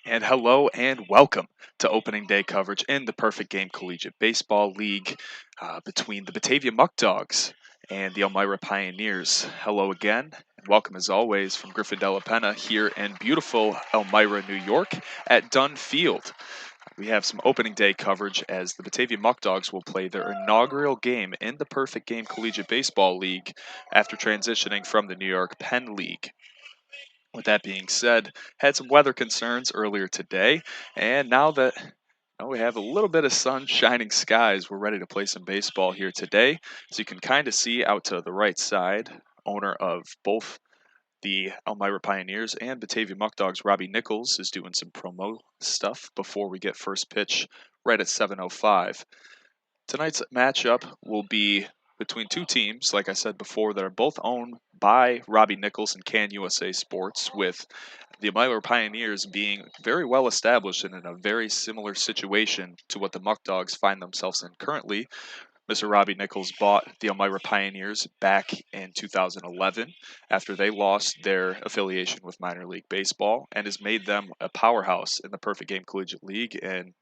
And hello and welcome to opening day coverage in the Perfect Game Collegiate Baseball League between the Batavia Muckdogs and the Elmira Pioneers. Hello again, and welcome as always from Griffin Della Penna here in beautiful Elmira, New York at Dunn Field. We have some opening day coverage as the Batavia Muckdogs will play their inaugural game in the Perfect Game Collegiate Baseball League after transitioning from the New York Penn League. With that being said, had some weather concerns earlier today, and now that we have a little bit of sun, shining skies, we're ready to play some baseball here today. So you can kind of see out to the right side, owner of both the Elmira Pioneers and Batavia Muckdogs, Robbie Nichols, is doing some promo stuff before we get first pitch right at 7:05. Tonight's matchup will be between two teams, like I said before, that are both owned by Robbie Nichols and Can USA Sports, with the Elmira Pioneers being very well established and in a very similar situation to what the Muck Dogs find themselves in currently. Mr. Robbie Nichols bought the Elmira Pioneers back in 2011 after they lost their affiliation with minor league baseball and has made them a powerhouse in the Perfect Game Collegiate League and,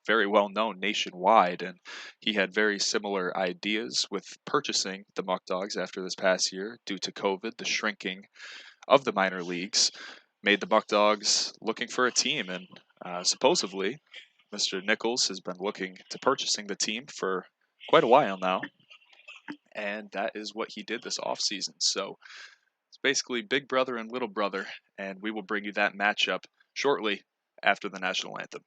very well known nationwide. And he had very similar ideas with purchasing the Muck Dogs after this past year due to COVID, the shrinking of the minor leagues made the Muck Dogs looking for a team. And supposedly, Mr. Nichols has been looking to purchasing the team for quite a while now, and that is what he did this offseason. So it's basically big brother and little brother, and we will bring you that matchup shortly after the national anthem.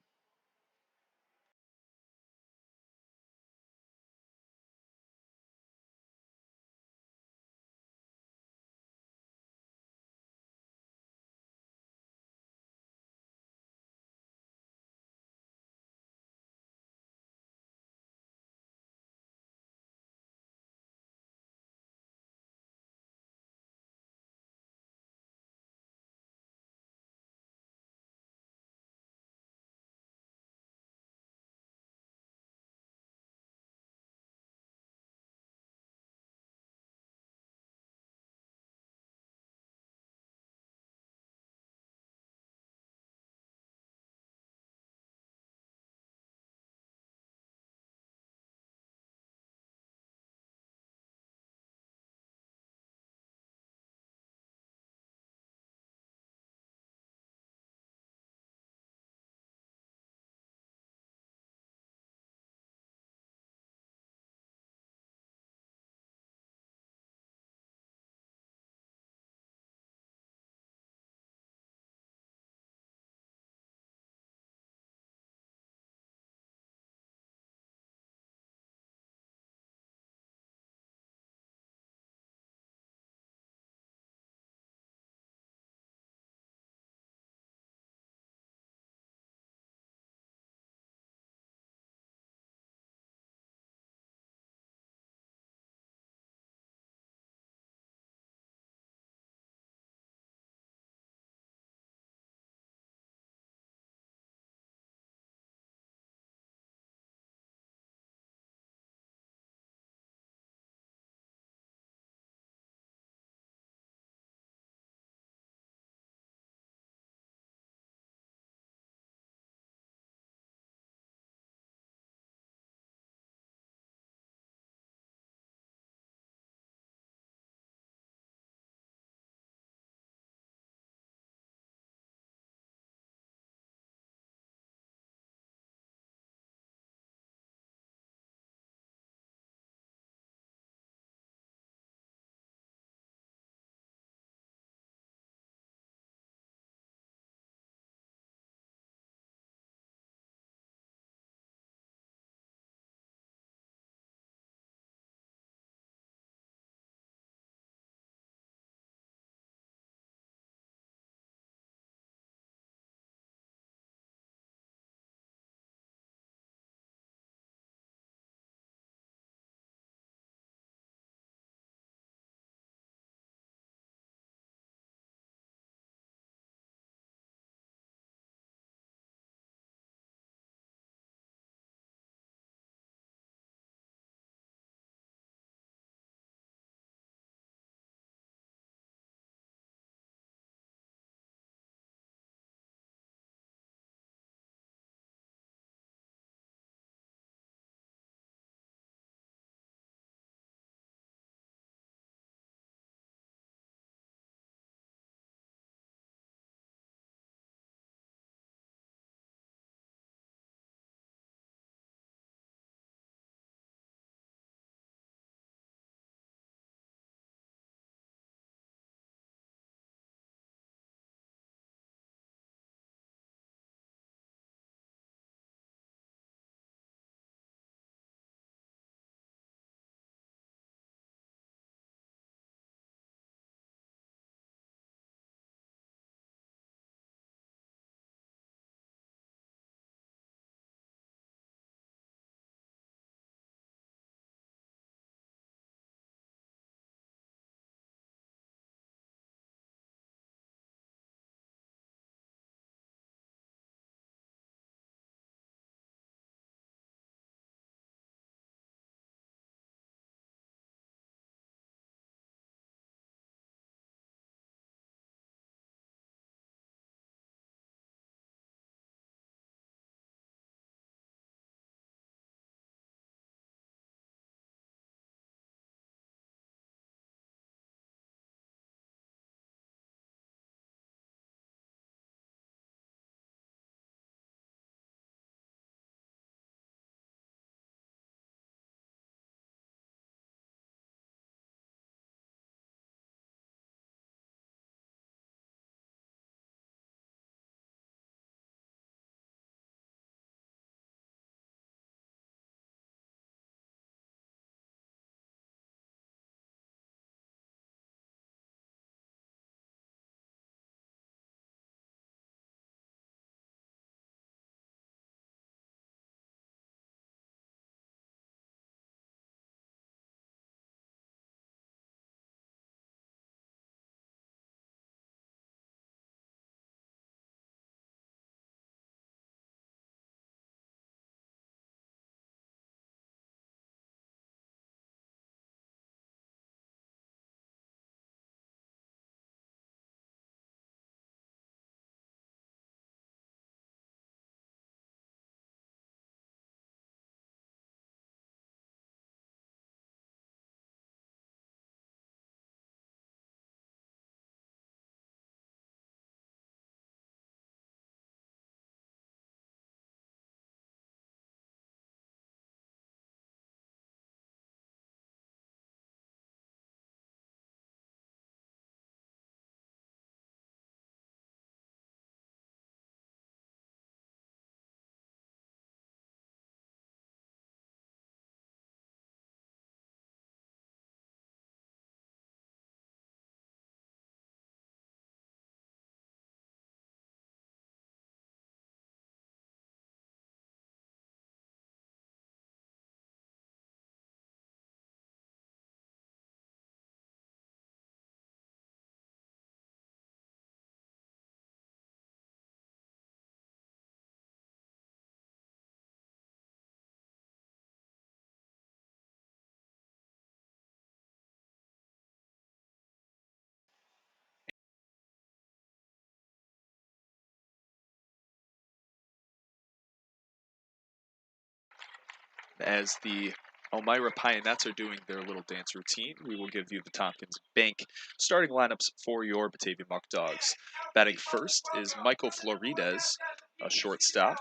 As the Elmira Pioneers are doing their little dance routine, we will give you the Tompkins Bank starting lineups for your Batavia Muckdogs. Batting first is Michael Florides, a shortstop.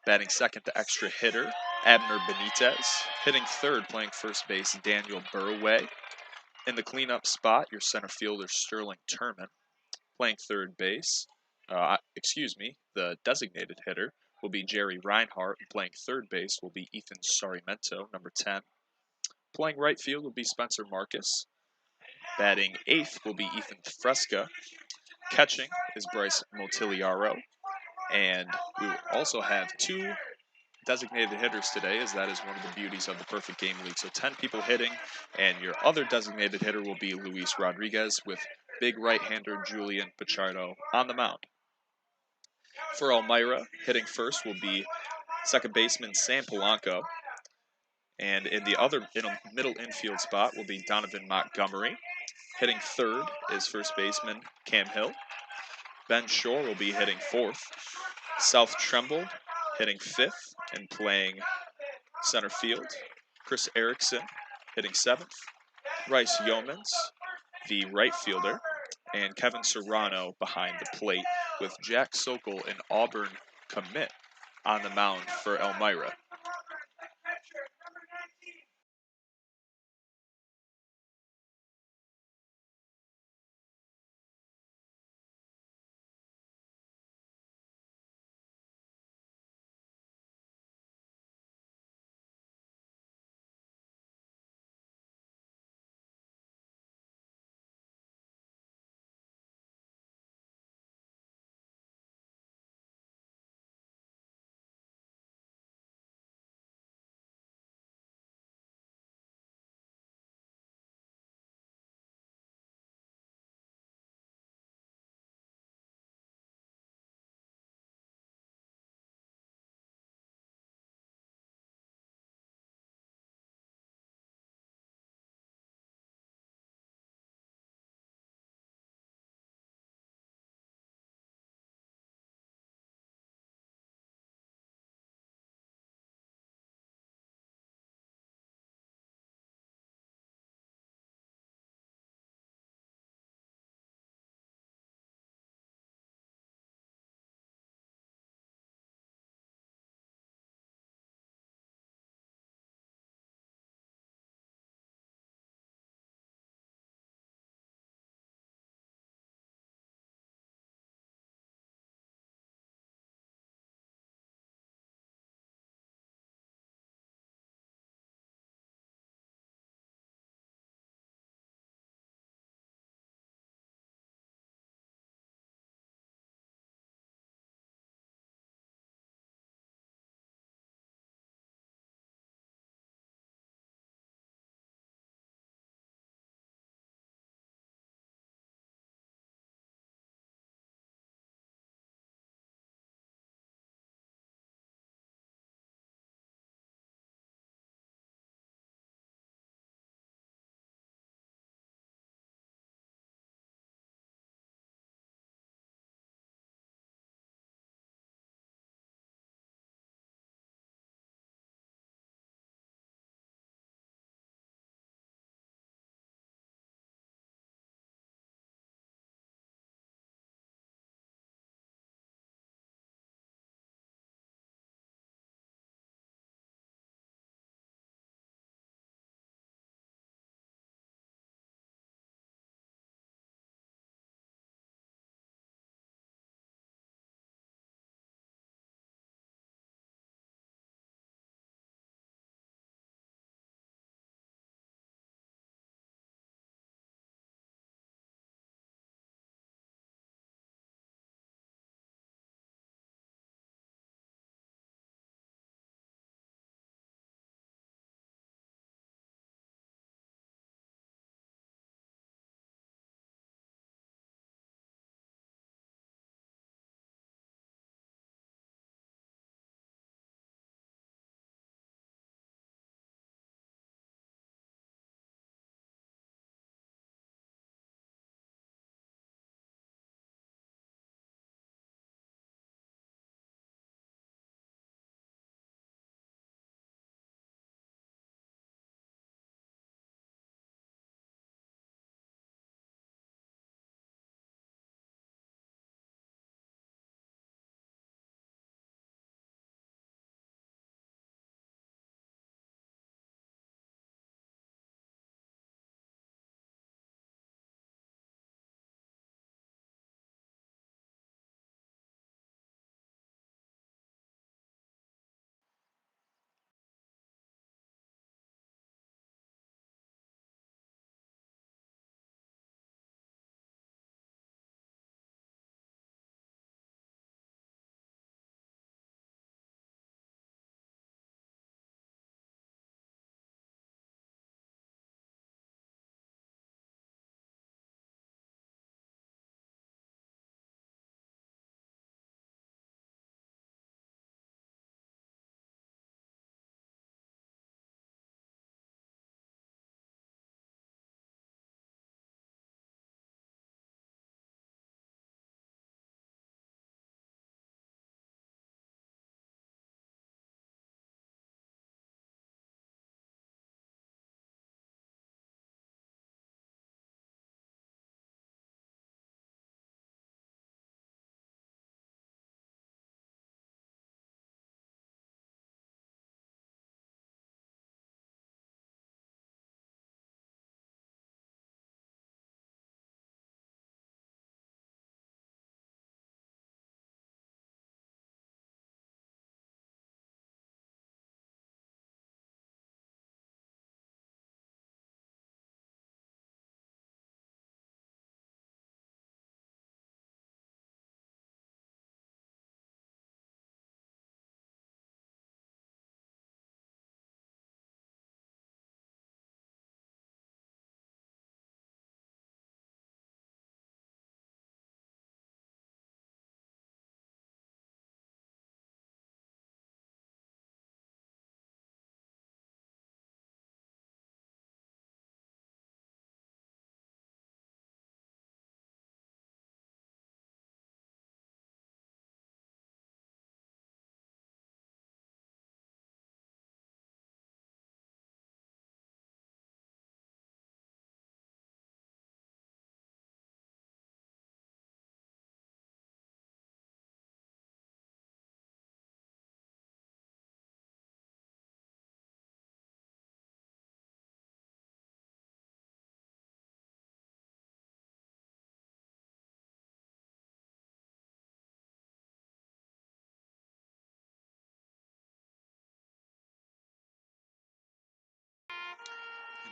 Batting second, the extra hitter, Abner Benitez. Hitting third, playing first base, Daniel Burway. In the cleanup spot, your center fielder, Sterling Turman. Playing third base, the designated hitter will be Jerry Reinhardt. Playing third base will be Ethan Sarmiento, number 10. Playing right field will be Spencer Marcus. Batting eighth will be Ethan Fresca. Catching is Bryce Motiliaro. And we will also have two designated hitters today, as that is one of the beauties of the Perfect Game League. So 10 people hitting, and your other designated hitter will be Luis Rodriguez with big right-hander Julian Pichardo on the mound. For Elmira, hitting first will be second baseman Sam Polanco. And in a middle infield spot will be Donovan Montgomery. Hitting third is first baseman Cam Hill. Ben Shore will be hitting fourth. South Tremble hitting fifth and playing center field. Chris Erickson hitting seventh. Rice Yeomans, the right fielder, and Kevin Serrano behind the plate, with Jack Sokol, an Auburn commit, on the mound for Elmira.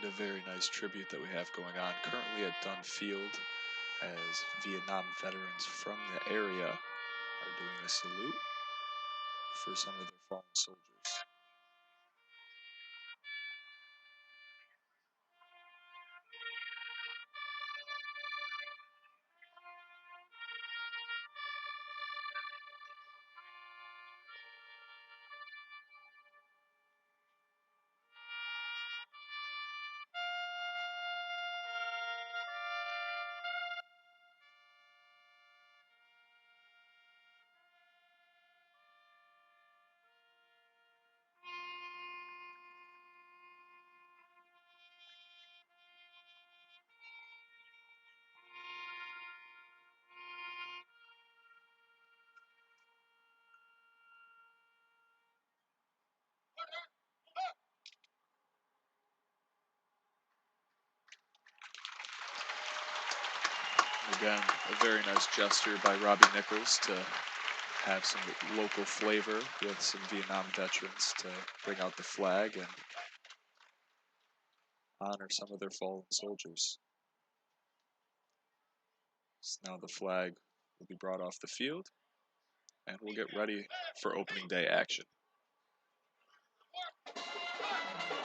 And a very nice tribute that we have going on currently at Dunn Field as Vietnam veterans from the area are doing a salute for some of their fallen soldiers. Again, a very nice gesture by Robbie Nichols to have some local flavor with some Vietnam veterans to bring out the flag and honor some of their fallen soldiers. So now the flag will be brought off the field and we'll get ready for opening day action.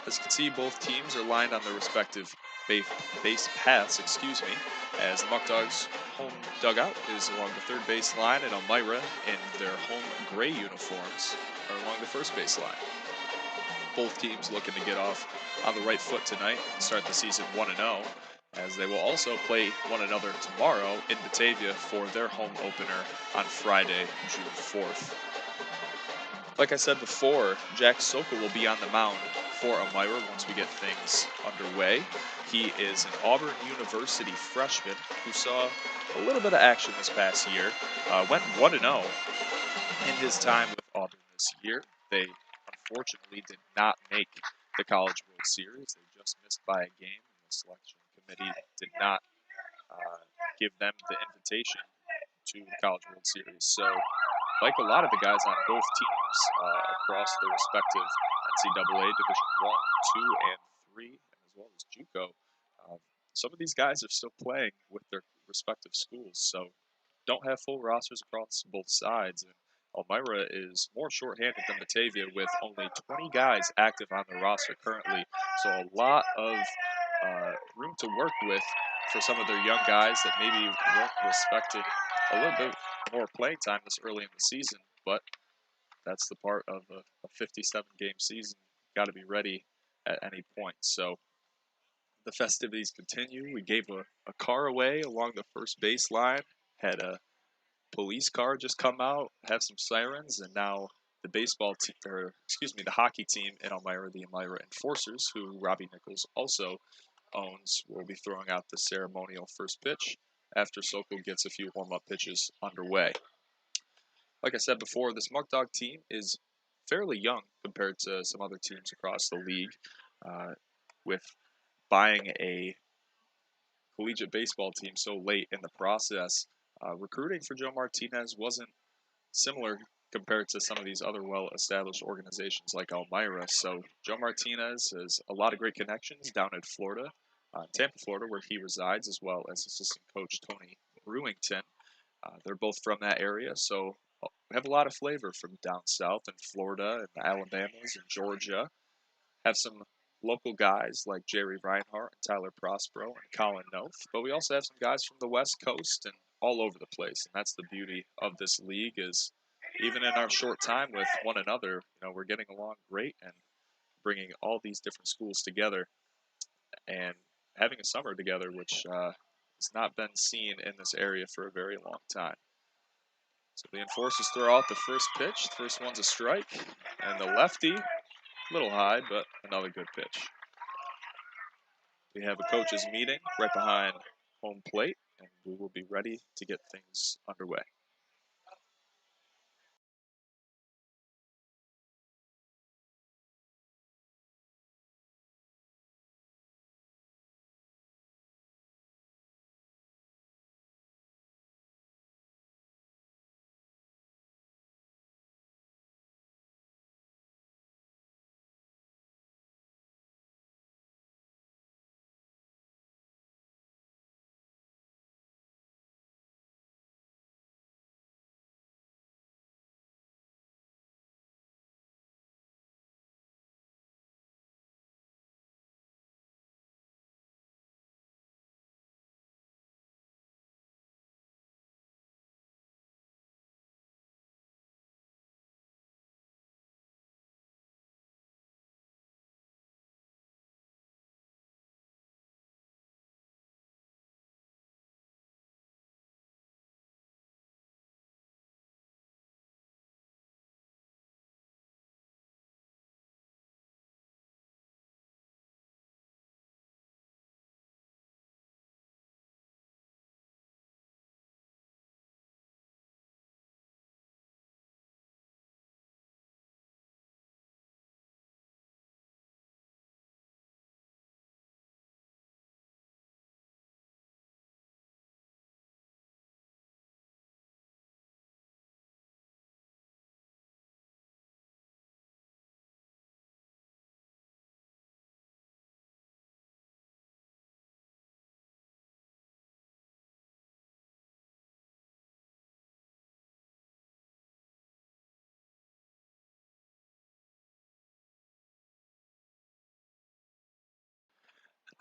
As you can see, both teams are lined on their respective base paths, as the Muckdogs' home dugout is along the third base line, and Elmira in their home gray uniforms are along the first base line. Both teams looking to get off on the right foot tonight and start the season 1-0, as they will also play one another tomorrow in Batavia for their home opener on Friday, June 4th. Like I said before, Jack Sokol will be on the mound for Elmira once we get things underway. He is an Auburn University freshman who saw a little bit of action this past year. Went 1-0 in his time with Auburn this year. They unfortunately did not make the College World Series. They just missed by a game, and the selection committee did not give them the invitation to the College World Series. So, like a lot of the guys on both teams across the respective NCAA Division 1, 2, and 3, as well as JUCO, some of these guys are still playing with their respective schools, so don't have full rosters across both sides. And Elmira is more shorthanded than Batavia with only 20 guys active on the roster currently, so a lot of room to work with for some of their young guys that maybe weren't respected a little bit more playing time this early in the season, but that's the part of a 57-game season. Got to be ready at any point. So the festivities continue. We gave a car away along the first baseline, had a police car just come out, have some sirens, and now the the hockey team in Elmira, the Elmira Enforcers, who Robbie Nichols also owns, will be throwing out the ceremonial first pitch after Sokol gets a few warm-up pitches underway. Like I said before, this Muckdog team is fairly young compared to some other teams across the league. With buying a collegiate baseball team so late in the process, recruiting for Joe Martinez wasn't similar compared to some of these other well-established organizations like Elmira. So Joe Martinez has a lot of great connections down in Florida, Tampa, Florida, where he resides, as well as assistant coach Tony Brewington. They're both from that area, so we have a lot of flavor from down south in Florida and the Alabamas and Georgia. Have some local guys like Jerry Reinhart and Tyler Prospero and Colin Noth, but we also have some guys from the West Coast and all over the place. And that's the beauty of this league, is even in our short time with one another, we're getting along great and bringing all these different schools together and having a summer together, which has not been seen in this area for a very long time. So the Enforcers throw out the first pitch. The first one's a strike, and the lefty, a little high, but another good pitch. We have a coaches meeting right behind home plate, and we will be ready to get things underway.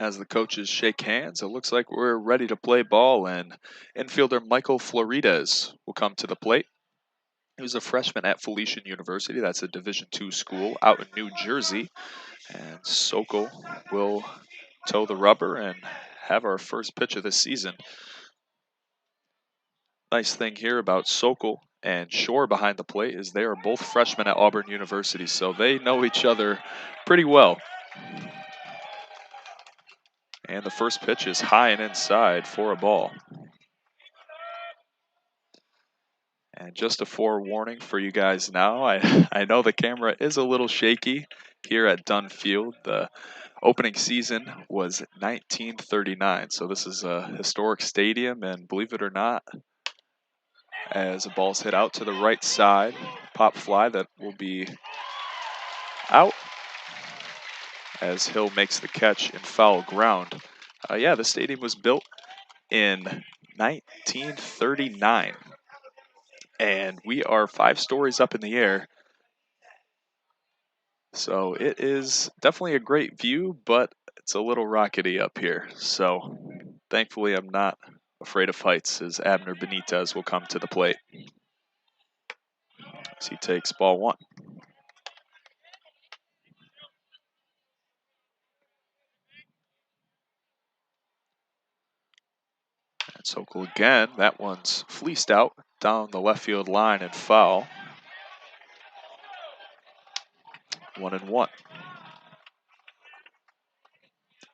As the coaches shake hands, it looks like we're ready to play ball, and infielder Michael Florides will come to the plate. He was a freshman at Felician University. That's a Division II school out in New Jersey. And Sokol will toe the rubber and have our first pitch of the season. Nice thing here about Sokol and Shore behind the plate is they are both freshmen at Auburn University, so they know each other pretty well. And the first pitch is high and inside for a ball. And just a forewarning for you guys now, I know the camera is a little shaky here at Dunn Field. The opening season was 1939, so this is a historic stadium, and believe it or not, as a ball's hit out to the right side, pop fly that will be out as Hill makes the catch in foul ground. Yeah, the stadium was built in 1939, and we are 5 stories up in the air. So it is definitely a great view, but it's a little rockety up here. So thankfully I'm not afraid of heights, as Abner Benitez will come to the plate as he takes ball 1. And Sokol again, that one's fleeced out down the left field line and foul. 1-1.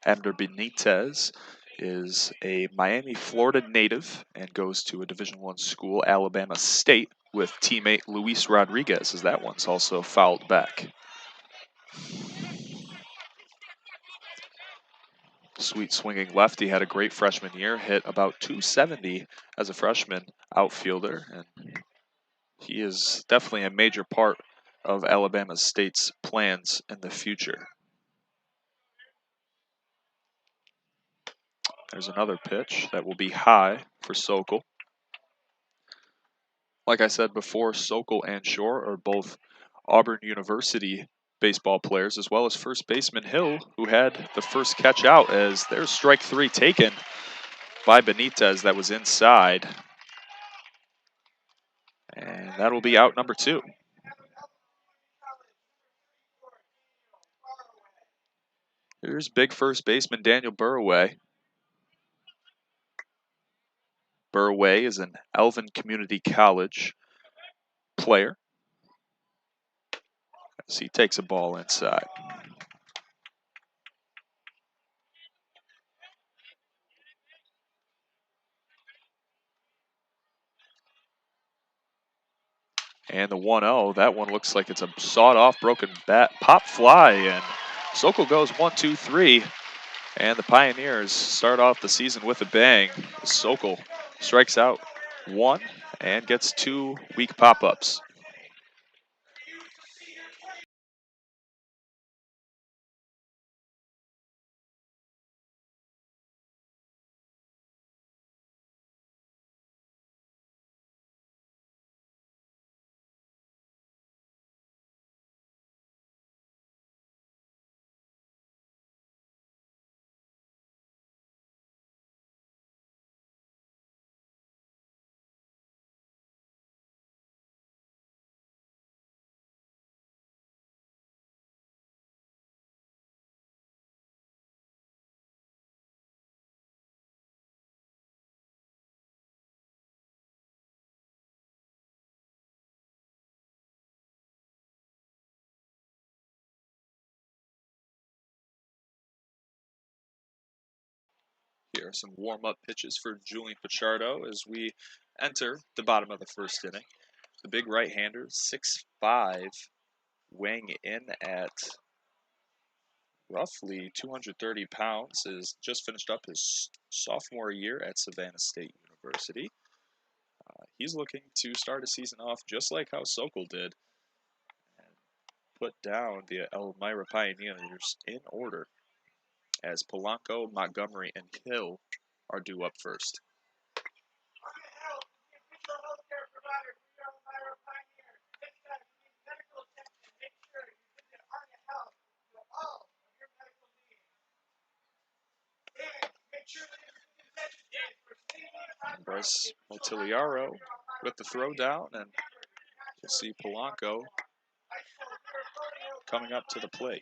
Abner Benitez is a Miami, Florida native and goes to a Division I school, Alabama State, with teammate Luis Rodriguez, as that one's also fouled back. Sweet swinging lefty, had a great freshman year, hit about 270 as a freshman outfielder, and he is definitely a major part of Alabama State's plans in the future. There's another pitch that will be high for Sokol. Like I said before, Sokol and Shore are both Auburn University baseball players, as well as first baseman Hill, who had the first catch out, as there's strike 3 taken by Benitez that was inside. And that'll be out number 2. Here's big first baseman Daniel Burraway. Burraway is an Alvin Community College player as he takes a ball inside. And the 1-0, that one looks like it's a sawed-off broken bat pop fly, and Sokol goes 1-2-3, and the Pioneers start off the season with a bang. Sokol strikes out 1 and gets 2 weak pop-ups. Here are some warm-up pitches for Julian Pichardo as we enter the bottom of the first inning. The big right-hander, 6'5", weighing in at roughly 230 pounds, is just finished up his sophomore year at Savannah State University. He's looking to start a season off just like how Sokol did and put down the Elmira Pioneers in order, as Polanco, Montgomery, and Hill are due up first. Chris Motiliaro with the throw down, and you'll see Polanco coming up to the plate.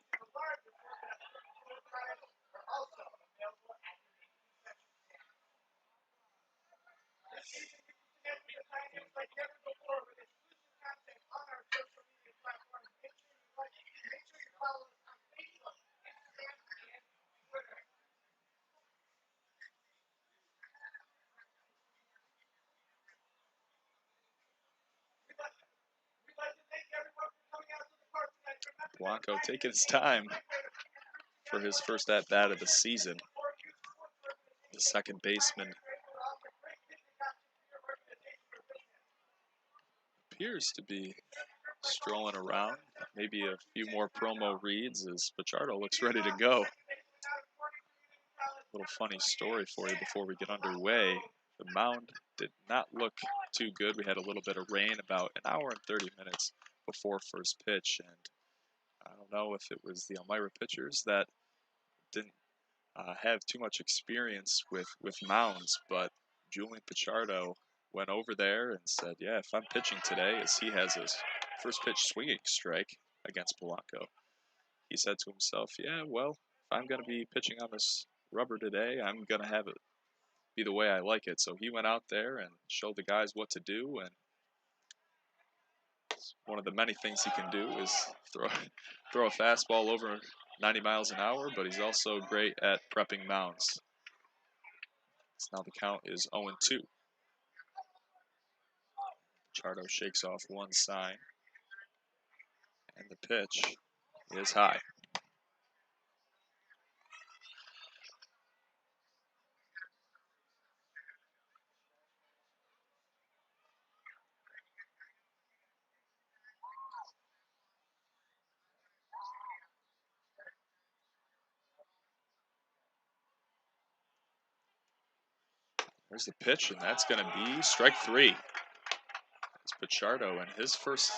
Polanco taking his time for his first at-bat of the season. The second baseman appears to be strolling around. Maybe a few more promo reads as Pichardo looks ready to go. Little funny story for you before we get underway. The mound did not look too good. We had a little bit of rain about an hour and 30 minutes before first pitch, and I don't know if it was the Elmira pitchers that didn't have too much experience with mounds, but Julian Pichardo went over there and said, yeah, if I'm pitching today, as he has his first pitch swinging strike against Polanco, he said to himself, yeah, well, if I'm going to be pitching on this rubber today, I'm going to have it be the way I like it. So he went out there and showed the guys what to do, and one of the many things he can do is throw a fastball over 90 miles an hour, but he's also great at prepping mounds. So now the count is 0-2. Pichardo shakes off one sign, and the pitch is high. There's the pitch, and that's going to be strike three. It's Pichardo, and his first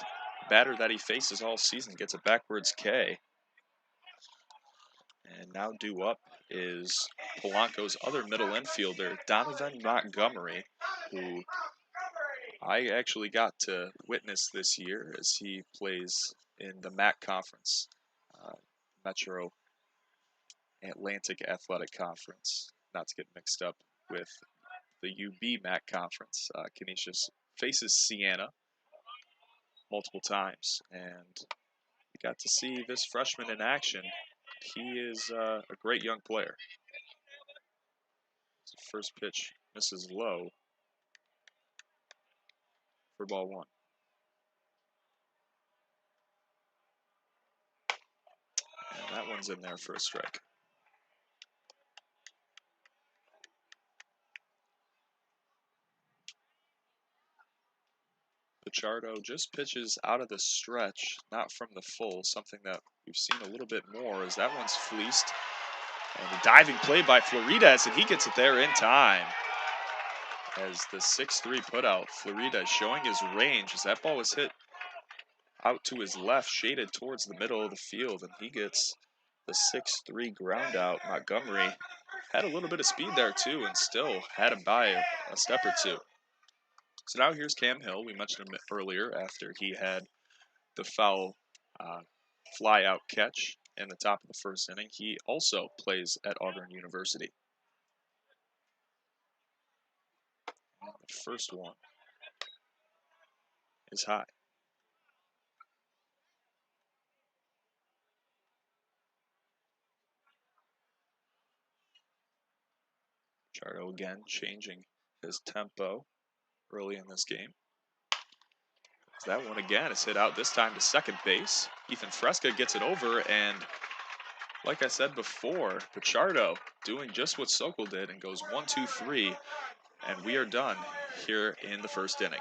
batter that he faces all season gets a backwards K. And now due up is Polanco's other middle infielder, Donovan Montgomery, who I actually got to witness this year as he plays in the MAC Conference, Metro Atlantic Athletic Conference, not to get mixed up with the UB MAC Conference. Canisius faces Siena multiple times, and we got to see this freshman in action. He is a great young player. First pitch misses low for ball one. And that one's in there for a strike. Pichardo just pitches out of the stretch, not from the full, something that we've seen a little bit more as that one's fleeced. And a diving play by Floridas, and he gets it there in time. As the 6-3 putout, Floridas showing his range as that ball was hit out to his left, shaded towards the middle of the field, and he gets the 6-3 ground out. Montgomery had a little bit of speed there too, and still had him by a step or two. So now here's Cam Hill. We mentioned him earlier after he had the foul fly out catch in the top of the first inning. He also plays at Auburn University. And the first one is high. Pichardo again changing his tempo early in this game. That one again is hit out, this time to second base. Ethan Fresca gets it over, and like I said before, Pichardo doing just what Sokol did and goes 1-2-3, and we are done here in the first inning.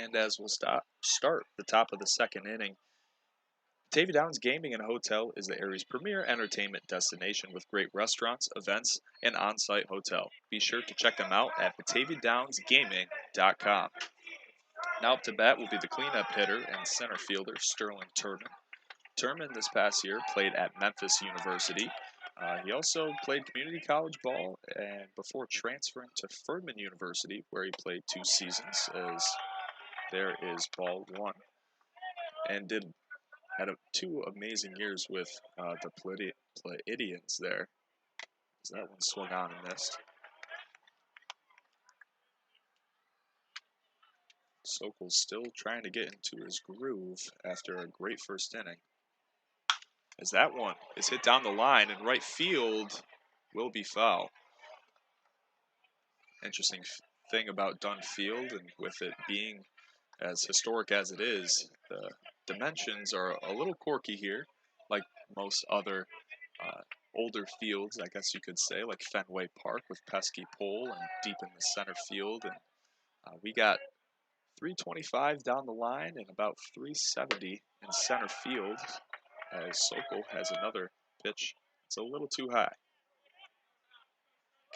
And as we'll start the top of the second inning, Batavia Downs Gaming and Hotel is the area's premier entertainment destination with great restaurants, events, and on-site hotel. Be sure to check them out at BataviaDownsGaming.com. Now up to bat will be the cleanup hitter and center fielder Sterling Turman. Turman this past year played at Memphis University. He also played community college ball and before transferring to Furman University, where he played 2 seasons, as there is ball 1, and had 2 amazing years with the Pleiadians there. So that one swung on and missed. Sokol's still trying to get into his groove after a great first inning. As that one is hit down the line in right field, will be foul. Interesting thing about Dunn Field, and with it being as historic as it is, the dimensions are a little quirky here, like most other older fields, I guess you could say, like Fenway Park with pesky pole and deep in the center field. And we got 325 down the line and about 370 in center field, as Sokol has another pitch. It's a little too high.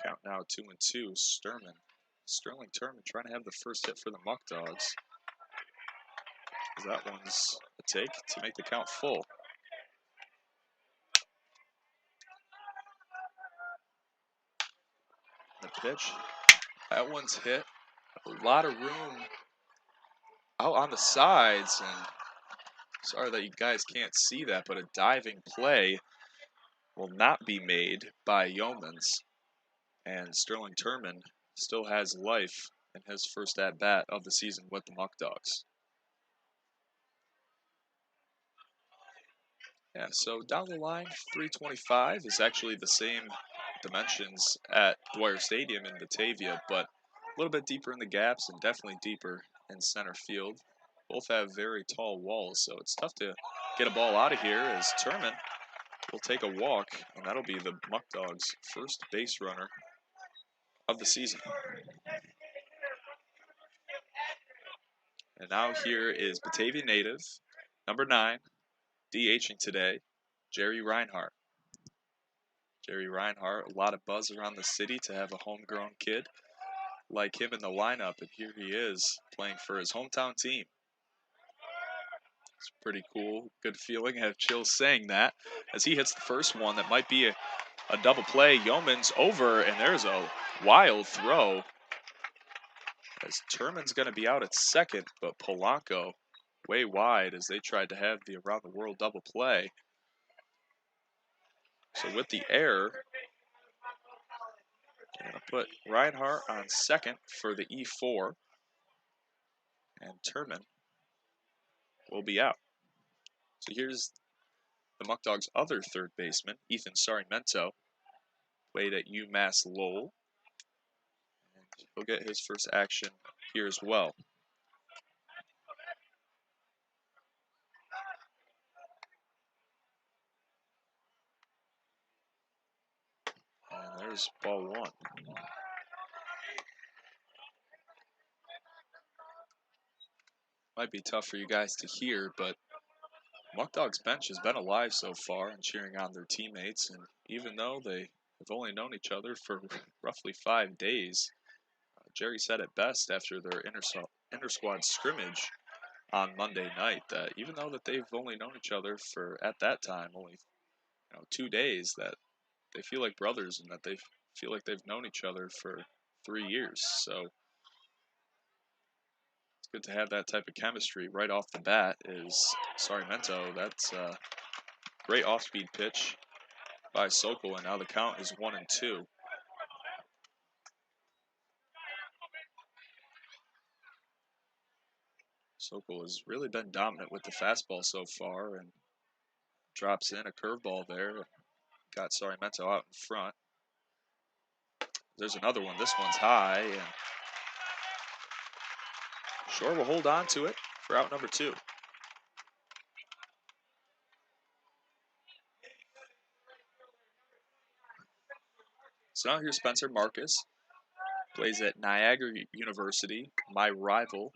Count now 2-2. Sterling Turman trying to have the first hit for the Muckdogs. That one's a take to make the count full. The pitch. That one's hit. A lot of room out on the sides, and sorry that you guys can't see that, but a diving play will not be made by Yeomans. And Sterling Turman still has life in his first at-bat of the season with the Muckdogs. Yeah, so down the line, 325 is actually the same dimensions at Dwyer Stadium in Batavia, but a little bit deeper in the gaps and definitely deeper in center field. Both have very tall walls, so it's tough to get a ball out of here, as Turman will take a walk, and that'll be the Muckdogs' first base runner of the season. And now here is Batavia native, number 9, DHing today, Jerry Reinhardt. Jerry Reinhardt, a lot of buzz around the city to have a homegrown kid like him in the lineup, and here he is playing for his hometown team. It's pretty cool. Good feeling. I have chills saying that as he hits the first one. That might be a double play. Yeoman's over, and there's a wild throw as Turman's going to be out at second, but Polanco way wide as they tried to have the around the world double play. So with the error, I'm going to put Reinhardt on second for the E4, and Turman will be out. So here's the Muckdogs' other third baseman, Ethan Sarmiento, played at UMass Lowell. And he'll get his first action here as well. And there's ball 1. Might be tough for you guys to hear, but Muckdogs bench has been alive so far and cheering on their teammates. And even though they have only known each other for roughly 5 days, Jerry said it best after their inter-squad scrimmage on Monday night that even though that they've only known each other for, at that time, only 2 days, that they feel like brothers and that they feel like they've known each other for 3 years. So it's good to have that type of chemistry right off the bat. Is Sarmiento. That's a great off-speed pitch by Sokol, and now the count is 1-2. Sokol has really been dominant with the fastball so far and drops in a curveball there. Got Sarmiento out in front. There's another one. This one's high, and Shore will hold on to it for out number 2. So now here's Spencer Marcus. Plays at Niagara University, my rival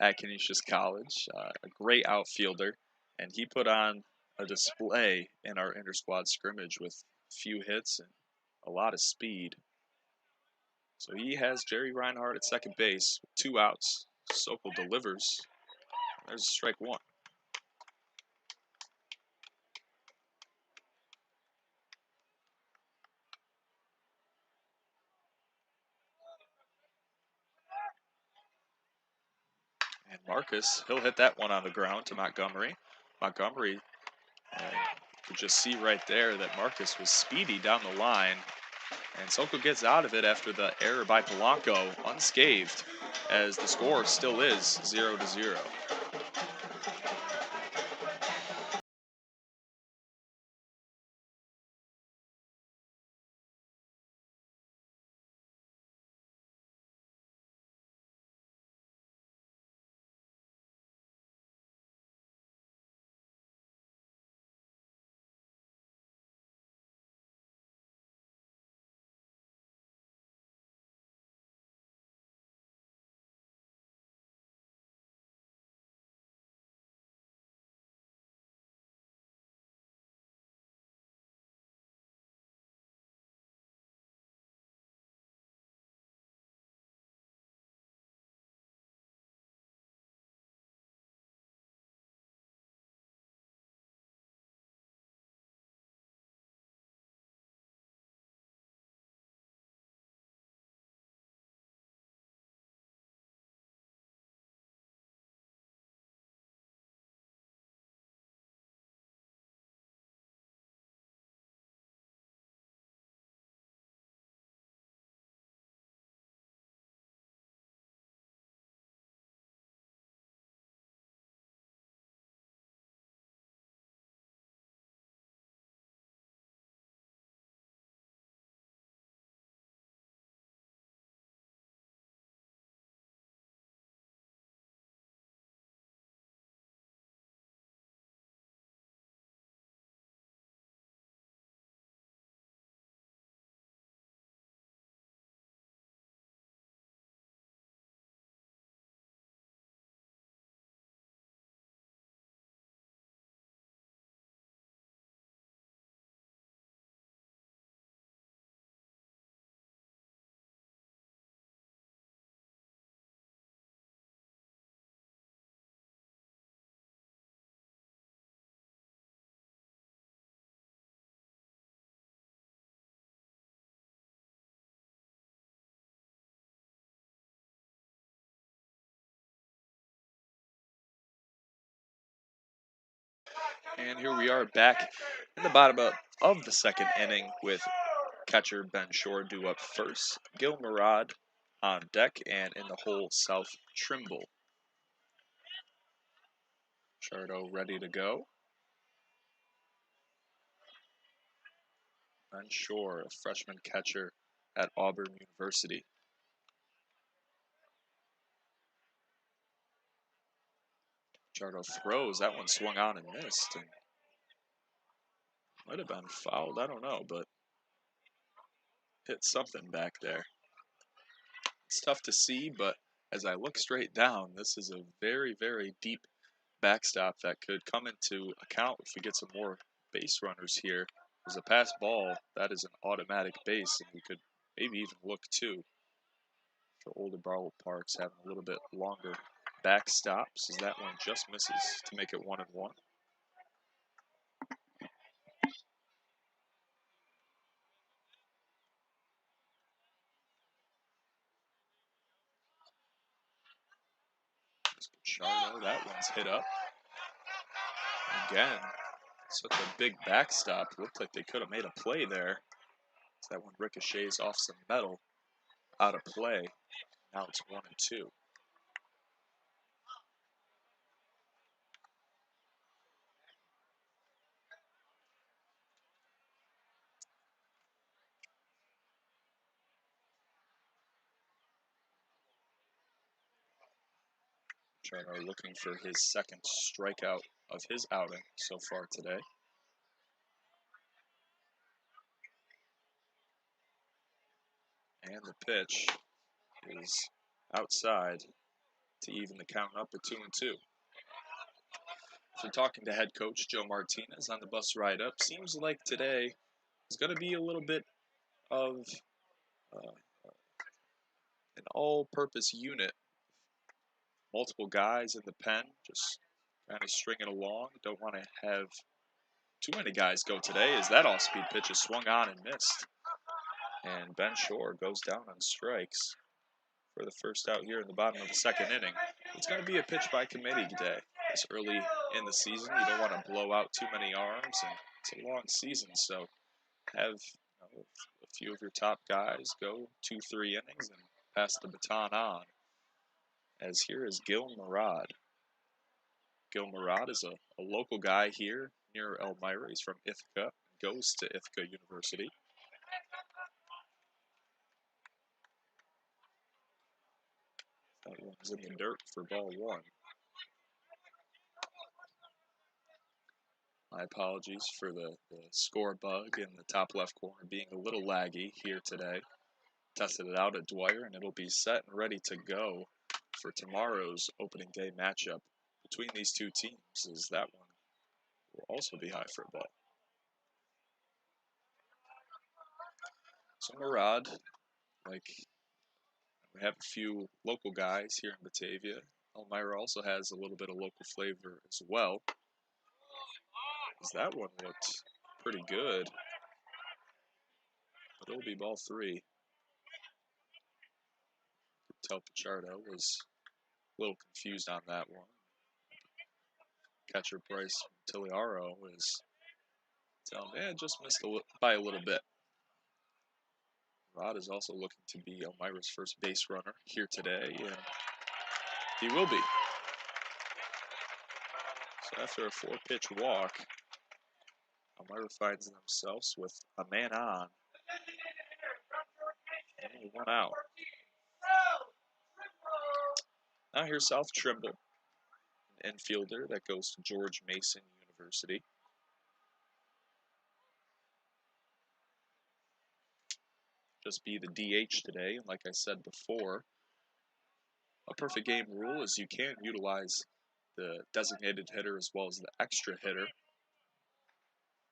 at Canisius College, a great outfielder, and he put on a display in our inter-squad scrimmage with a few hits and a lot of speed. So he has Jerry Reinhardt at second base with 2 outs. Sokol delivers. There's strike 1. And Marcus, he'll hit that one on the ground to Montgomery. Montgomery, you could just see right there that Marcus was speedy down the line. And Sokol gets out of it after the error by Polanco, unscathed, as the score still is 0-0. And here we are back in the bottom of the second inning with catcher Ben Shore due up first. Gil Murad on deck, and in the hole, South Trimble. Chardo ready to go. Ben Shore, a freshman catcher at Auburn University. Chardo throws. That one swung on and missed. And might have been fouled. I don't know, but hit something back there. It's tough to see, but as I look straight down, this is a very, very deep backstop that could come into account if we get some more base runners here. As a pass ball, that is an automatic base, and we could maybe even look too. The older ballparks having a little bit longer backstops, as that one just misses to make it 1-1. Chardo, that one's hit up. Again, such a big backstop. Looked like they could have made a play there. So that one ricochets off some metal out of play. Now it's 1-2. Chardo looking for his second strikeout of his outing so far today. And the pitch is outside. to even the count up at 2-2. So talking to head coach Joe Martinez on the bus ride up, seems like today is going to be a little bit of uh, an all-purpose unit. Multiple guys in the pen, just kind of stringing along. Don't want to have too many guys go today, as that off-speed pitch is swung on and missed. And Ben Shore goes down on strikes for the first out here in the bottom of the second inning. It's going to be a pitch by committee today. This early in the season, you don't want to blow out too many arms, and it's a long season, so have a few of your top guys go 2-3 innings and pass the baton on. As here is Gil Murad. Gil Murad is a local guy here near Elmira. He's from Ithaca, goes to Ithaca University. That one's in the dirt for ball one. My apologies for the score bug in the top left corner being a little laggy here today. Tested it out at Dwyer, and it'll be set and ready to go for tomorrow's opening day matchup between these two teams, as that one will also be high for a ball. So Murad, like, we have a few local guys here in Batavia. Elmira also has a little bit of local flavor as well, as that one looked pretty good. But it'll be ball three. Tel Pichardo was a little confused on that one. Catcher Bryce Tiliaro was telling him, just missed by a little bit. Rod is also looking to be Elmira's first base runner here today, and he will be. So after a 4-pitch walk, Elmira finds themselves with a man on. Only one out. Now here's South Trimble, an infielder that goes to George Mason University. Just be the DH today, and like I said before, a perfect game rule is you can utilize the designated hitter as well as the extra hitter.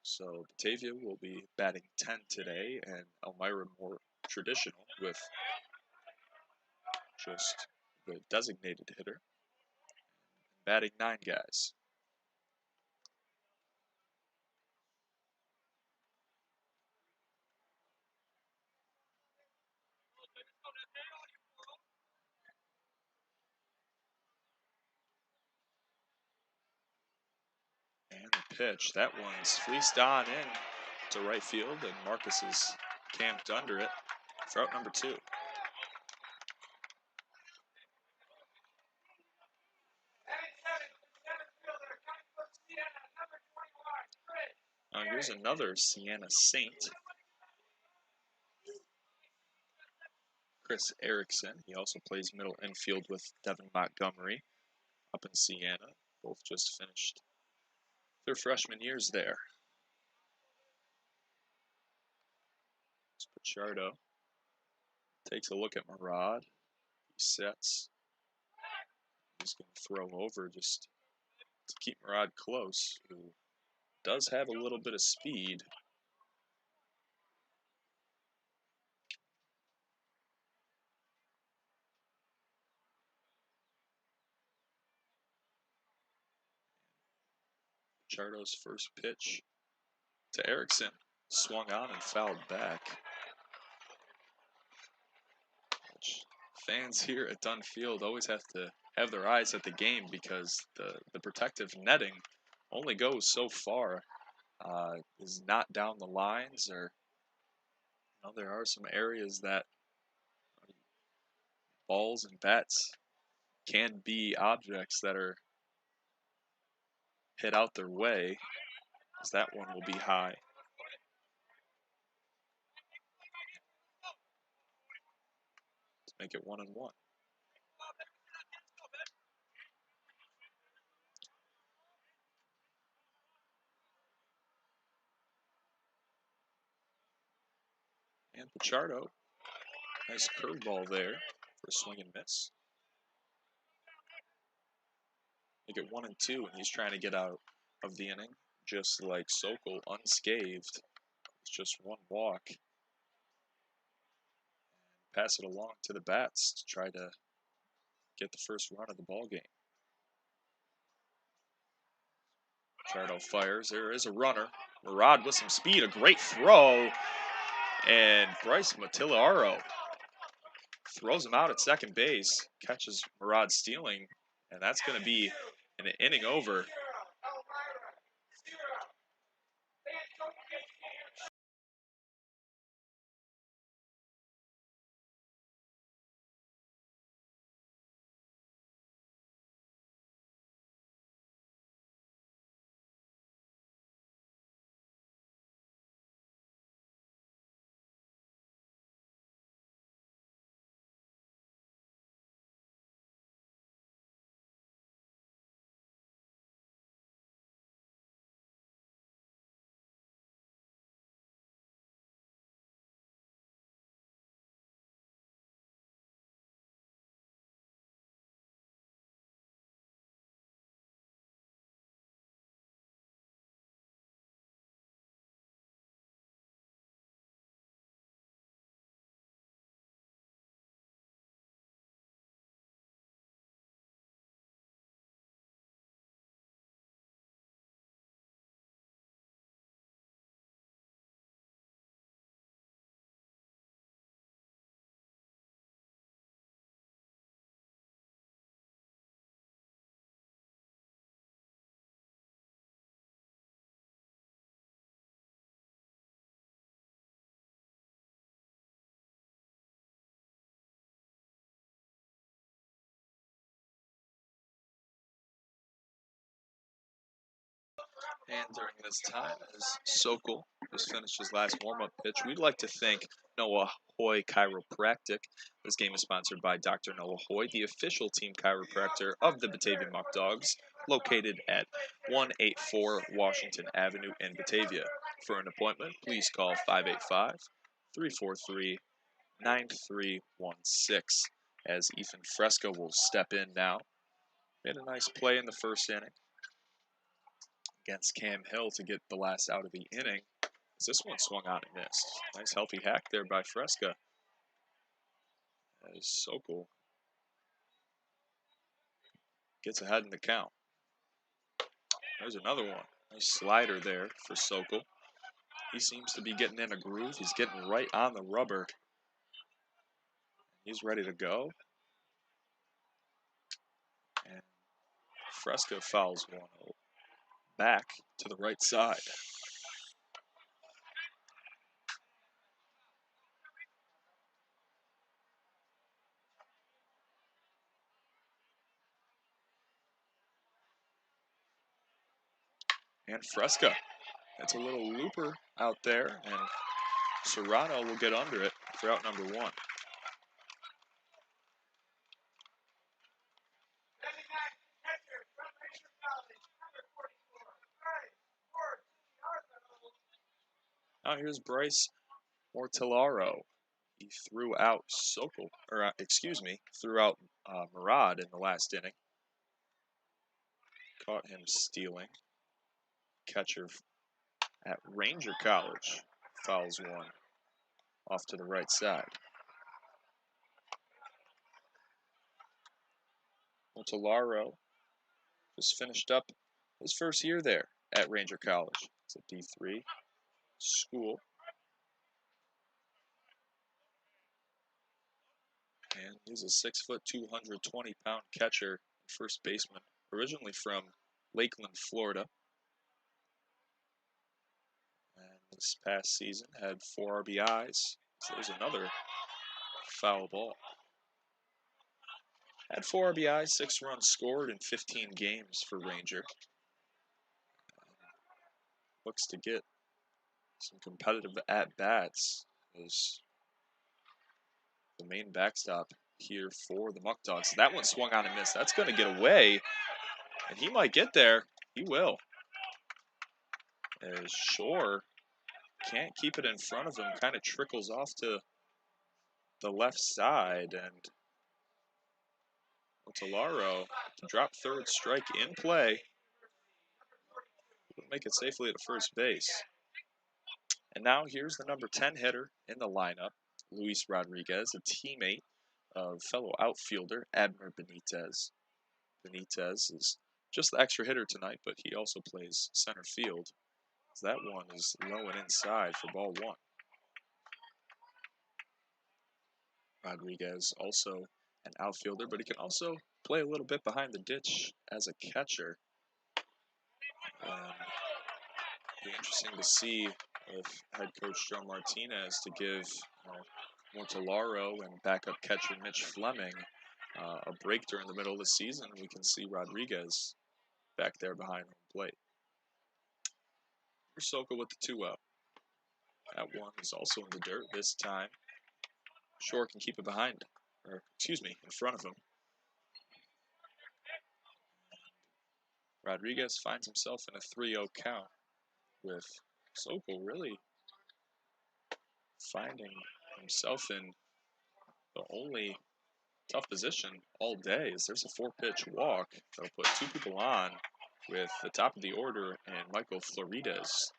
So Batavia will be batting 10 today, and Elmira more traditional with just the designated hitter, batting 9 guys. And the pitch, that one's fleeced on in to right field, and Marcus is camped under it for out number 2. Now here's another Sienna Saint. Chris Erickson. He also plays middle infield with Devin Montgomery up in Sienna. Both just finished their freshman years there. Pichardo takes a look at Murad. He sets. He's going to throw over just to keep Murad close, who does have a little bit of speed. Pichardo's first pitch to Erickson swung on and fouled back. Which fans here at Dunn Field always have to have their eyes at the game, because the protective netting only goes so far. Is not down the lines, or there are some areas that balls and bats can be objects that are hit out their way, as that one will be high. To make it 1-1. And Pichardo, nice curveball there for a swing and miss. make it 1-2, and he's trying to get out of the inning, just like Sokol, unscathed. It's just one walk. Pass it along to the bats to try to get the first run of the ball game. Chardo fires. There is a runner. Murad with some speed, a great throw, and Bryce Matillaro throws him out at second base, catches Murad stealing, and that's going to be an inning over. And during this time, as Sokol just finished his last warm-up pitch, we'd like to thank Noah Hoy Chiropractic. This game is sponsored by Dr. Noah Hoy, the official team chiropractor of the Batavia Muckdogs, located at 184 Washington Avenue in Batavia. For an appointment, please call 585-343-9316, as Ethan Fresco will step in now. Made a nice play in the first inning against Cam Hill to get the last out of the inning. As this one swung out and missed. Nice healthy hack there by Fresca. As Sokol gets ahead in the count. There's another one. Nice slider there for Sokol. He seems to be getting in a groove. He's getting right on the rubber. He's ready to go. And Fresca fouls one back to the right side. And Fresca, that's a little looper out there, and Serrano will get under it for out number one. Now here's Bryce Mortellaro. He threw out Sokol, or threw out Murad in the last inning. Caught him stealing. Catcher at Ranger College fouls one off to the right side. Mortellaro just finished up his first year there at Ranger College. It's a D3 school. And he's a 6', 220-pound catcher, first baseman, originally from Lakeland, Florida. And this past season had 4 RBIs. So there's another foul ball. Had 4 RBIs, 6 runs scored in 15 games for Ranger. Looks to get some competitive at-bats as the main backstop here for the Muckdogs. That one swung on and missed. That's going to get away, and he might get there. He will. As Shore can't keep it in front of him, kind of trickles off to the left side, and Otolaro to drop third strike in play. Will make it safely to first base. And now here's the number 10 hitter in the lineup, Luis Rodriguez, a teammate of fellow outfielder Abner Benitez. Benitez is just the extra hitter tonight, but he also plays center field. That one is low and inside for ball one. Rodriguez also an outfielder, but he can also play a little bit behind the ditch as a catcher. Be interesting to see if head coach Joe Martinez to give Mortellaro and backup catcher Mitch Fleming a break during the middle of the season. We can see Rodriguez back there behind home plate. Sokol with the 2-0. That one is also in the dirt this time. Shore can keep it behind, or excuse me, in front of him. Rodriguez finds himself in a 3-0 count, with Sokol really finding himself in the only tough position all day. Is there's a 4-pitch walk that'll put two people on, with the top of the order and Michael Florides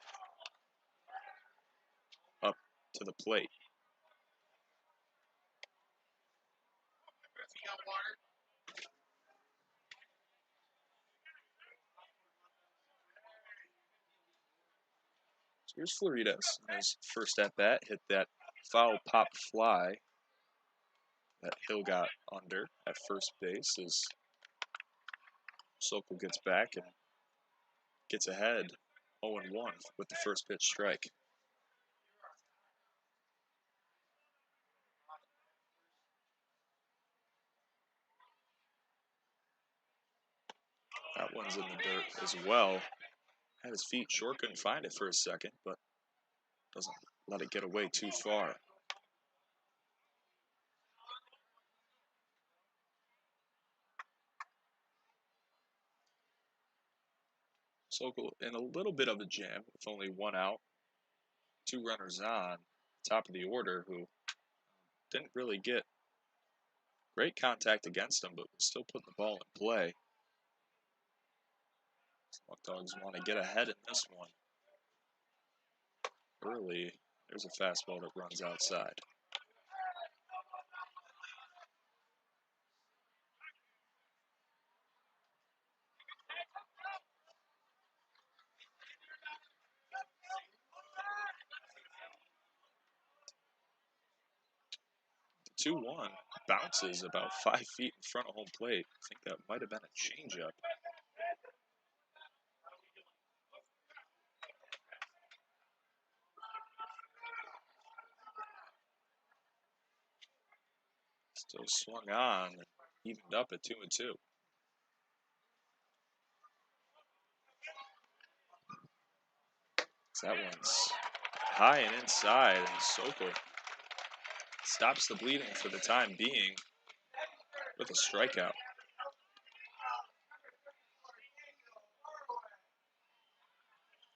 up to the plate. So here's Florides. His first at bat hit that foul pop fly that Hill got under at first base as Sokol gets back and gets ahead 0-1 with the first pitch strike. That one's in the dirt as well. Had his feet short, couldn't find it for a second, but doesn't let it get away too far. Sokol in a little bit of a jam with only one out, two runners on, top of the order, who didn't really get great contact against him, but was still putting the ball in play. Muckdogs want to get ahead in this one. Early, there's a fastball that runs outside. The 2-1 bounces about 5 feet in front of home plate. I think that might have been a changeup. Still swung on and evened up at 2-2. That one's high and inside, and Sokol stops the bleeding for the time being with a strikeout.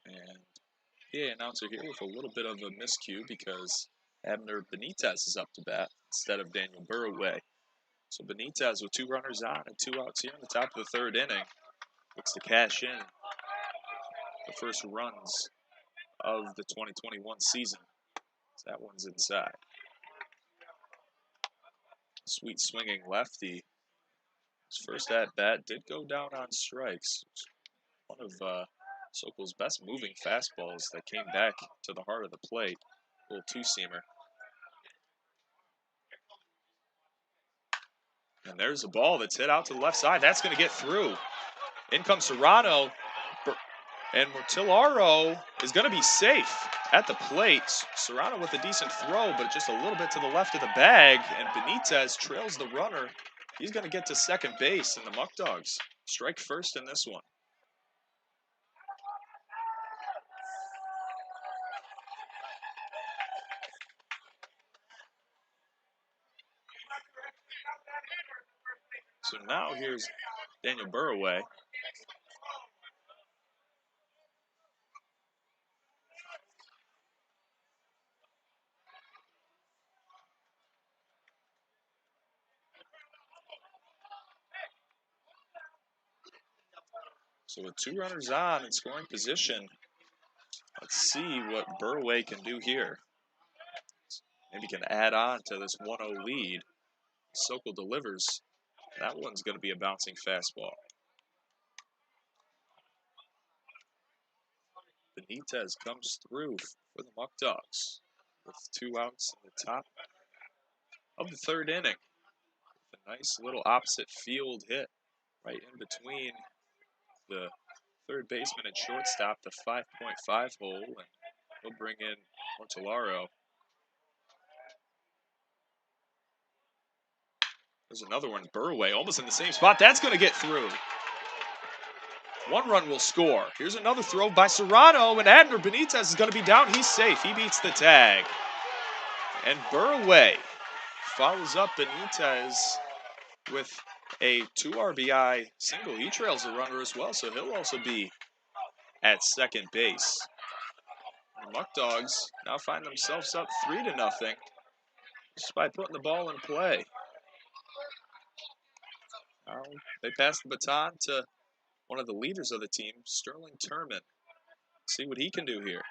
And PA announcer here with a little bit of a miscue because Abner Benitez is up to bat instead of Daniel Burraway. So Benitez with 2 runners on and 2 outs here in the top of the 3rd inning looks to cash in the first runs of the 2021 season. So that one's inside. Sweet swinging lefty. His first at bat did go down on strikes. One of Sokol's best moving fastballs that came back to the heart of the plate. A little two-seamer. And there's a ball that's hit out to the left side. That's going to get through. In comes Serrano. And Mortellaro is going to be safe at the plate. Serrano with a decent throw, but just a little bit to the left of the bag. And Benitez trails the runner. He's going to get to second base, and the Muckdogs strike first in this one. So now here's Daniel Burraway. So with 2 runners on in scoring position, let's see what Burway can do here. Maybe can add on to this 1-0 lead. Sokol delivers. That one's going to be a bouncing fastball. Benitez comes through for the Muckdogs with 2 outs in the top of the 3rd inning. A nice little opposite field hit right in between the 3rd baseman and shortstop, the 5.5 hole, and he'll bring in Mortellaro. There's another one, Burway, almost in the same spot. That's going to get through. 1 run will score. Here's another throw by Serrano, and Adner Benitez is going to be down. He's safe. He beats the tag. And Burway follows up Benitez with a 2 RBI single. He trails the runner as well, so he'll also be at second base. The Muckdogs now find themselves up 3-0 just by putting the ball in play. Now they pass the baton to one of the leaders of the team, Sterling Turman. See what he can do here.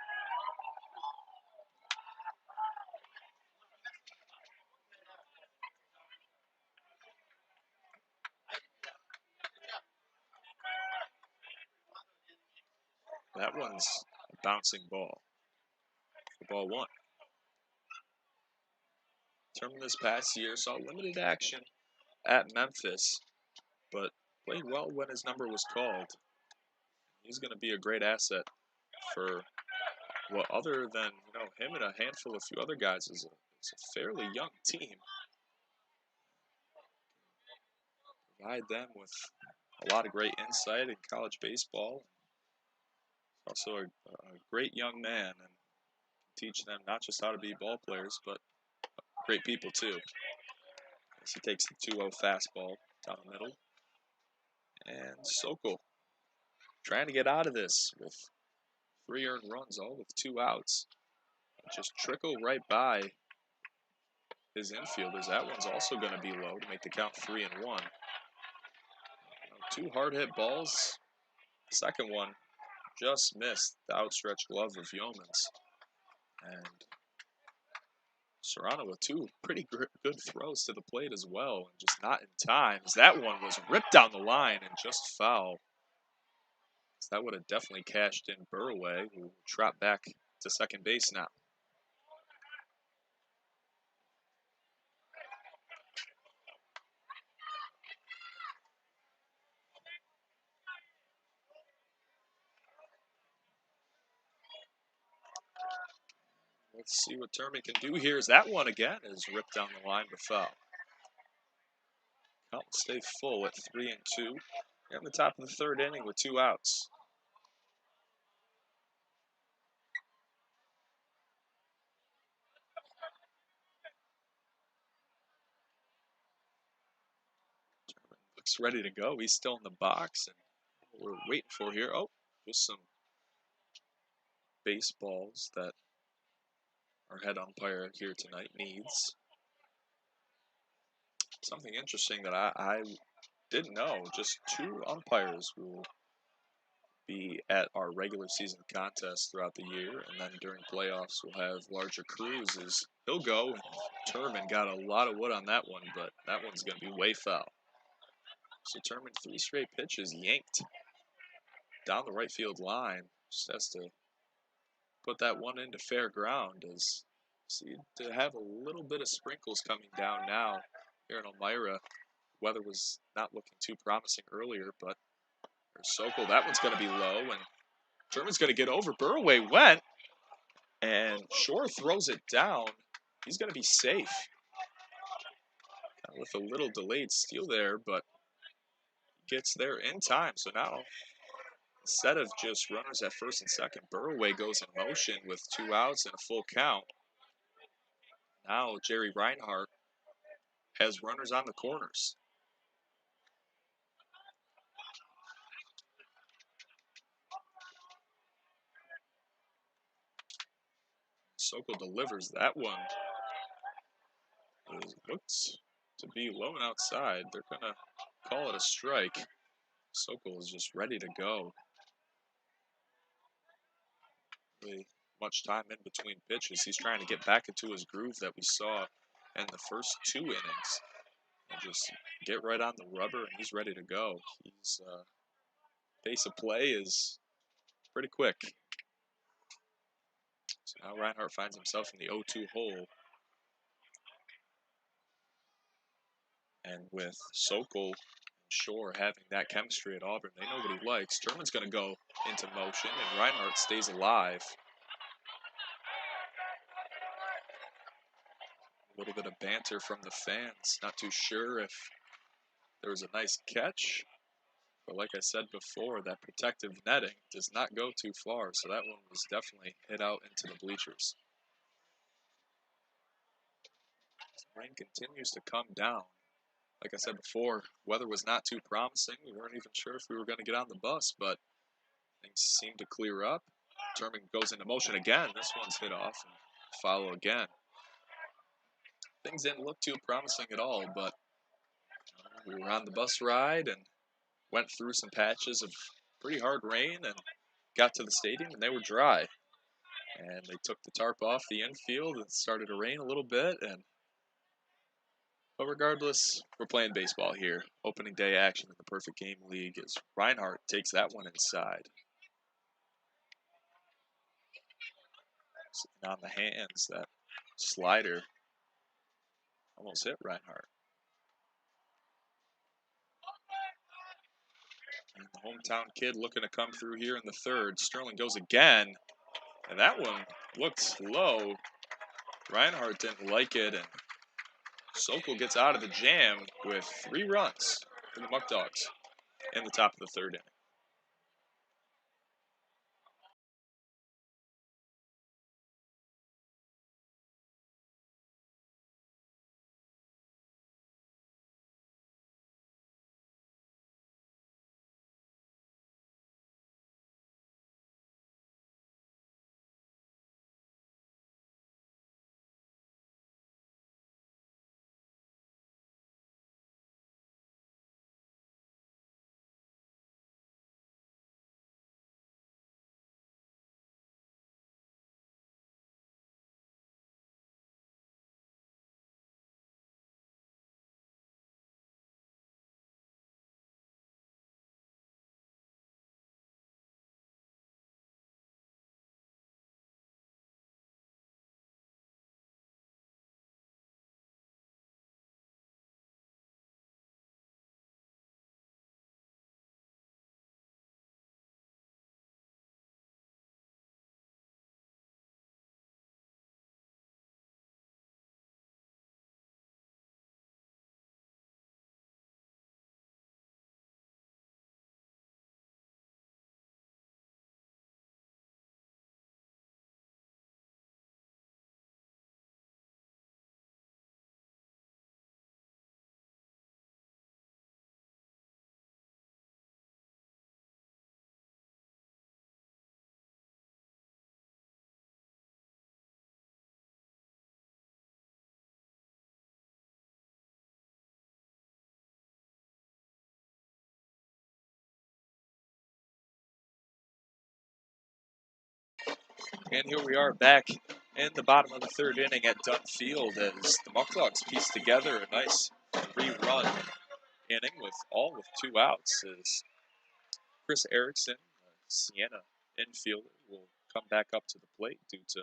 That one's a bouncing ball. Ball 1. Turman this past year saw limited action at Memphis, but played well when his number was called. He's going to be a great asset for what, other than him and a handful of few other guys, is a fairly young team. Provide them with a lot of great insight in college baseball. Also a great young man, and teach them not just how to be ball players, but great people too. As he takes the 2-0 fastball down the middle. And Sokol trying to get out of this with 3 earned runs, all with 2 outs. Just trickle right by his infielders. That one's also going to be low to make the count 3-1. 2 hard hit balls. Second one just missed the outstretched glove of Yeomans. And Serrano with 2 pretty good throws to the plate as well, and just not in time, as that one was ripped down the line and just foul. So that would have definitely cashed in Burway, who will trot back to second base now. Let's see what Turman can do here. As that one again is ripped down the line but foul. Count will stay full at 3-2. In the top of the 3rd inning with 2 outs. Turman looks ready to go. He's still in the box, and what we're waiting for here. Oh, just some baseballs that our head umpire here tonight needs. Something interesting that I didn't know, just 2 umpires will be at our regular season contests throughout the year, and then during playoffs we'll have larger crews. He'll go, and Turman got a lot of wood on that one, but that one's going to be way foul. So Turman, 3 straight pitches yanked down the right field line. Just has to put that one into fair ground, as see to have a little bit of sprinkles coming down now here in Elmira. Weather was not looking too promising earlier, but there's Sokol. That one's going to be low, and Turman's going to get over. Burway went, and Shore throws it down. He's going to be safe. With a little delayed steal there, but gets there in time. So now, instead of just runners at first and second, Burway goes in motion with 2 outs and a full count. Now Jerry Reinhardt has runners on the corners. Sokol delivers that one. It looks to be low and outside. They're going to call it a strike. Sokol is just ready to go. Really much time in between pitches. He's trying to get back into his groove that we saw in the first 2 innings. And just get right on the rubber, and he's ready to go. His pace of play is pretty quick. So now Reinhardt finds himself in the 0-2 hole. And with Sokol and Shore having that chemistry at Auburn, they know what he likes. Turman's going to go into motion, and Reinhardt stays alive. A little bit of banter from the fans. Not too sure if there was a nice catch. But like I said before, that protective netting does not go too far, so that one was definitely hit out into the bleachers. The rain continues to come down. Like I said before, weather was not too promising. We weren't even sure if we were going to get on the bus, but things seem to clear up. Turman goes into motion again. This one's hit off and follow again. Things didn't look too promising at all, but we were on the bus ride and went through some patches of pretty hard rain and got to the stadium and they were dry. And they took the tarp off the infield and it started to rain a little bit. But regardless, we're playing baseball here. Opening day action in the Perfect Game League as Reinhardt takes that one inside. Sitting on the hands, that slider almost hit Reinhardt. And the hometown kid looking to come through here in the third. Sterling goes again, and that one looked low. Reinhardt didn't like it, and Sokol gets out of the jam with 3 runs for the Muckdogs in the top of the 3rd inning. And here we are back in the bottom of the 3rd inning at Dunn Field as the Muckdogs piece together a nice 3-run inning with 2 outs as Chris Erickson, Siena infielder, will come back up to the plate due to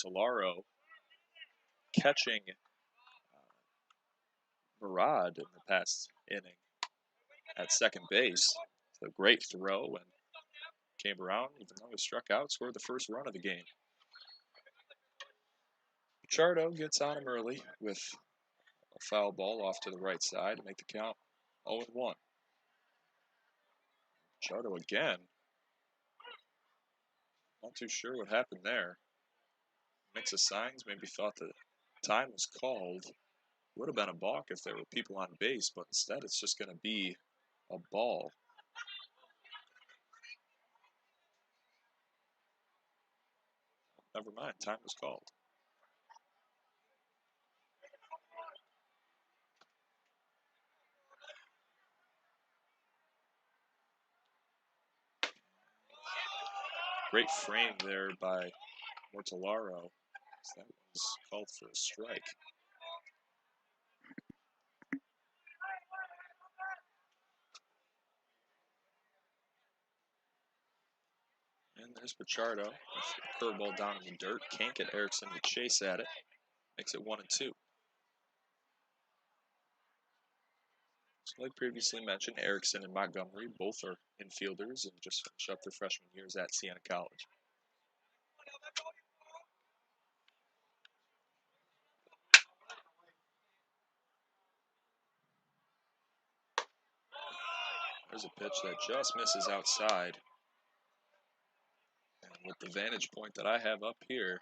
Tolaro catching Murad in the past inning at second base. A great throw and came around, even though he struck out, scored the first run of the game. Pichardo gets on him early with a foul ball off to the right side to make the count 0-1. Pichardo again. Not too sure what happened there. Mix of signs, maybe thought the time was called. Would have been a balk if there were people on base, but instead it's just going to be a ball. Never mind, time was called. Great frame there by Mortellaro. So that was called for a strike. And there's Pichardo. Curveball down in the dirt. Can't get Erickson to chase at it. Makes it 1-2. So like previously mentioned, Erickson and Montgomery both are infielders and just finished up their freshman years at Siena College. There's a pitch that just misses outside. And with the vantage point that I have up here,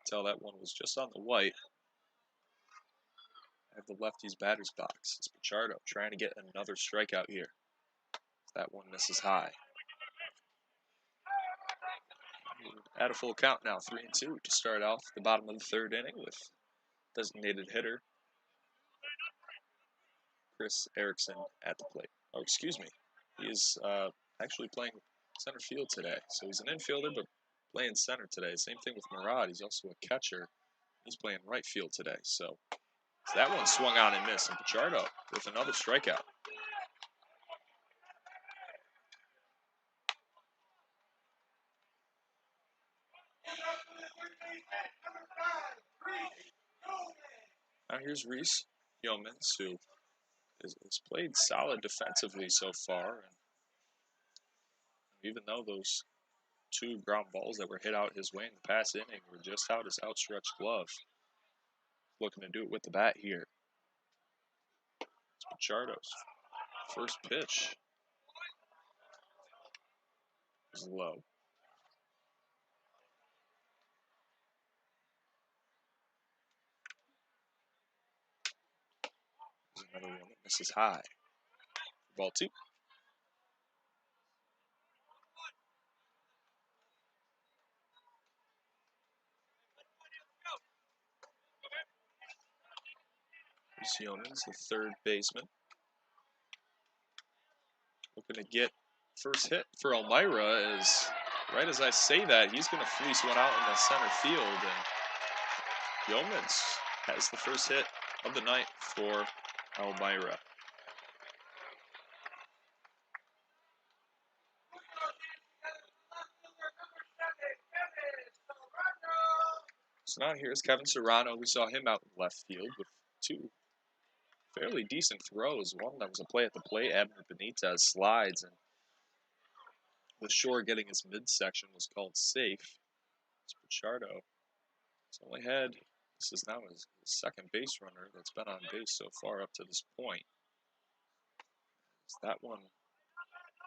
tell that one was just on the white. I have the lefty's batter's box. It's Pichardo trying to get another strikeout here. That one misses high. At a full count now, 3-2 to start off the bottom of the third inning with designated hitter Chris Erickson at the plate. Oh, excuse me. He is actually playing center field today. So he's an infielder, but playing center today. Same thing with Murad. He's also a catcher. He's playing right field today. So that one swung on and missed. And Pichardo with another strikeout. Now here's Reese Yeomans, who has played solid defensively so far. And even though those 2 ground balls that were hit out his way in the past inning were just out his outstretched glove, looking to do it with the bat here. It's Pichardo's first pitch is low. There's another one that misses high. Ball 2. Yeomans, the third baseman, looking to get first hit for Elmira. As right as I say that, he's going to fleece one out in the center field, and Yeomans has the first hit of the night for Elmira. So now here's Kevin Serrano. We saw him out in left field with 2 fairly decent throws. One that was a play at the plate, Abner Benitez slides, and with Shore getting his midsection was called safe. It's Pichardo. He's only had, this is now his second base runner that's been on base so far up to this point. So that one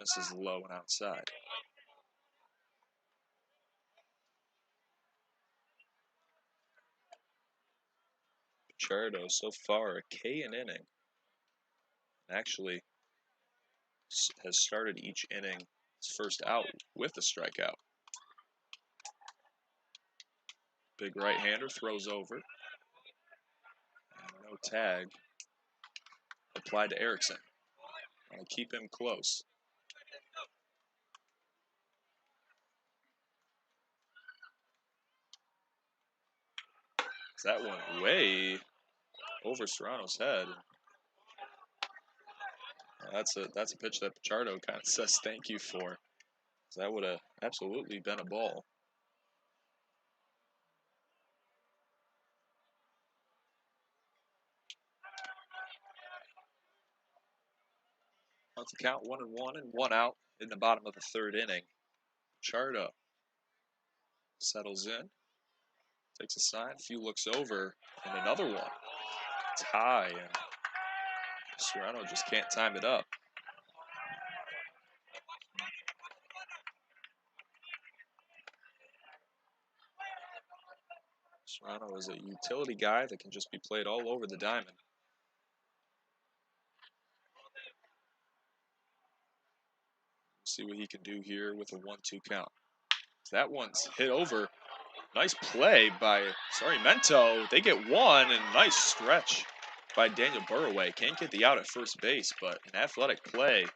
misses low and outside. Pichardo so far a K an inning. Actually has started each inning his first out with a strikeout. Big right-hander throws over. And no tag applied to Erickson. I'll keep him close. That one way over Serrano's head. That's a pitch that Pichardo kind of says thank you for. That would have absolutely been a ball. Now to count 1-1 and 1 out in the bottom of the third inning. Pichardo settles in, takes a sign, a few looks over, and another one. Tie, and Serrano just can't time it up. Serrano is a utility guy that can just be played all over the diamond. See what he can do here with a 1-2 count. That one's hit over. Nice play by Mento. They get one, and nice stretch by Daniel Burraway. Can't get the out at first base, but an athletic play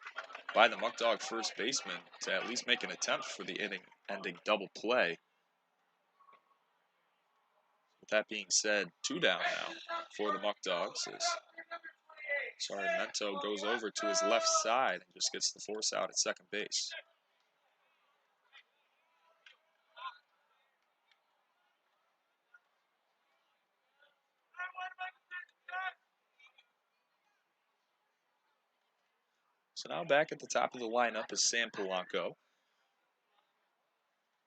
by the Muckdog first baseman to at least make an attempt for the inning-ending double play. With that being said, 2 down now for the Muckdogs as Sarmiento goes over to his left side and just gets the force out at second base. So now back at the top of the lineup is Sam Polanco.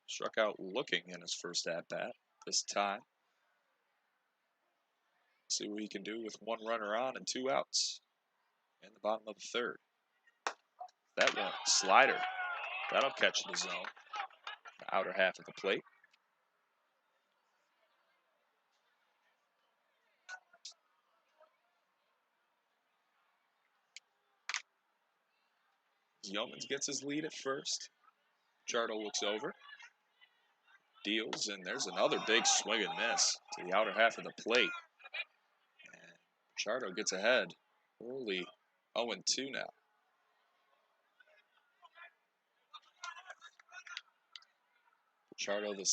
Struck out looking in his first at-bat this time. See what he can do with 1 runner on and 2 outs in the bottom of the third. That one, slider. That'll catch the zone. The outer half of the plate. Yeomans gets his lead at first. Chardo looks over. Deals, and there's another big swing and miss to the outer half of the plate. And Chardo gets ahead early, 0-2 now. Chardo, the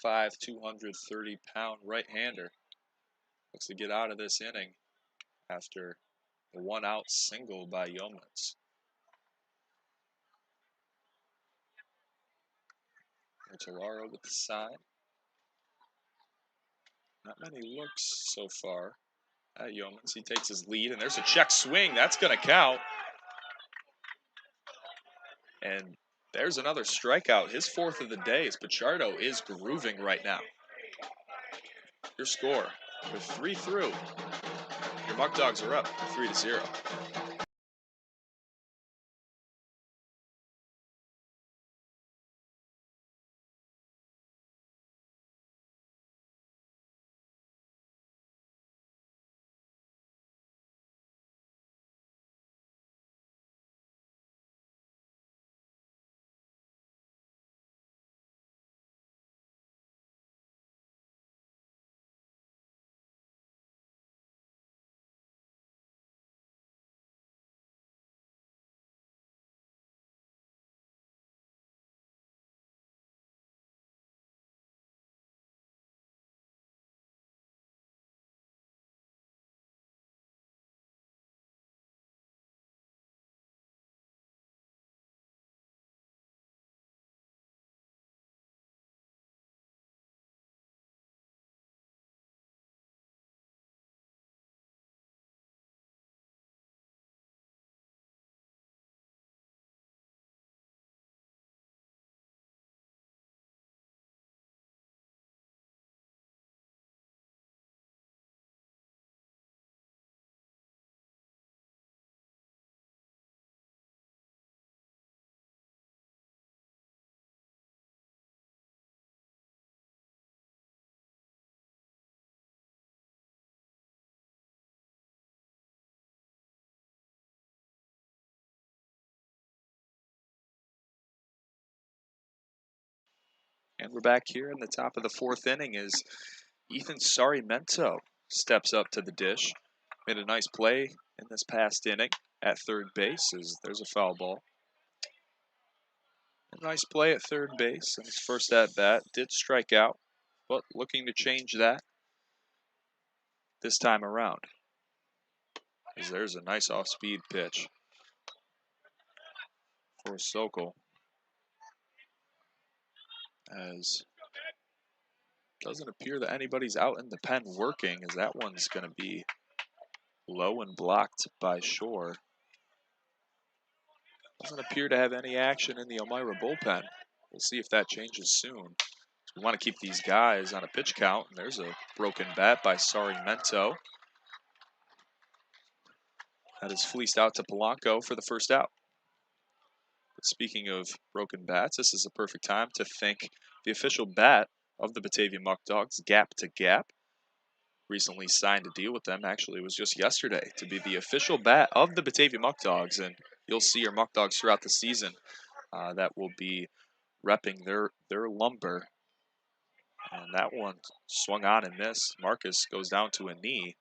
6'5", 230-pound right-hander, looks to get out of this inning after a 1-out single by Yeomans. Tolaro with the sign. Not many looks so far at Yeomans. He takes his lead, and there's a check swing. That's going to count. And there's another strikeout. His 4th of the day as Pichardo is grooving right now. Your score, with 3 through, your Muckdogs are up 3-0. And we're back here in the top of the 4th inning as Ethan Sarmiento steps up to the dish. Made a nice play in this past inning at third base as there's a foul ball. A nice play at third base in his first at-bat. Did strike out, but looking to change that this time around. As there's a nice off-speed pitch for Sokol. As doesn't appear that anybody's out in the pen working, as that one's going to be low and blocked by Shore. Doesn't appear to have any action in the Elmira bullpen. We'll see if that changes soon. We want to keep these guys on a pitch count, and there's a broken bat by Sarmiento. That is fleeced out to Polanco for the first out. But speaking of broken bats, this is a perfect time to thank the official bat of the Batavia Muckdogs, Gap to Gap. Recently signed a deal with them. Actually, it was just yesterday to be the official bat of the Batavia Muckdogs, and you'll see your Muckdogs throughout the season that will be repping their lumber. And that one swung on and missed. Marcus goes down to a knee.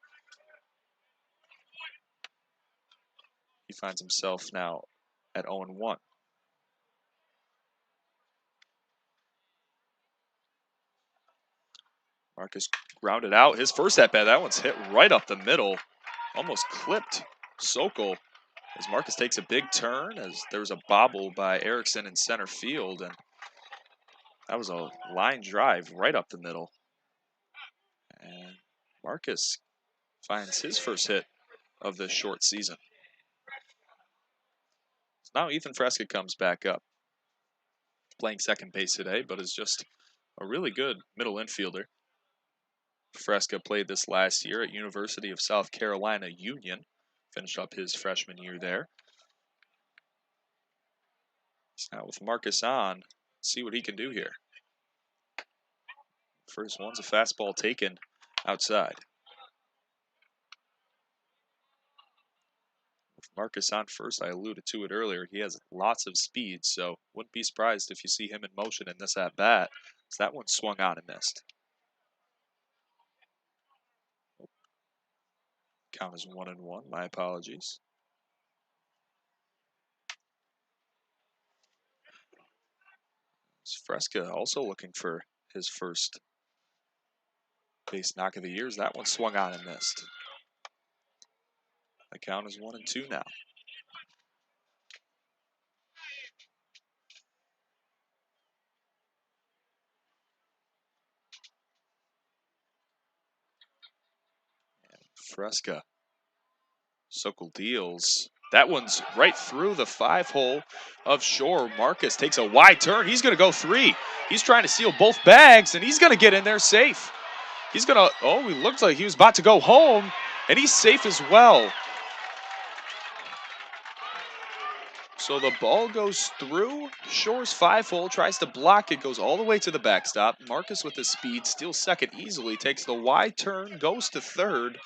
He finds himself now at 0-1. Marcus grounded out his first at bat. That one's hit right up the middle, almost clipped Sokol as Marcus takes a big turn, as there was a bobble by Erickson in center field, and that was a line drive right up the middle. And Marcus finds his first hit of this short season. So now Ethan Fresca comes back up, playing second base today, but is just a really good middle infielder. Fresca played this last year at University of South Carolina Union, finished up his freshman year there. Now with Marcus on, see what he can do here. First one's a fastball taken outside. With Marcus on first, I alluded to it earlier, he has lots of speed, so wouldn't be surprised if you see him in motion in this at-bat. So that one swung on and missed. Count is 1-1, my apologies. Fresca also looking for his first base knock of the year. That one swung on and missed. The count is 1-2 now. And Fresca. Sokol deals. That one's right through the 5-hole of Shore. Marcus takes a wide turn. He's going to go 3. He's trying to seal both bags, and he's going to get in there safe. He's going to, he looked like he was about to go home, and he's safe as well. So the ball goes through Shore's 5-hole, tries to block it, goes all the way to the backstop. Marcus with his speed steals second easily, takes the wide turn, goes to third,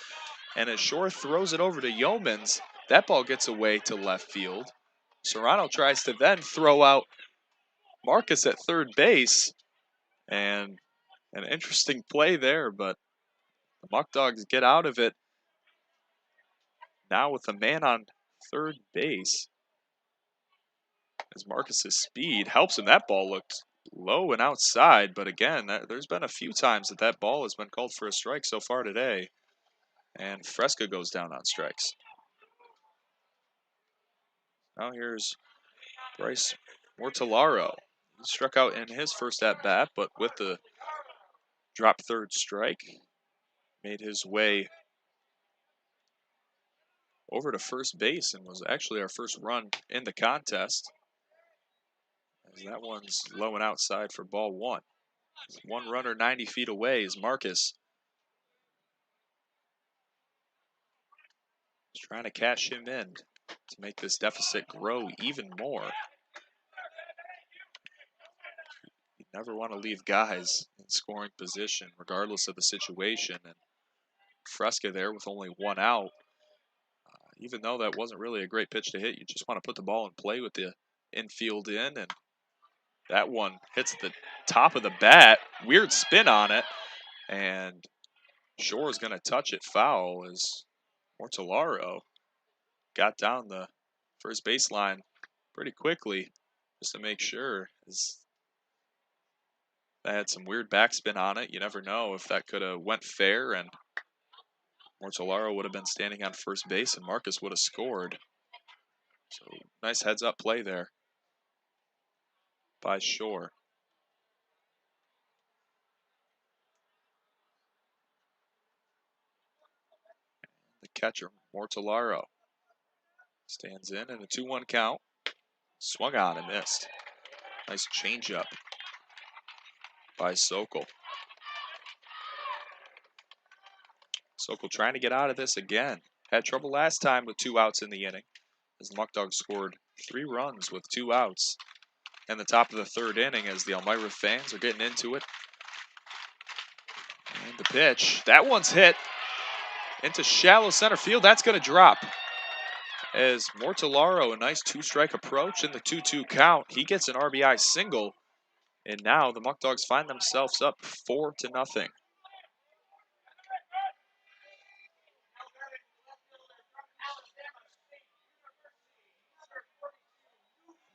and as Shore throws it over to Yeomans, that ball gets away to left field. Serrano tries to then throw out Marcus at third base, and an interesting play there, but the Muckdogs get out of it. Now with a man on third base, as Marcus's speed helps him. That ball looked low and outside, but again, there's been a few times that ball has been called for a strike so far today, and Fresca goes down on strikes. Now here's Bryce Mortellaro. He struck out in his first at-bat, but with the drop third strike, made his way over to first base and was actually our first run in the contest. As that one's low and outside for ball 1. One runner 90 feet away is Marcus. He's trying to cash him in to make this deficit grow even more. You never want to leave guys in scoring position regardless of the situation. And Fresca there with only 1 out. Even though that wasn't really a great pitch to hit, you just want to put the ball in play with the infield in, and that one hits the top of the bat. Weird spin on it, and Shore is going to touch it foul as Mortellaro got down the first baseline pretty quickly just to make sure. That had some weird backspin on it. You never know if that could have went fair, and Mortellaro would have been standing on first base and Marcus would have scored. So nice heads-up play there by Shore. The catcher, Mortellaro, stands in a 2-1 count. Swung on and missed. Nice changeup by Sokol. Sokol trying to get out of this again. Had trouble last time with 2 outs in the inning, as the Muckdogs scored 3 runs with 2 outs in the top of the 3rd inning, as the Elmira fans are getting into it. And the pitch, that one's hit into shallow center field. That's going to drop. As Mortellaro, a nice 2-strike approach in the 2-2 count. He gets an RBI single, and now the Muckdogs find themselves up 4-0.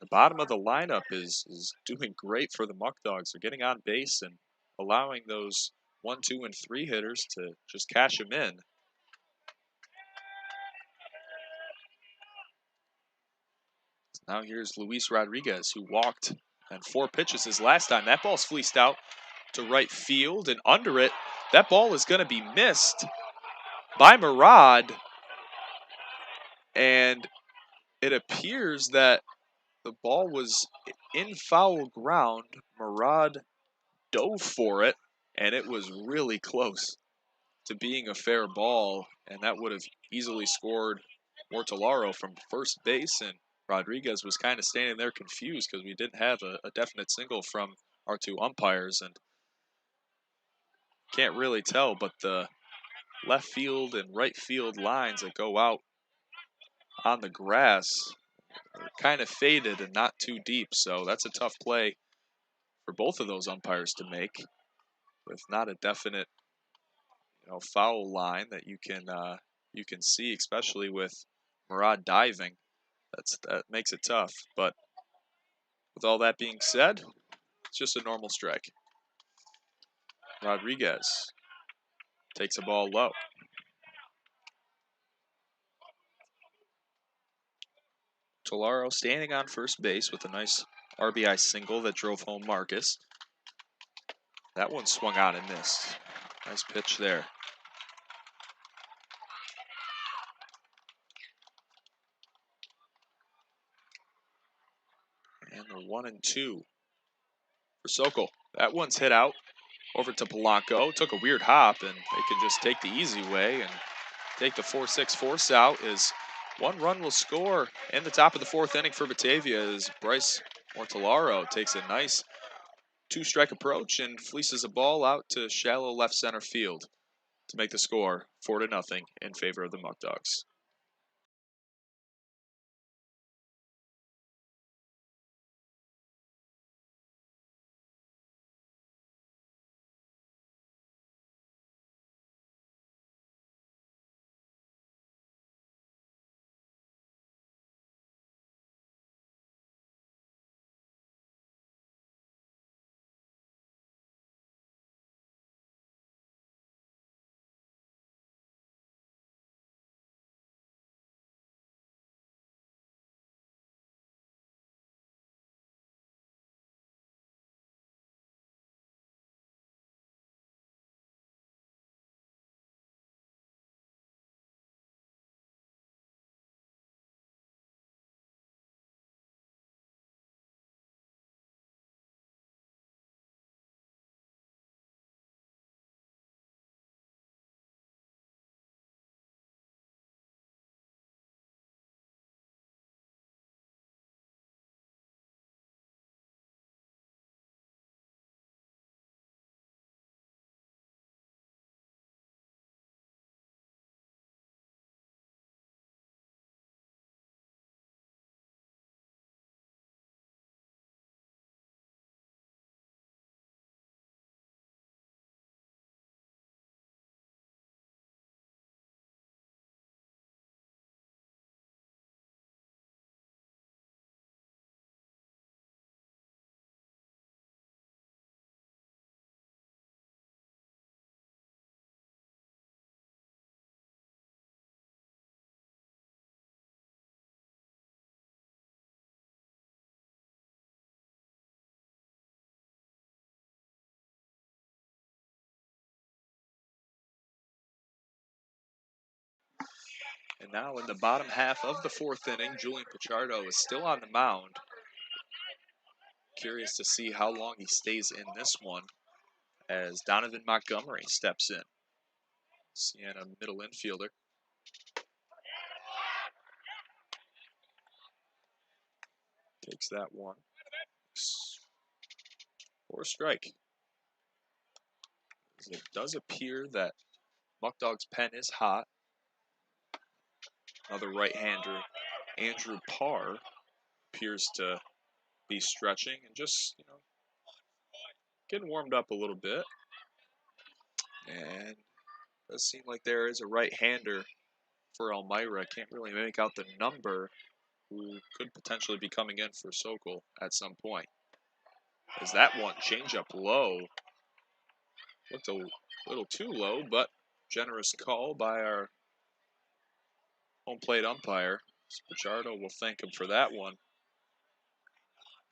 The bottom of the lineup is doing great for the Muckdogs. They're getting on base and allowing those 1, 2, and 3 hitters to just cash them in. Now here's Luis Rodriguez, who walked and 4 pitches his last time. That ball's fleeced out to right field, and under it, that ball is going to be missed by Murad. And it appears that the ball was in foul ground. Murad dove for it, and it was really close to being a fair ball, and that would have easily scored Mortellaro from first base, and Rodriguez was kind of standing there confused because we didn't have a definite single from our 2 umpires, and can't really tell, but the left field and right field lines that go out on the grass are kind of faded and not too deep, so that's a tough play for both of those umpires to make with not a definite foul line that you can see, especially with Murad diving. That makes it tough. But with all that being said, it's just a normal strike. Rodriguez takes a ball low. Tolaro standing on first base with a nice RBI single that drove home Marcus. That one swung on and missed. Nice pitch there. And the 1-2 for Sokol. That one's hit out over to Polanco. Took a weird hop, and they can just take the easy way and take the 4-6 force out. As 1 run will score in the top of the 4th inning for Batavia as Bryce Mortellaro takes a nice 2-strike approach and fleeces a ball out to shallow left center field to make the score 4-0 in favor of the Muckdogs. And now in the bottom half of the 4th inning, Julian Pichardo is still on the mound. Curious to see how long he stays in this one as Donovan Montgomery steps in. Sienna middle infielder. Takes that one. For a strike. It does appear that Muckdog's pen is hot. Another right-hander, Andrew Parr, appears to be stretching and just, getting warmed up a little bit. And it does seem like there is a right-hander for Elmira. I can't really make out the number who could potentially be coming in for Sokol at some point. As that one changeup low. Looked a little too low, but generous call by our home plate umpire. Pichardo will thank him for that one.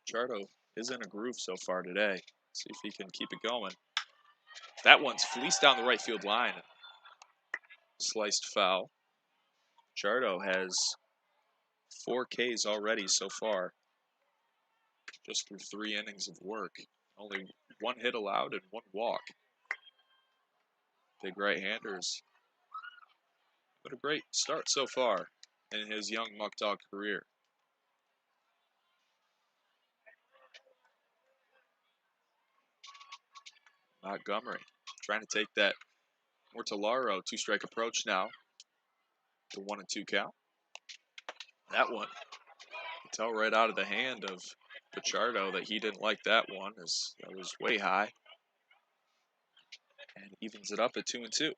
Pichardo is in a groove so far today. See if he can keep it going. That one's fleeced down the right field line. Sliced foul. Pichardo has 4 Ks already so far, just through 3 innings of work. Only 1 hit allowed and 1 walk. Big right-handers. What a great start so far in his young Muckdog career. Montgomery trying to take that Mortellaro 2-strike approach now. The 1-2 count. That one, you tell right out of the hand of Pichardo that he didn't like that one, as that was way high. And evens it up at 2-2.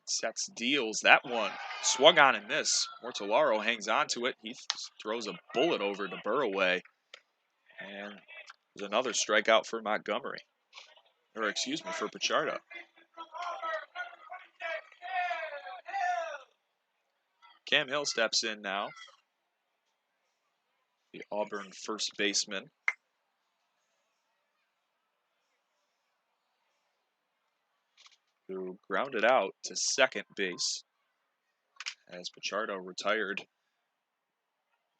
Sets deals. That one swung on and missed. Mortellaro hangs on to it. He throws a bullet over to Burroway. And there's another strikeout for Montgomery. Or excuse me, for Pichardo. Cam Hill steps in now. The Auburn first baseman. Who grounded out to second base as Pichardo retired.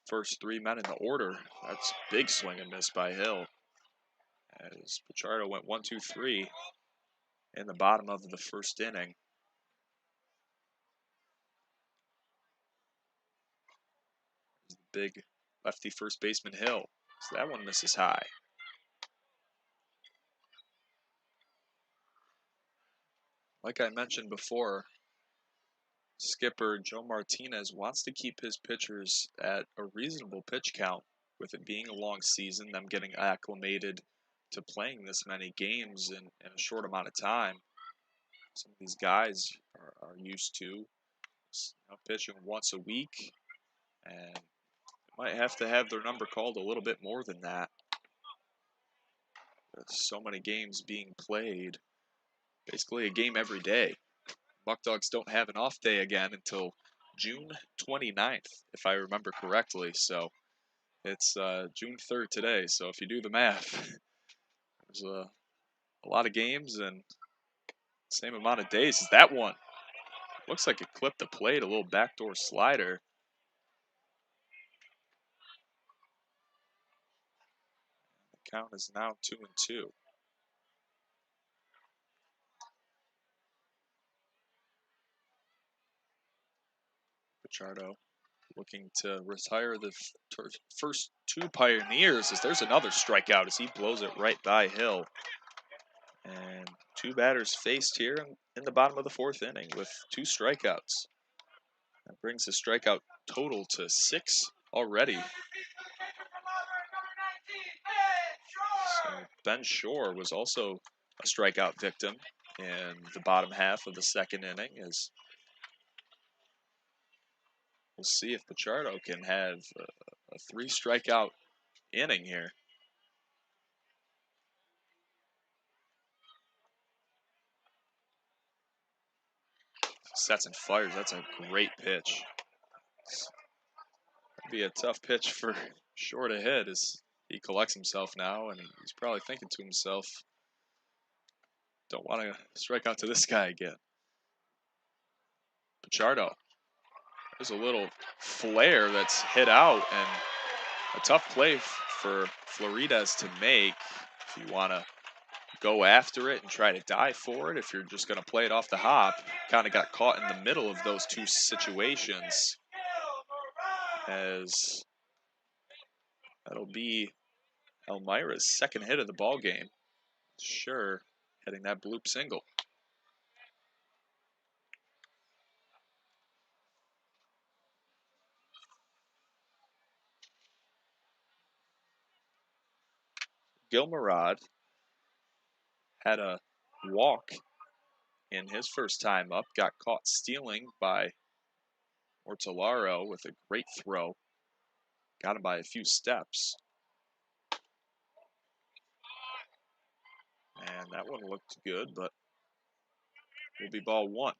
First 3 men in the order. That's big swing and miss by Hill. As Pichardo went 1-2-3 in the bottom of the first inning. Big lefty first baseman Hill. So that one misses high. Like I mentioned before, skipper Joe Martinez wants to keep his pitchers at a reasonable pitch count, with it being a long season, them getting acclimated to playing this many games in a short amount of time. Some of these guys are used to pitching once a week, and might have to have their number called a little bit more than that. There's so many games being played, basically a game every day. Muckdogs don't have an off day again until June 29th, if I remember correctly. So it's June 3rd today. So if you do the math, there's a lot of games and same amount of days as that one. Looks like it clipped the plate, a little backdoor slider. The count is now 2-2. Pichardo looking to retire the first 2 Pioneers, as there's another strikeout as he blows it right by Hill. And 2 batters faced here in the bottom of the 4th inning with 2 strikeouts. That brings the strikeout total to 6 already. So Ben Shore was also a strikeout victim in the bottom half of the 2nd inning. As we'll see if Pichardo can have a 3 strikeout inning here. Sets and fires. That's a great pitch. That'd be a tough pitch for Shore to hit as he collects himself now, and he's probably thinking to himself, don't want to strike out to this guy again. Pichardo. There's a little flare that's hit out, and a tough play for Floridas to make if you want to go after it and try to dive for it. If you're just going to play it off the hop, kind of got caught in the middle of those 2 situations, as that'll be Elmira's 2nd hit of the ball game. Sure, hitting that bloop single. Gilmarod had a walk in his first time up, got caught stealing by Ortolaro with a great throw. Got him by a few steps. And that one looked good, but will be ball one.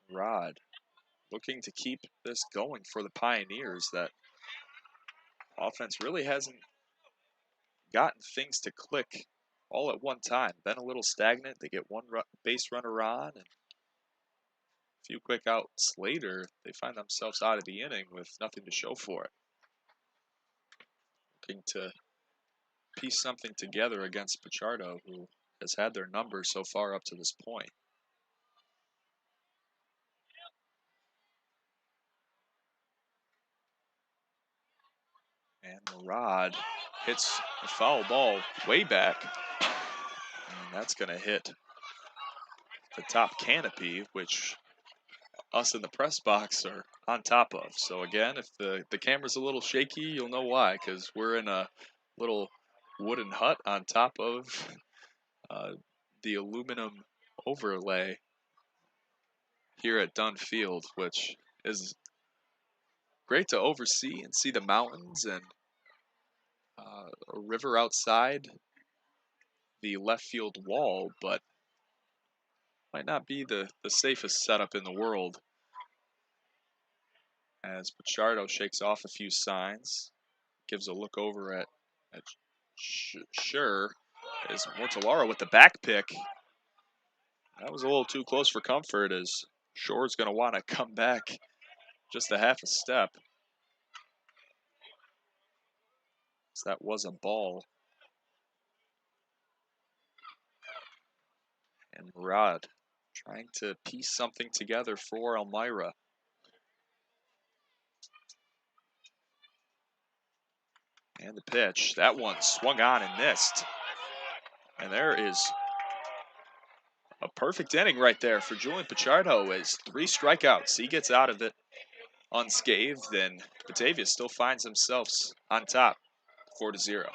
Rod looking to keep this going for the Pioneers. That offense really hasn't gotten things to click all at one time. Been a little stagnant. They get one base runner on, and a few quick outs later, they find themselves out of the inning with nothing to show for it. Looking to piece something together against Pichardo, who has had their number so far up to this point. And Murad hits a foul ball way back. And that's going to hit the top canopy, which us in the press box are on top of. So again, if the camera's a little shaky, you'll know why, because we're in a little wooden hut on top of the aluminum overlay here at Dunn Field, which is great to oversee and see the mountains and a river outside the left field wall, but might not be the safest setup in the world. As Pichardo shakes off a few signs, gives a look over at Sure, is Mortellaro with the back pick. That was a little too close for comfort, as Shore's going to want to come back just a half a step. So that was a ball. And Murad trying to piece something together for Elmira. And the pitch, that one swung on and missed. And there is a perfect inning right there for Julian Pichardo. Is 3 strikeouts. He gets out of it unscathed, and Batavia still finds themselves on top, 4-0.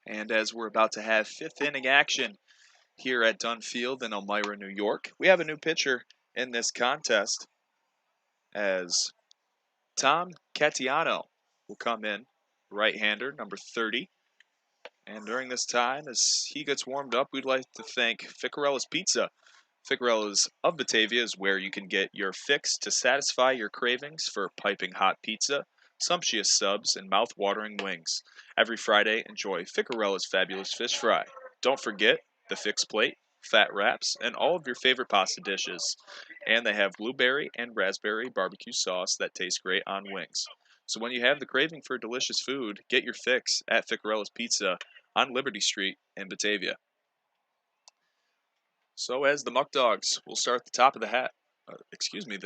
And as we're about to have 5th inning action here at Dunn Field in Elmira, New York, we have a new pitcher in this contest, as Tom Catiano will come in right-hander, number 30. And during this time, as he gets warmed up, we'd like to thank Ficarella's Pizza. Ficarella's of Batavia is where you can get your fix to satisfy your cravings for piping hot pizza, sumptuous subs, and mouth-watering wings. Every Friday, enjoy Ficarella's fabulous fish fry. Don't forget the fix plate, fat wraps, and all of your favorite pasta dishes. And they have blueberry and raspberry barbecue sauce that tastes great on wings. So when you have the craving for delicious food, get your fix at Ficarella's Pizza on Liberty Street in Batavia. So as the Muckdogs will start the top of the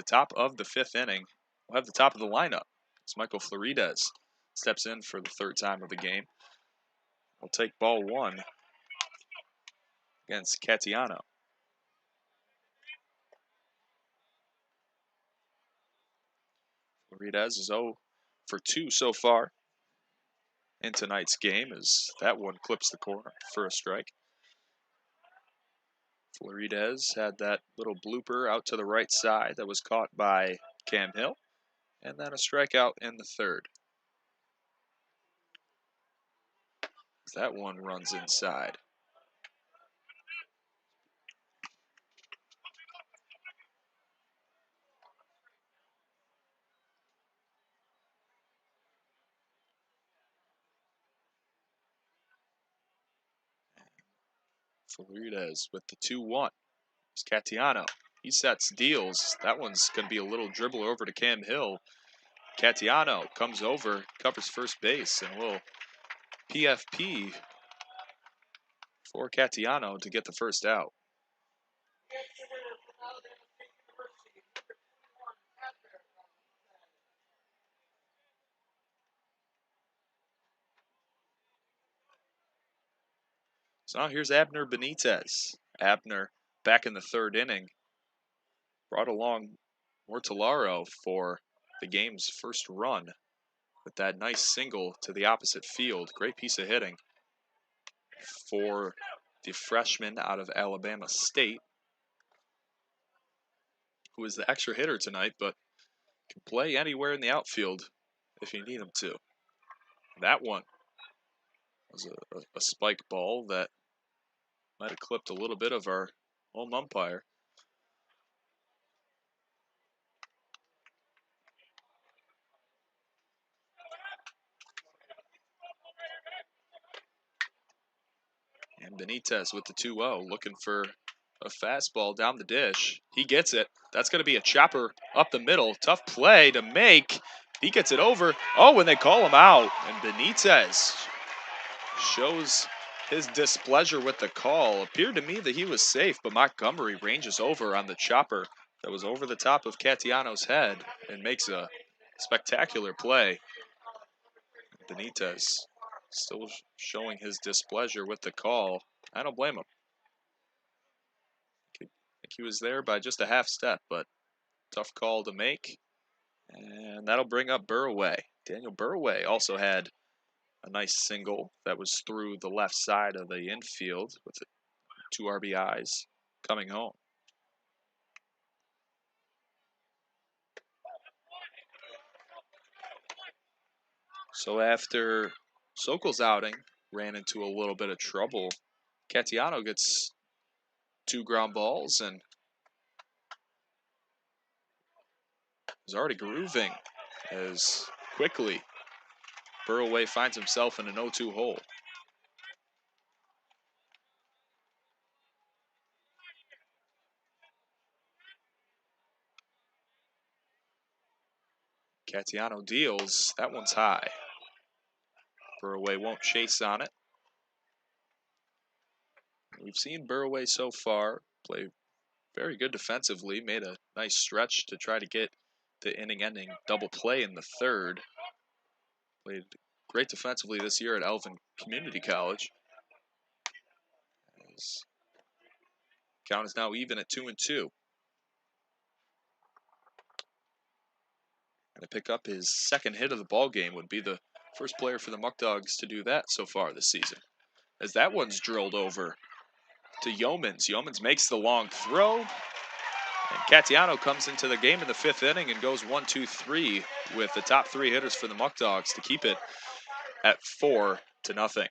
top of the 5th inning, we'll have the top of the lineup. As Michael Florides steps in for the 3rd time of the game. We'll take ball 1 against Catiano. Florides is 0 for 2 so far in tonight's game, as that one clips the corner for a strike. Florides had that little blooper out to the right side that was caught by Cam Hill, and then a strikeout in the 3rd. That one runs inside. Florides with the 2-1. It's Catiano. He sets deals. That one's going to be a little dribble over to Cam Hill. Catiano comes over, covers first base, and will PFP for Catiano to get the first out. So now here's Abner Benitez. Abner back in the 3rd inning. Brought along Mortellaro for the game's first run with that nice single to the opposite field. Great piece of hitting for the freshman out of Alabama State, who is the extra hitter tonight, but can play anywhere in the outfield if you need him to. That one was a spike ball that might have clipped a little bit of our home umpire. And Benitez with the 2-0, looking for a fastball down the dish. He gets it. That's going to be a chopper up the middle. Tough play to make. He gets it over. Oh, and they call him out. And Benitez shows his displeasure with the call. Appeared to me that he was safe, but Montgomery ranges over on the chopper that was over the top of Catiano's head and makes a spectacular play. Benitez still showing his displeasure with the call. I don't blame him. I think he was there by just a half step, but tough call to make. And that'll bring up Burraway. Daniel Burraway also had a nice single that was through the left side of the infield with 2 RBIs coming home. So after Sokol's outing ran into a little bit of trouble, Catiano gets 2 ground balls and is already grooving as quickly Burraway finds himself in an 0-2 hole. Catiano deals. That one's high. Burraway won't chase on it. We've seen Burraway so far play very good defensively. Made a nice stretch to try to get the inning-ending double play in the 3rd. Played great defensively this year at Elvin Community College. His count is now even at 2-2. And to pick up his 2nd hit of the ball game would be the first player for the Muckdogs to do that so far this season. As that one's drilled over to Yeomans. Yeomans makes the long throw. And Catiano comes into the game in the 5th inning and goes 1-2-3 with the top 3 hitters for the Muckdogs to keep it at 4-0.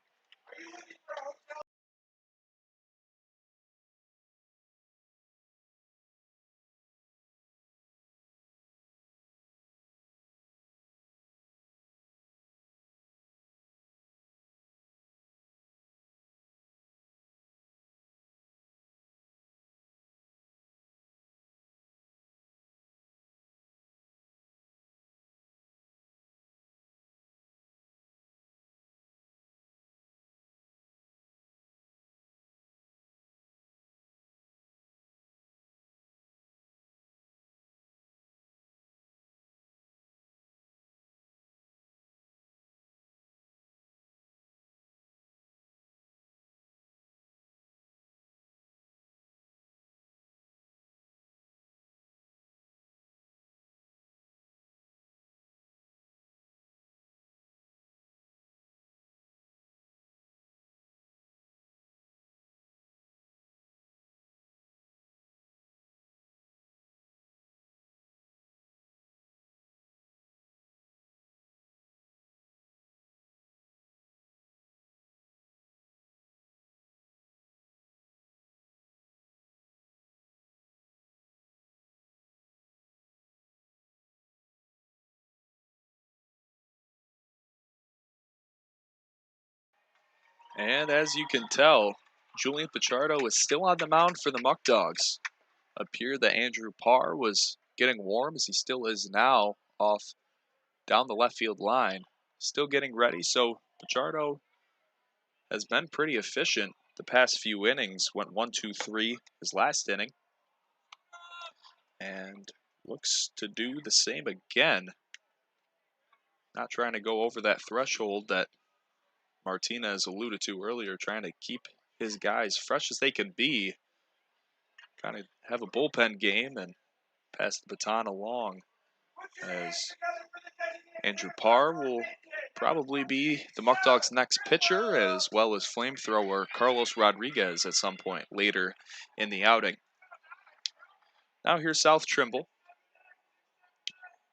And as you can tell, Julian Pichardo is still on the mound for the Muckdogs. Appeared that Andrew Parr was getting warm, as he still is now, off down the left field line. Still getting ready, so Pichardo has been pretty efficient the past few innings. Went 1-2-3 his last inning, and looks to do the same again. Not trying to go over that threshold that Martinez alluded to earlier, trying to keep his guys fresh as they can be. Kind of have a bullpen game and pass the baton along, as Andrew Parr will probably be the Muckdogs' next pitcher, as well as flamethrower Carlos Rodriguez at some point later in the outing. Now here's South Trimble.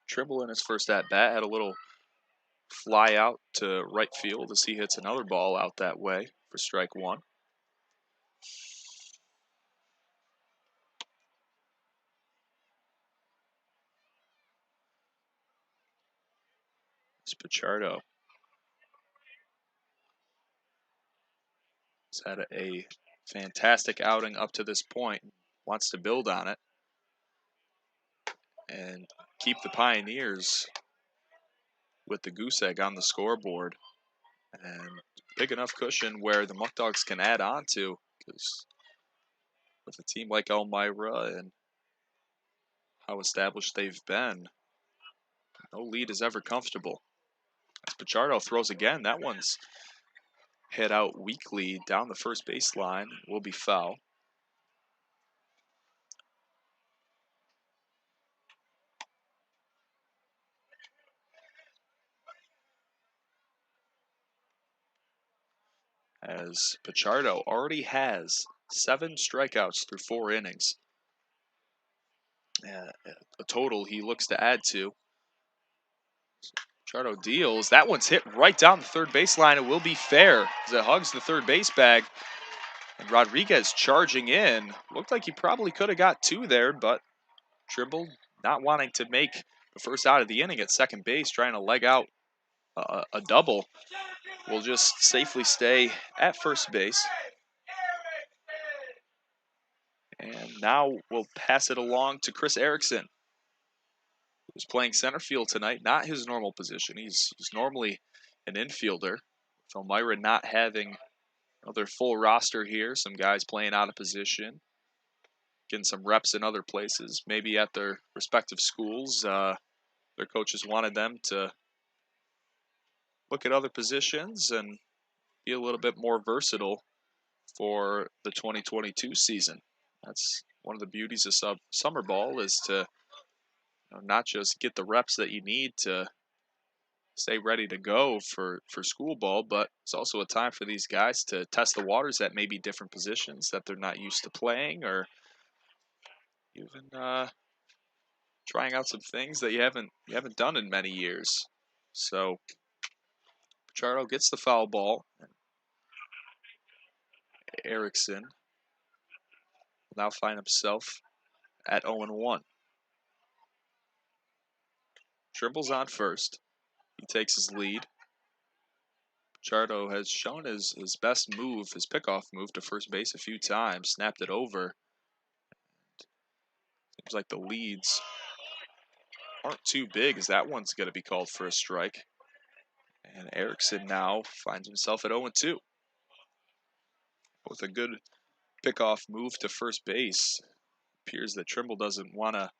Trimble in his first at-bat had a little fly out to right field as he hits another ball out that way for strike one. It's Pichardo. He's had a fantastic outing up to this point. Wants to build on it and keep the Pioneers with the goose egg on the scoreboard. And big enough cushion where the Muckdogs can add on to, because with a team like Elmira and how established they've been, no lead is ever comfortable. As Pichardo throws again, that one's hit out weakly down the first baseline, will be foul. As Pichardo already has 7 strikeouts through 4 innings. A total he looks to add to. Pichardo deals. That one's hit right down the third baseline. It will be fair as it hugs the third base bag. And Rodriguez charging in. Looked like he probably could have got 2 there, but Trimble not wanting to make the first out of the inning at second base, trying to leg out a double, will just safely stay at first base. And now we'll pass it along to Chris Erickson, who's playing center field tonight. Not his normal position. He's normally an infielder. With Elmira not having their full roster here, some guys playing out of position, getting some reps in other places, maybe at their respective schools. Their coaches wanted them to look at other positions and be a little bit more versatile for the 2022 season. That's one of the beauties of summer ball, is to not just get the reps that you need to stay ready to go for school ball, but it's also a time for these guys to test the waters at maybe different positions that they're not used to playing, or even trying out some things that you haven't done in many years. So Pichardo gets the foul ball. Erickson will now find himself at 0-1. Trimble's on first. He takes his lead. Pichardo has shown his best move, his pickoff move to first base a few times, snapped it over. Seems like the leads aren't too big, as that one's going to be called for a strike. And Erickson now finds himself at 0-2. With a good pickoff move to first base, appears that Trimble doesn't want to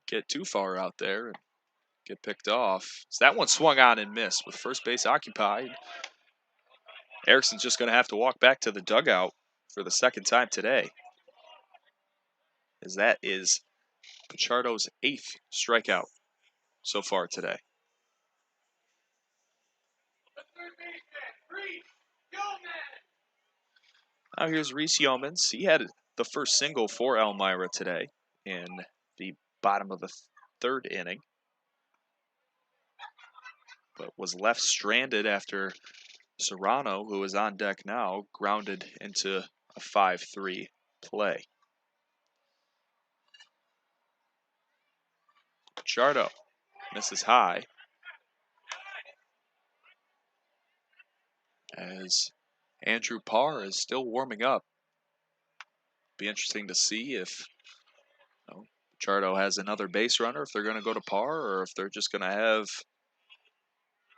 get too far out there and get picked off. So that one swung on and missed with first base occupied. Erickson's just going to have to walk back to the dugout for the second time today, as that is Pichardo's 8th strikeout so far today. Now here's Reese Yeomans. He had the first single for Elmira today in the bottom of the third inning, but was left stranded after Serrano, who is on deck now, grounded into a 5-3 play. Pichardo misses high, as Andrew Parr is still warming up. Be interesting to see if Pichardo has another base runner, if they're going to go to Parr, or if they're just going to have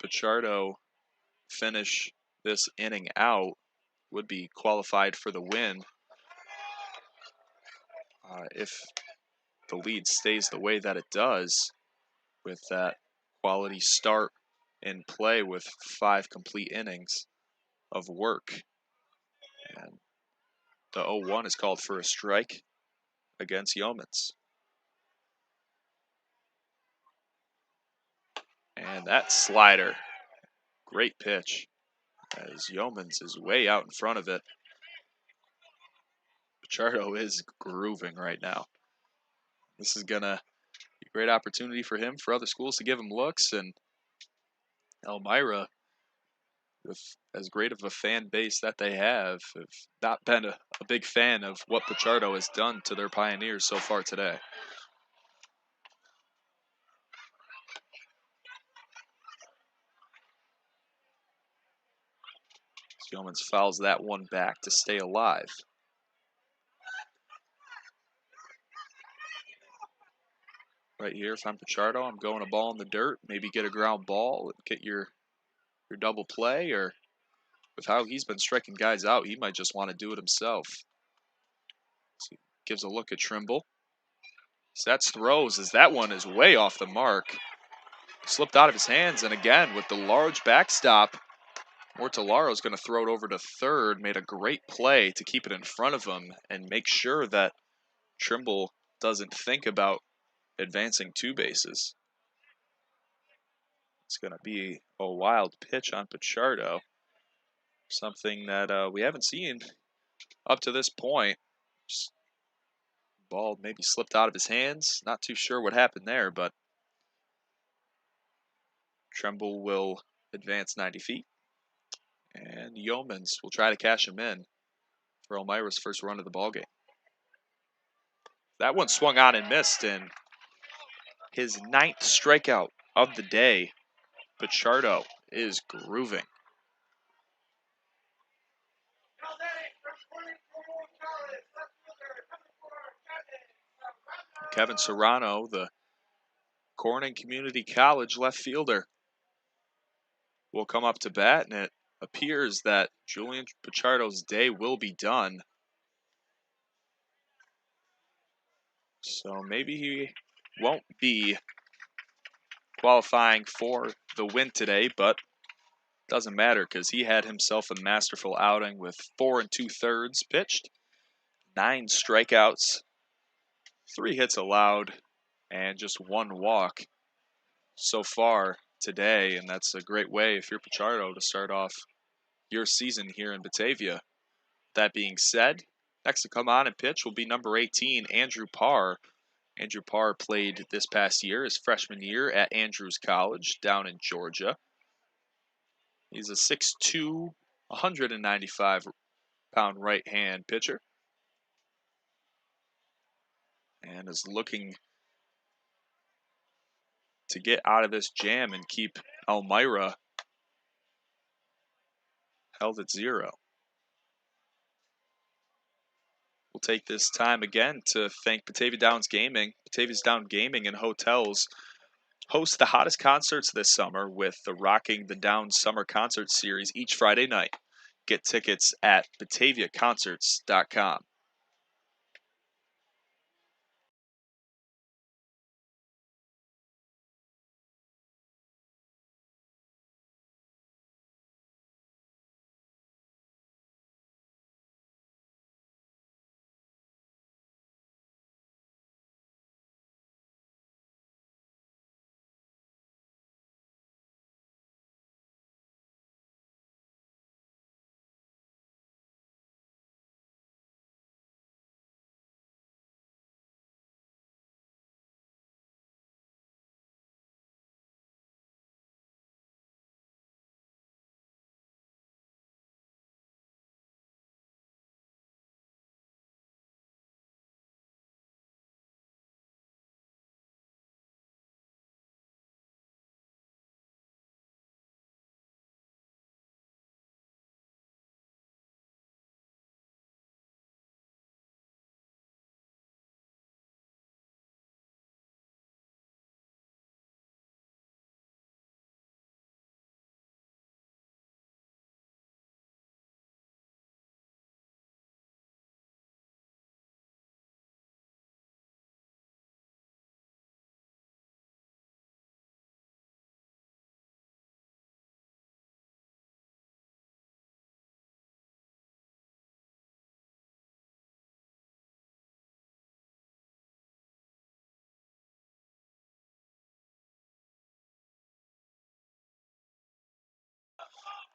Pichardo finish this inning out. Would be qualified for the win if the lead stays the way that it does, with that quality start in play with 5 complete innings of work. And the 0-1 is called for a strike against Yeomans. And that slider, great pitch, as Yeomans is way out in front of it. Pichardo is grooving right now. This is gonna be a great opportunity for him, for other schools to give him looks, and Elmira, with as great of a fan base that they have not been a big fan of what Pichardo has done to their Pioneers so far today. Yeomans fouls that one back to stay alive. Right here, if I'm Pichardo, I'm going a ball in the dirt, maybe get a ground ball, get your double play, or with how he's been striking guys out, he might just want to do it himself. So he gives a look at Trimble. Sets throws, as that one is way off the mark. Slipped out of his hands, and again, with the large backstop, Mortalaro's going to throw it over to third. Made a great play to keep it in front of him and make sure that Trimble doesn't think about advancing 2 bases. It's going to be a wild pitch on Pichardo. Something that we haven't seen up to this point. Just ball maybe slipped out of his hands. Not too sure what happened there, but Trimble will advance 90 feet. And Yeomans will try to cash him in for Elmira's first run of the ballgame. That one swung on and missed, and his 9th strikeout of the day. Pichardo is grooving. Kevin Serrano, the Corning Community College left fielder, will come up to bat, and it appears that Julian Pichardo's day will be done. So maybe he won't be qualifying for the win today, but doesn't matter because he had himself a masterful outing with 4 2/3 pitched, 9 strikeouts, 3 hits allowed, and just 1 walk so far today. And that's a great way, if you're Pichardo, to start off your season here in Batavia. That being said, next to come on and pitch will be number 18, Andrew Parr. Andrew Parr played this past year, his freshman year at Andrews College down in Georgia. He's a 6'2", 195-pound right-hand pitcher, and is looking to get out of this jam and keep Elmira held at 0. We'll take this time again to thank Batavia Downs Gaming. Batavia's Down Gaming and Hotels host the hottest concerts this summer with the Rocking the Down Summer Concert Series each Friday night. Get tickets at BataviaConcerts.com.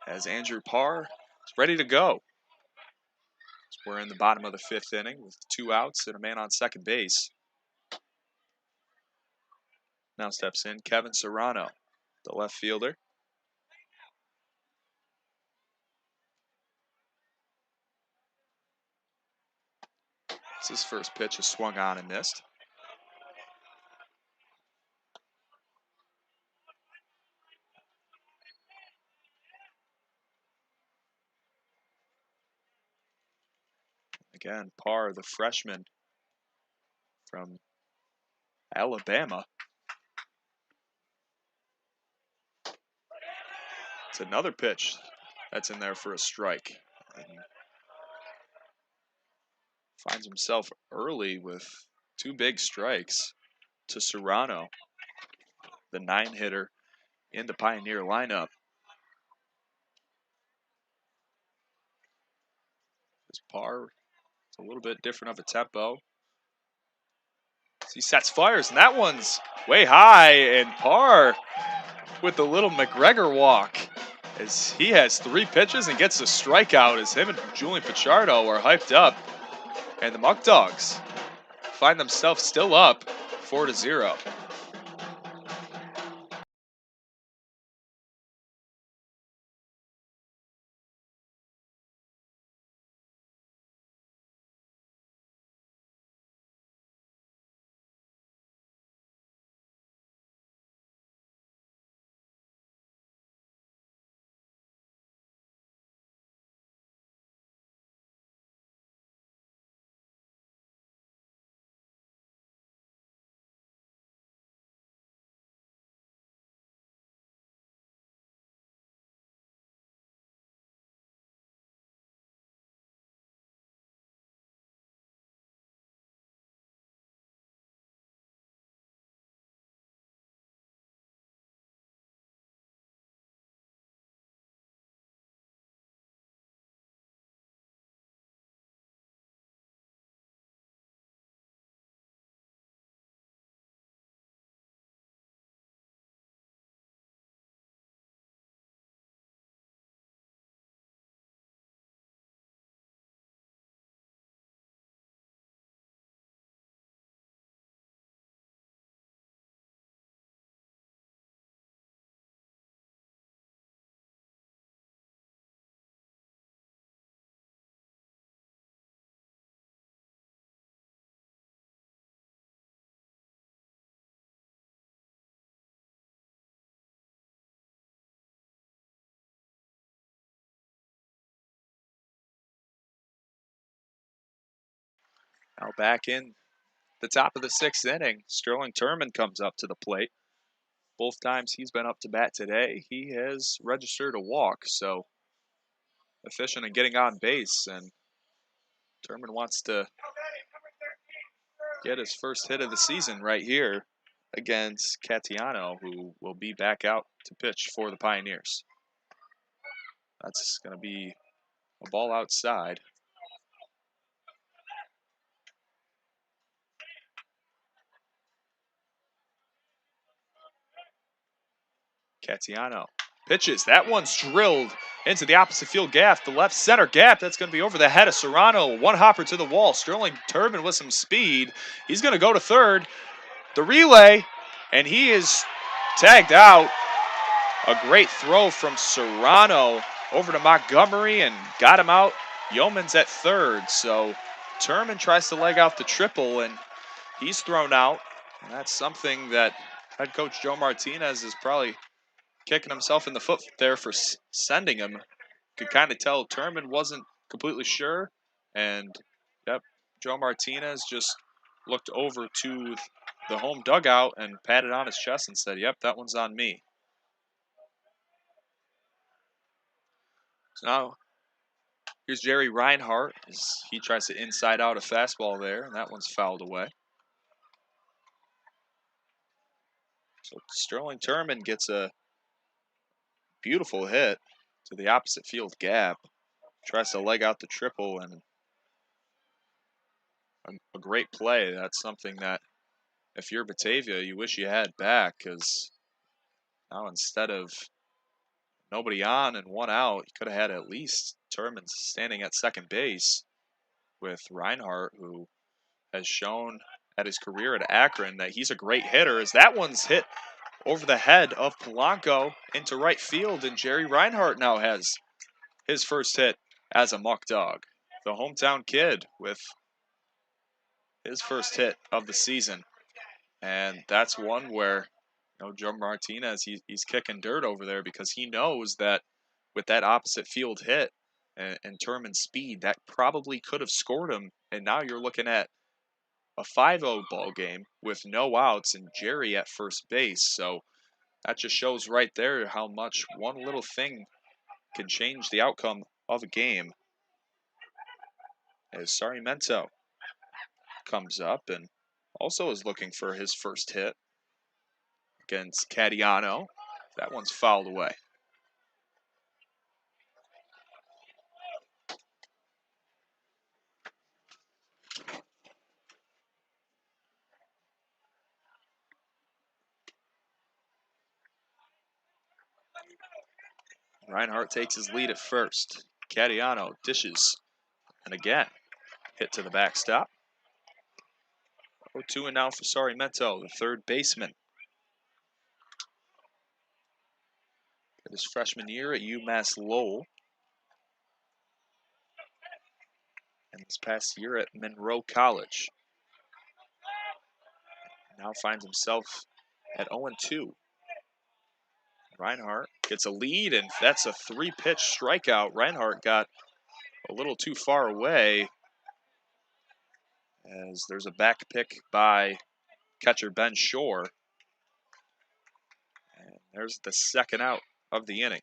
As Andrew Parr is ready to go. We're in the bottom of the 5th inning with 2 outs and a man on second base. Now steps in Kevin Serrano, the left fielder. It's his first pitch is swung on and missed. Again, Parr, the freshman from Alabama. It's another pitch that's in there for a strike. And finds himself early with 2 big strikes to Serrano, the 9-hitter in the Pioneer lineup. This Parr, it's a little bit different of a tempo. He sets fires, and that one's way high, and Parr with the little McGregor walk as he has 3 pitches and gets a strikeout as him and Julian Pichardo are hyped up. And the Muckdogs find themselves still up 4-0. Now back in the top of the 6th inning, Sterling Turman comes up to the plate. Both times he's been up to bat today, he has registered a walk, so efficient in getting on base, and Turman wants to get his first hit of the season right here against Catiano, who will be back out to pitch for the Pioneers. That's going to be a ball outside. Catiano pitches. That one's drilled into the opposite field gap, the left center gap. That's going to be over the head of Serrano. One hopper to the wall. Sterling Turman with some speed. He's going to go to third. The relay, and he is tagged out. A great throw from Serrano over to Montgomery and got him out. Yeoman's at third, so Turman tries to leg out the triple, and he's thrown out. And that's something that head coach Joe Martinez is probably kicking himself in the foot there for sending him. Could kind of tell Turman wasn't completely sure, and yep, Joe Martinez just looked over to the home dugout and patted on his chest and said, "Yep, that one's on me." So now here's Jerry Reinhardt as he tries to inside out a fastball there, and that one's fouled away. So Sterling Turman gets a beautiful hit to the opposite field gap. Tries to leg out the triple, and a great play. That's something that if you're Batavia, you wish you had back, because now instead of nobody on and one out, you could have had at least Turman standing at second base with Reinhardt, who has shown at his career at Akron that he's a great hitter, as that one's hit over the head of Polanco into right field, and Jerry Reinhardt now has his first hit as a Muck Dog. The hometown kid with his first hit of the season. And that's one where, Joe Martinez, he's kicking dirt over there, because he knows that with that opposite field hit and Turman's speed, that probably could have scored him. And now you're looking at a 5-0 ball game with no outs and Jerry at first base. So that just shows right there how much one little thing can change the outcome of a game. As Sarmiento comes up and also is looking for his first hit against Catiano. That one's fouled away. Reinhardt takes his lead at first. Catiano dishes, and again, hit to the backstop. 0-2 and now for Sarmiento, the third baseman. His freshman year at UMass Lowell. And this past year at Monroe College. Now finds himself at 0-2. Reinhardt gets a lead, and that's a 3-pitch strikeout. Reinhardt got a little too far away, as there's a back pick by catcher Ben Shore. And there's the second out of the inning.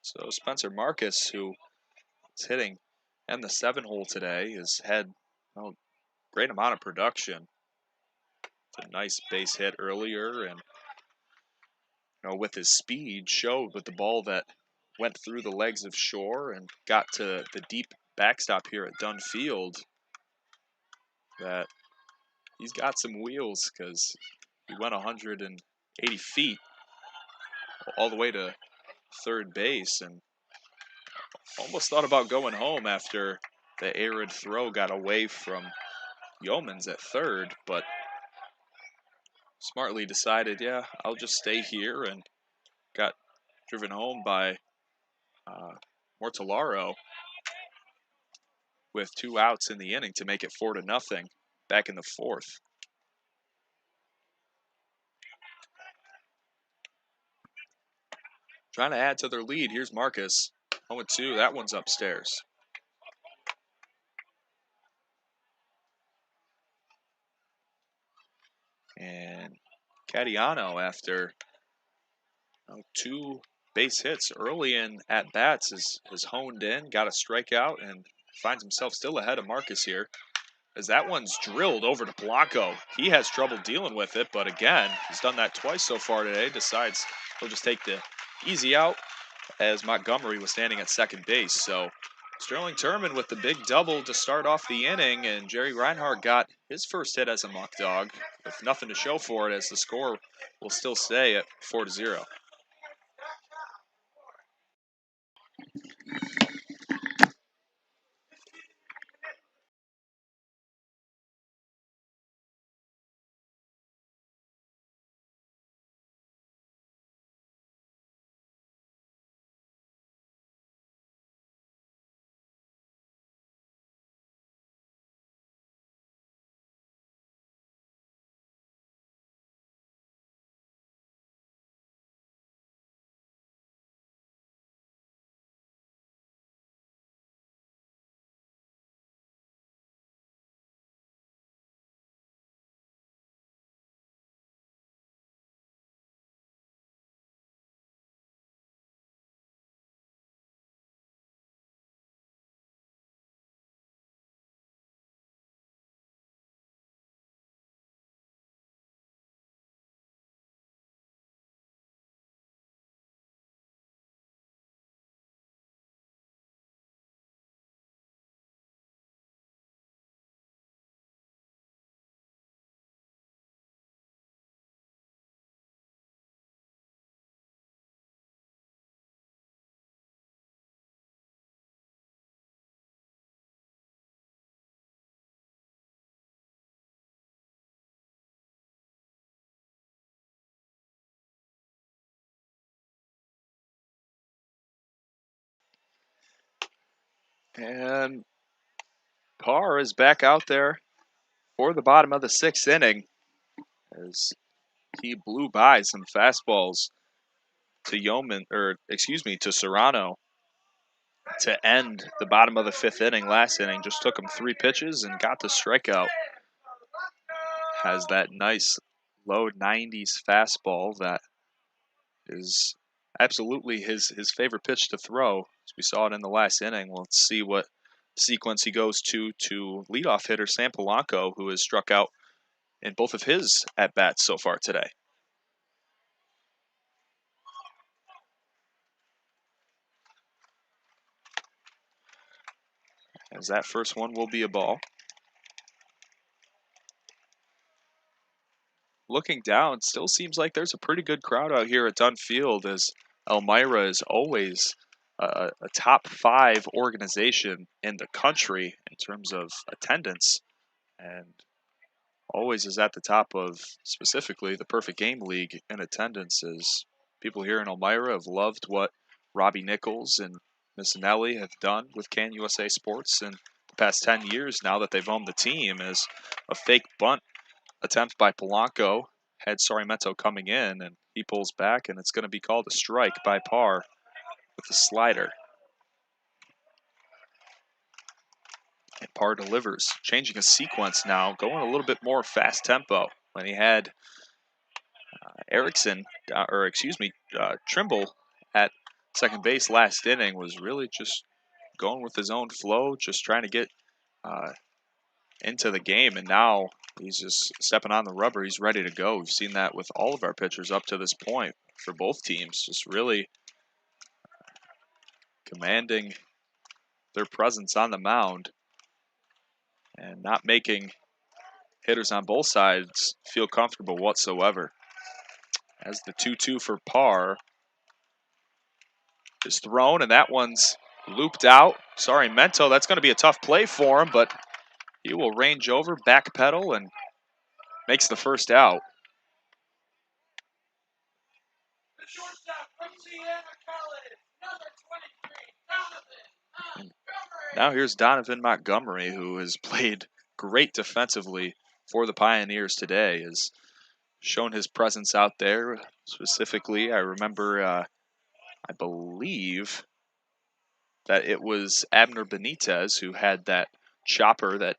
So Spencer Marcus, who is hitting in the 7-hole today, has had a great amount of production. It's a nice base hit earlier, and with his speed, showed with the ball that went through the legs of Shore and got to the deep backstop here at Dunn Field, that he's got some wheels, because he went 180 feet all the way to third base and almost thought about going home after the arid throw got away from Yeoman's at third, but smartly decided, yeah, I'll just stay here, and got driven home by Mortellaro with 2 outs in the inning to make it 4-0 back in the 4th. trying to add to their lead. Here's Marcus. 0-2. That one's upstairs. And Cadiano, after 2 base hits early in at-bats, is honed in, got a strikeout, and finds himself still ahead of Marcus here. As that one's drilled over to Blanco. He has trouble dealing with it, but again, he's done that twice so far today. Decides he'll just take the easy out as Montgomery was standing at second base. So Sterling Turman with the big double to start off the inning, and Jerry Reinhardt got his first hit as a Muck Dog with nothing to show for it, as the score will still stay at 4-0. And Parr is back out there for the bottom of the 6th inning, as he blew by some fastballs to Serrano to end the bottom of the 5th inning. Last inning just took him 3 pitches and got the strikeout. Has that nice low 90s fastball that is absolutely his favorite pitch to throw. As we saw it in the last inning. Let's see what sequence he goes to leadoff hitter Sam Polanco, who has struck out in both of his at-bats so far today. As that first one will be a ball. Looking down, still seems like there's a pretty good crowd out here at Dunn Field, as Elmira is always a top 5 organization in the country in terms of attendance, and always is at the top of specifically the Perfect Game League in attendance, as people here in Elmira have loved what Robbie Nichols and Miss Nelly have done with Can USA Sports in the past 10 years now that they've owned the team. As a fake bunt attempt by Polanco had Sarmiento coming in, and he pulls back, and it's going to be called a strike by Parr with the slider. And Parr delivers, changing his sequence now, going a little bit more fast tempo. When he had Trimble at second base last inning, was really just going with his own flow, just trying to get into the game, and now he's just stepping on the rubber. He's ready to go. We've seen that with all of our pitchers up to this point for both teams, just really commanding their presence on the mound and not making hitters on both sides feel comfortable whatsoever. As the 2-2 for Parr is thrown, and that one's looped out. Sorry, Mento, that's going to be a tough play for him, but he will range over, backpedal, and makes the first out. Now here's Donovan Montgomery, who has played great defensively for the Pioneers today, has shown his presence out there. Specifically, I remember I believe that it was Abner Benitez who had that chopper that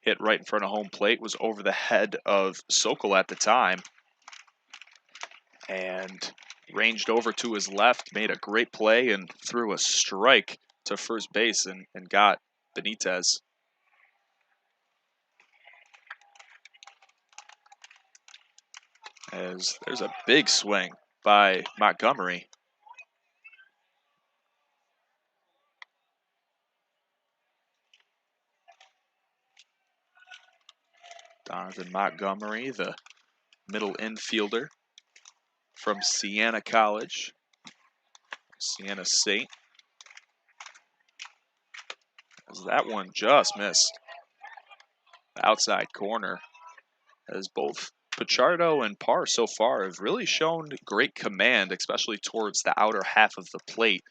hit right in front of home plate, was over the head of Sokol at the time, and ranged over to his left, made a great play, and threw a strike to first base and got Benitez. As there's a big swing by Montgomery. Donovan Montgomery, the middle infielder from Siena College, Siena State. As that one just missed. Outside corner. As both Pichardo and Parr so far have really shown great command, especially towards the outer half of the plate.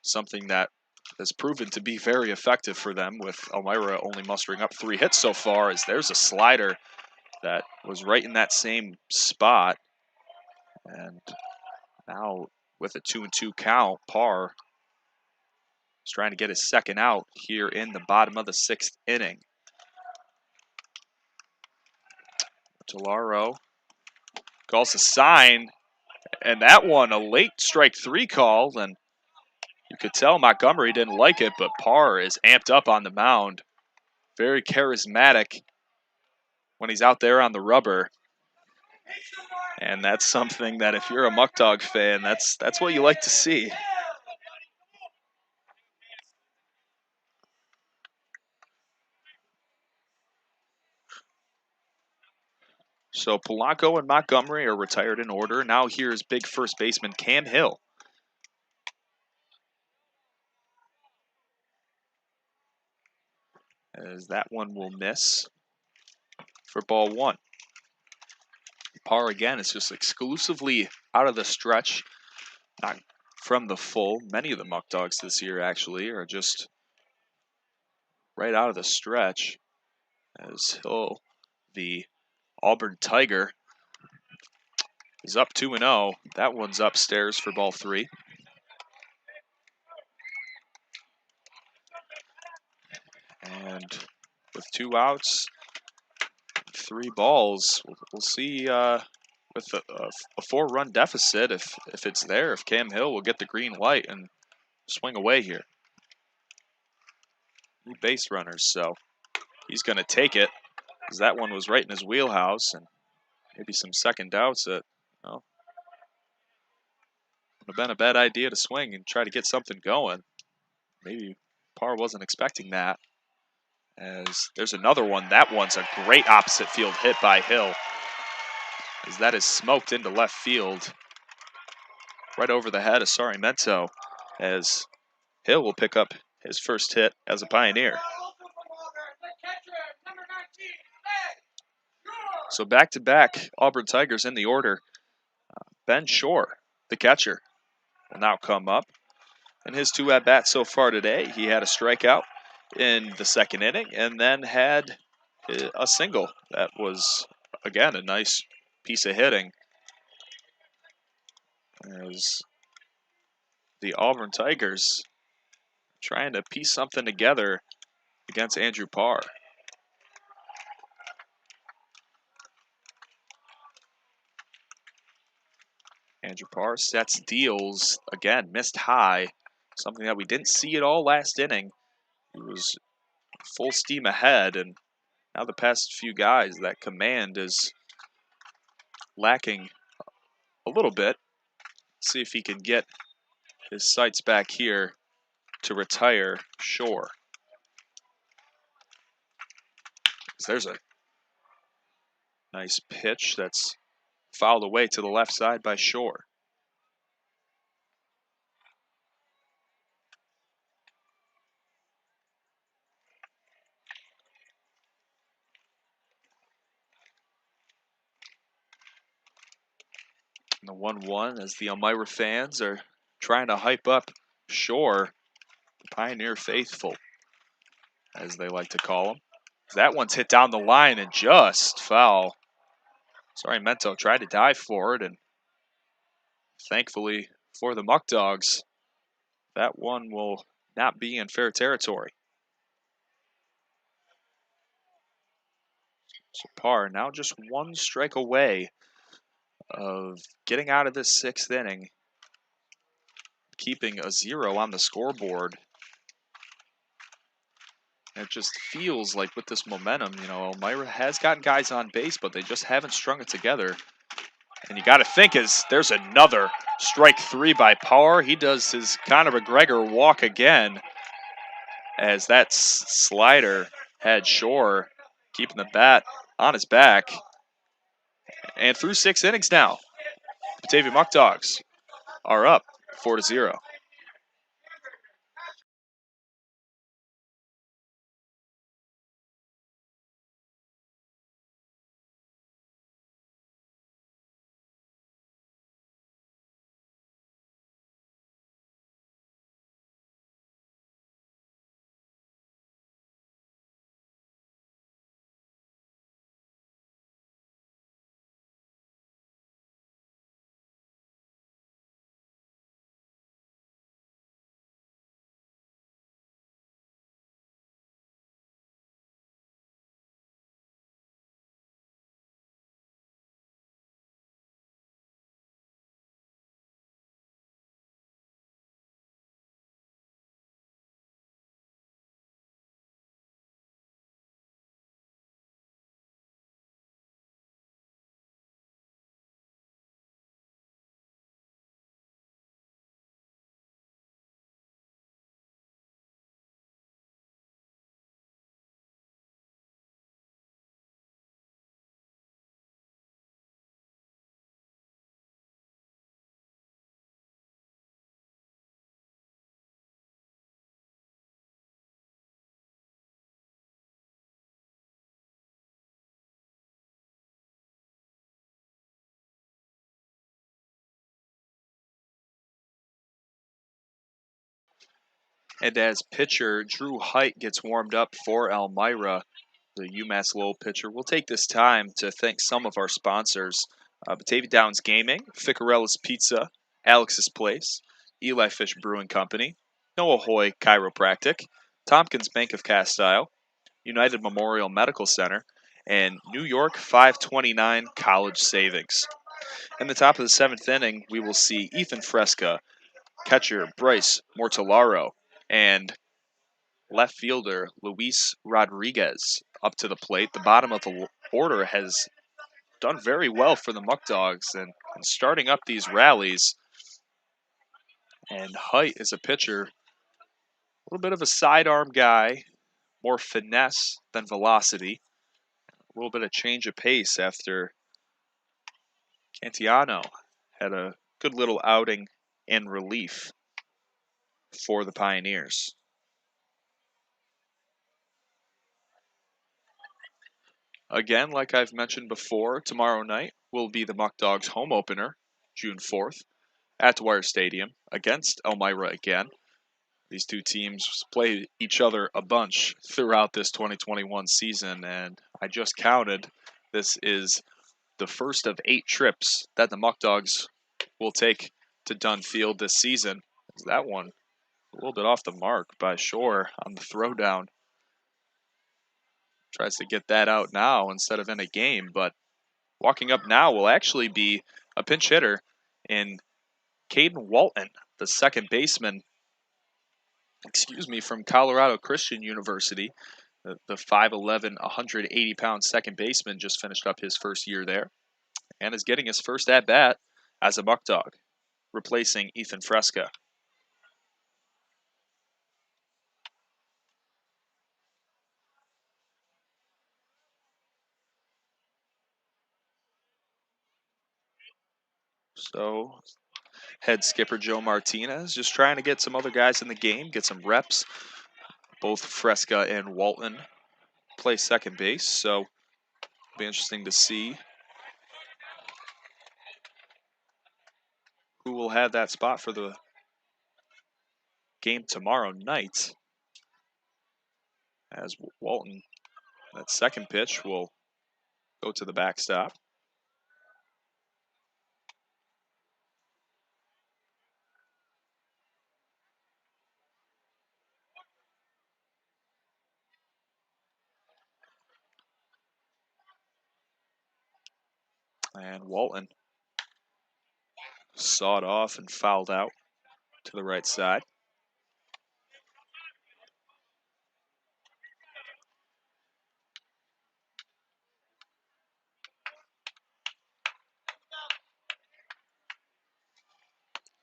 Something that has proven to be very effective for them, with Elmira only mustering up 3 hits so far. As there's a slider that was right in that same spot. And now with a 2-2 count, Parr is trying to get his second out here in the bottom of the 6th inning. Tolaro calls a sign, and that one a late strike 3 call, and you could tell Montgomery didn't like it, but Parr is amped up on the mound. Very charismatic when he's out there on the rubber. And that's something that if you're a Muckdog fan, that's what you like to see. So Polanco and Montgomery are retired in order. Now here's big first baseman Cam Hill. As that one will miss for ball 1. Parr again is just exclusively out of the stretch, not from the full. Many of the Muckdogs this year actually are just right out of the stretch. As Hill, the Auburn Tiger, is up 2-0. That one's upstairs for ball 3. And with 2 outs, 3 balls, we'll see with a 4-run deficit if it's there, if Cam Hill will get the green light and swing away here. 2 base runners, so he's going to take it, because that one was right in his wheelhouse, and maybe some second outs that, well, would have been a bad idea to swing and try to get something going. Maybe Parr wasn't expecting that. As there's another one. That one's a great opposite field hit by Hill, as that is smoked into left field, right over the head of Sarmiento, as Hill will pick up his first hit as a Pioneer. So back-to-back Auburn Tigers in the order. Ben Shore, the catcher, will now come up. In his 2 at-bats so far today, he had a strikeout in the 2nd inning and then had a single. That was, again, a nice piece of hitting, as the Auburn Tigers trying to piece something together against Andrew Parr. Andrew Parr sets deals, again, missed high, something that we didn't see at all last inning. He was full steam ahead, and now the past few guys, that command is lacking a little bit. See if he can get his sights back here to retire Shore. There's a nice pitch that's fouled away to the left side by Shore. And the 1-1 as the Elmira fans are trying to hype up Shore, the Pioneer faithful, as they like to call him. That one's hit down the line and just foul. Sarmiento tried to dive for it, and thankfully for the Muckdogs. That one will not be in fair territory. So Parr now just one strike away of getting out of this 6th inning, keeping a 0 on the scoreboard. It just feels like with this momentum, Elmira has gotten guys on base, but they just haven't strung it together. And you got to think there's another strike 3 by Parr. He does his Conor McGregor walk again, as that slider had Shore keeping the bat on his back. And through 6 innings now, Batavia Muckdogs are up 4-0. And as pitcher Drew Height gets warmed up for Elmira, the UMass Lowell pitcher, we'll take this time to thank some of our sponsors. Batavia Downs Gaming, Ficarella's Pizza, Alex's Place, Eli Fish Brewing Company, Noah Hoy Chiropractic, Tompkins Bank of Castile, United Memorial Medical Center, and New York 529 College Savings. In the top of the 7th inning, we will see Ethan Fresca, catcher Bryce Mortellaro, and left fielder Luis Rodriguez up to the plate. The bottom of the order has done very well for the Muckdogs and starting up these rallies. And Height is a pitcher, a little bit of a sidearm guy, more finesse than velocity. A little bit of change of pace after Cantiano had a good little outing in relief for the Pioneers. Again, like I've mentioned before, tomorrow night will be the Muckdogs home opener, June 4th, at Dwyer Stadium against Elmira again. These two teams play each other a bunch throughout this 2021 season, and I just counted. This is the first of 8 trips that the Muckdogs will take to Dunn Field this season. That one a little bit off the mark by Shore on the throwdown. Tries to get that out now instead of in a game, but walking up now will actually be a pinch hitter in Caden Walton, the second baseman, from Colorado Christian University. The 5'11", 180-pound second baseman just finished up his first year there and is getting his first at-bat as a Muckdog, replacing Ethan Fresca. So head skipper Joe Martinez just trying to get some other guys in the game, get some reps. Both Fresca and Walton play second base, so it'll be interesting to see who will have that spot for the game tomorrow night. As Walton, that second pitch will go to the backstop. And Walton sawed off and fouled out to the right side.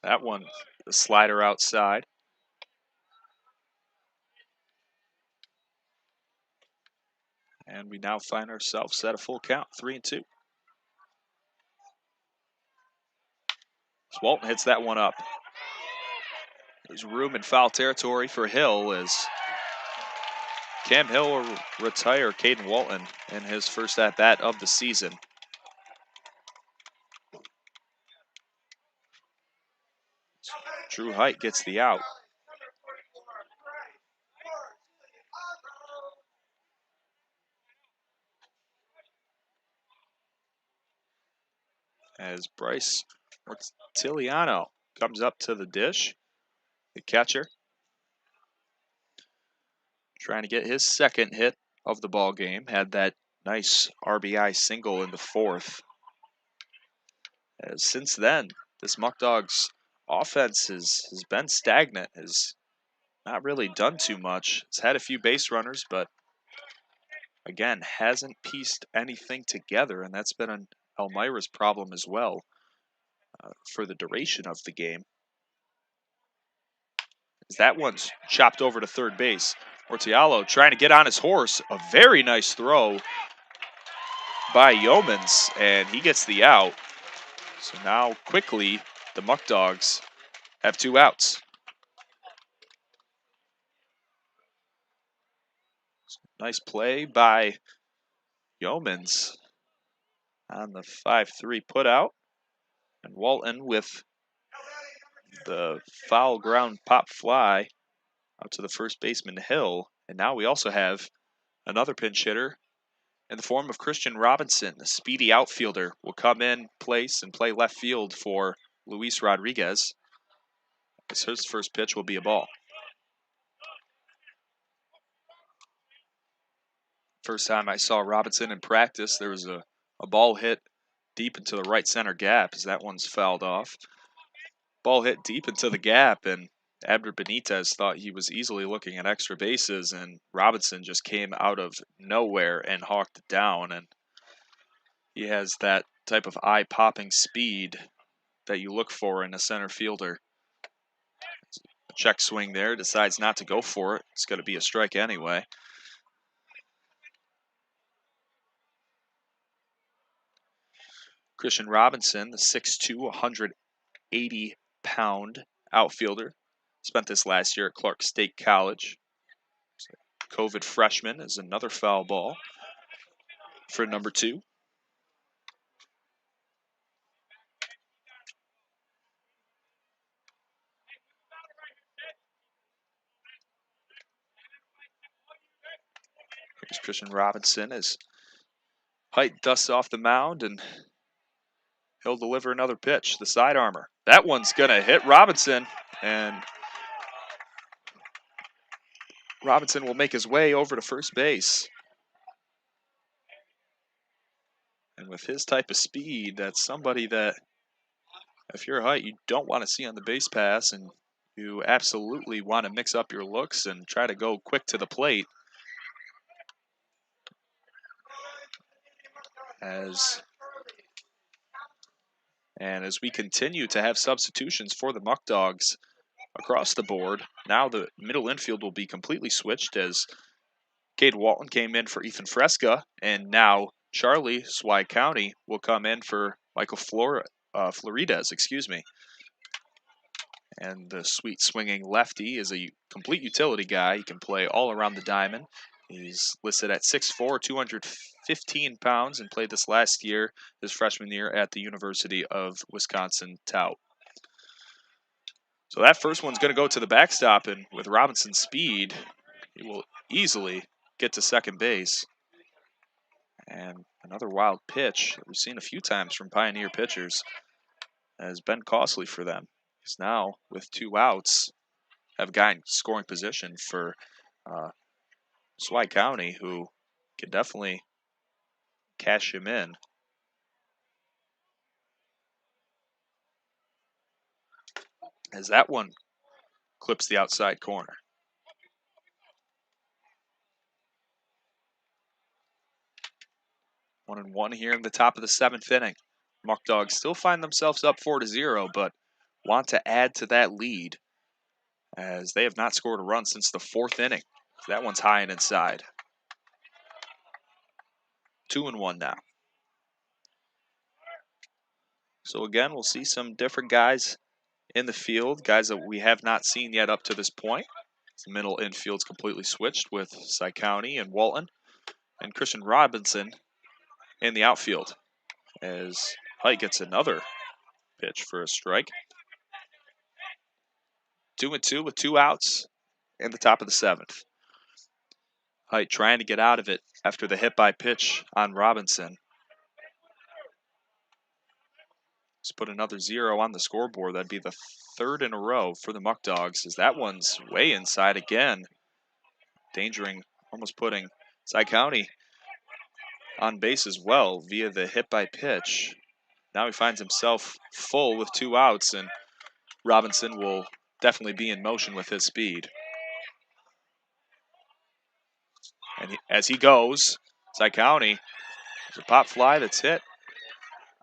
That one, the slider outside. And we now find ourselves at a full count, 3-2. As Walton hits that one up. There's room in foul territory for Hill as Cam Hill will retire Caden Walton in his first at-bat of the season. Drew Height gets the out. As Bryce Tiliano comes up to the dish, the catcher, trying to get his second hit of the ball game. Had that nice RBI single in the fourth. As since then, this Muckdogs offense has been stagnant, has not really done too much. It's had a few base runners, but again, hasn't pieced anything together, and that's been an Elmira's problem as well for the duration of the game. As that one's chopped over to third base. Ortialo trying to get on his horse. A very nice throw by Yeomans, and he gets the out. So now quickly, the Muckdogs have 2 outs. Nice play by Yeomans on the 5-3 putout. And Walton with the foul ground pop fly out to the first baseman Hill. And now we also have another pinch hitter in the form of Christian Robinson, a speedy outfielder, will come in place and play left field for Luis Rodriguez. His first pitch will be a ball. First time I saw Robinson in practice, there was a ball hit deep into the right center gap as that one's fouled off. Ball hit deep into the gap, and Abner Benitez thought he was easily looking at extra bases, and Robinson just came out of nowhere and hawked it down. And he has that type of eye-popping speed that you look for in a center fielder. A check swing there, decides not to go for it. It's going to be a strike anyway. Christian Robinson, the 6'2", 180-pound outfielder, spent this last year at Clark State College. COVID freshman is another foul ball for number 2. Here's Christian Robinson as Height dusts off the mound, and he'll deliver another pitch, the side armor. That one's going to hit Robinson, and Robinson will make his way over to first base. And with his type of speed, that's somebody that, if you're Height, you don't want to see on the base pass, and you absolutely want to mix up your looks and try to go quick to the plate. As we continue to have substitutions for the Muckdogs across the board, now the middle infield will be completely switched as Cade Walton came in for Ethan Fresca, and now Charlie Swag County will come in for Michael Florides, excuse me. And the sweet swinging lefty is a complete utility guy. He can play all around the diamond. He's listed at 6'4", 215 pounds, and played this last year, his freshman year, at the University of Wisconsin-Tout. So that first one's going to go to the backstop, and with Robinson's speed, he will easily get to second base. And another wild pitch that we've seen a few times from Pioneer pitchers has been costly for them. He's now, with 2 outs, have a guy in scoring position for Swag County, who can definitely cash him in. as that one clips the outside corner. 1-1 here in the top of the 7th inning. Muckdogs still find themselves up 4-0, but want to add to that lead as they have not scored a run since the 4th inning. That one's high and inside. 2-1 now. So again, we'll see some different guys in the field, guys that we have not seen yet up to this point. The middle infield's completely switched with Cy County and Walton, and Christian Robinson in the outfield as Height gets another pitch for a strike. 2-2 with 2 outs in the top of the 7th. Height trying to get out of it after the hit by pitch on Robinson. Let's put another 0 on the scoreboard. That'd be the 3rd in a row for the Muckdogs, as that one's way inside again. Endangering, almost putting Cy County on base as well via the hit by pitch. Now he finds himself full with 2 outs, and Robinson will definitely be in motion with his speed. And as he goes, Cy County, there's a pop fly that's hit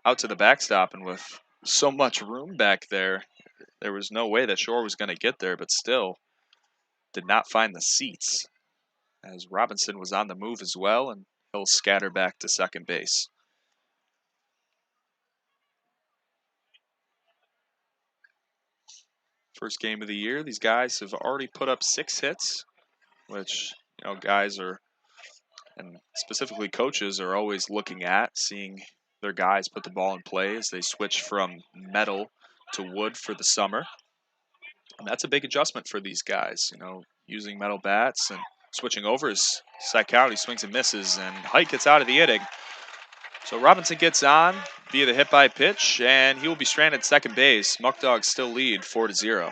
out to the backstop, and with so much room back there, there was no way that Shore was going to get there, but still did not find the seats as Robinson was on the move as well, and he'll scatter back to second base. First game of the year, these guys have already put up 6 hits, which, guys are, and specifically coaches, are always looking at, seeing their guys put the ball in play as they switch from metal to wood for the summer. And that's a big adjustment for these guys, using metal bats and switching over as Cy County swings and misses, and Height gets out of the inning. So Robinson gets on via the hit by pitch, and he will be stranded at second base. Muckdogs still lead 4-0.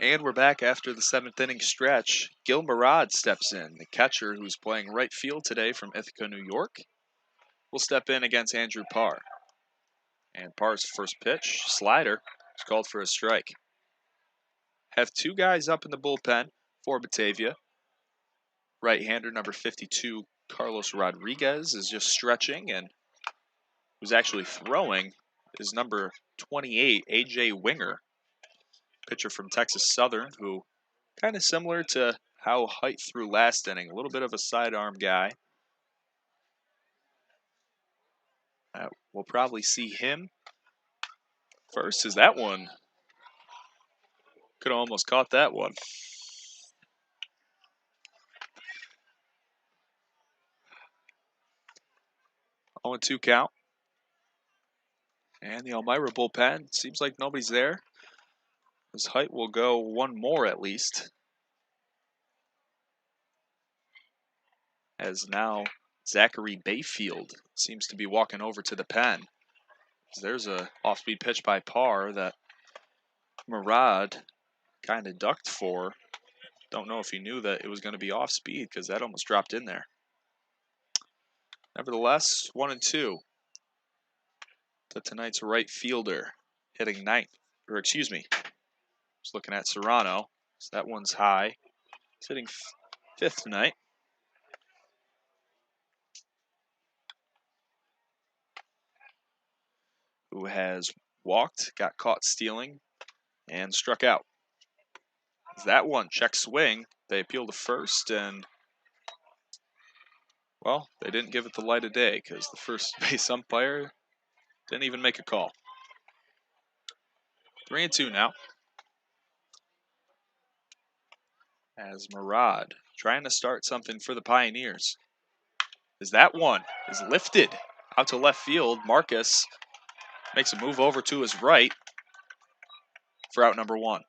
And we're back after the 7th inning stretch. Gil Murad steps in, the catcher who's playing right field today from Ithaca, New York, will step in against Andrew Parr. And Parr's first pitch, slider, is called for a strike. Have 2 guys up in the bullpen for Batavia. Right-hander number 52, Carlos Rodriguez, is just stretching, and who's actually throwing is number 28, A.J. Winger, pitcher from Texas Southern, who kind of similar to how Height threw last inning, a little bit of a sidearm guy. We'll probably see him first. Is that one? Could have almost caught that one. 0-2 count. And the Elmira bullpen, seems like nobody's there. His height will go one more at least. As now Zachary Bayfield seems to be walking over to the pen. There's a off-speed pitch by Parr that Murad kind of ducked for. Don't know if he knew that it was going to be off-speed because that almost dropped in there. Nevertheless, 1-2 to tonight's right fielder, hitting ninth, or excuse me, just looking at Serrano. So that one's high. He's hitting fifth tonight. Who has walked, got caught stealing, and struck out. That one, check swing. They appeal to first, and, well, they didn't give it the light of day because the first base umpire didn't even make a call. 3-2 now. As Murad trying to start something for the Pioneers. As that one is lifted out to left field, Marcus makes a move over to his right for out number one.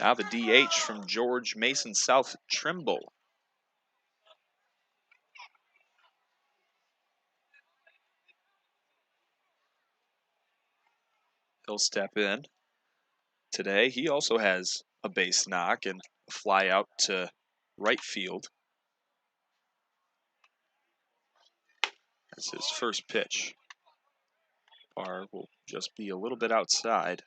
Now the DH from George Mason South Trimble. He'll step in today. He also has a base knock and a fly out to right field. That's his first pitch. Parr will just be a little bit outside.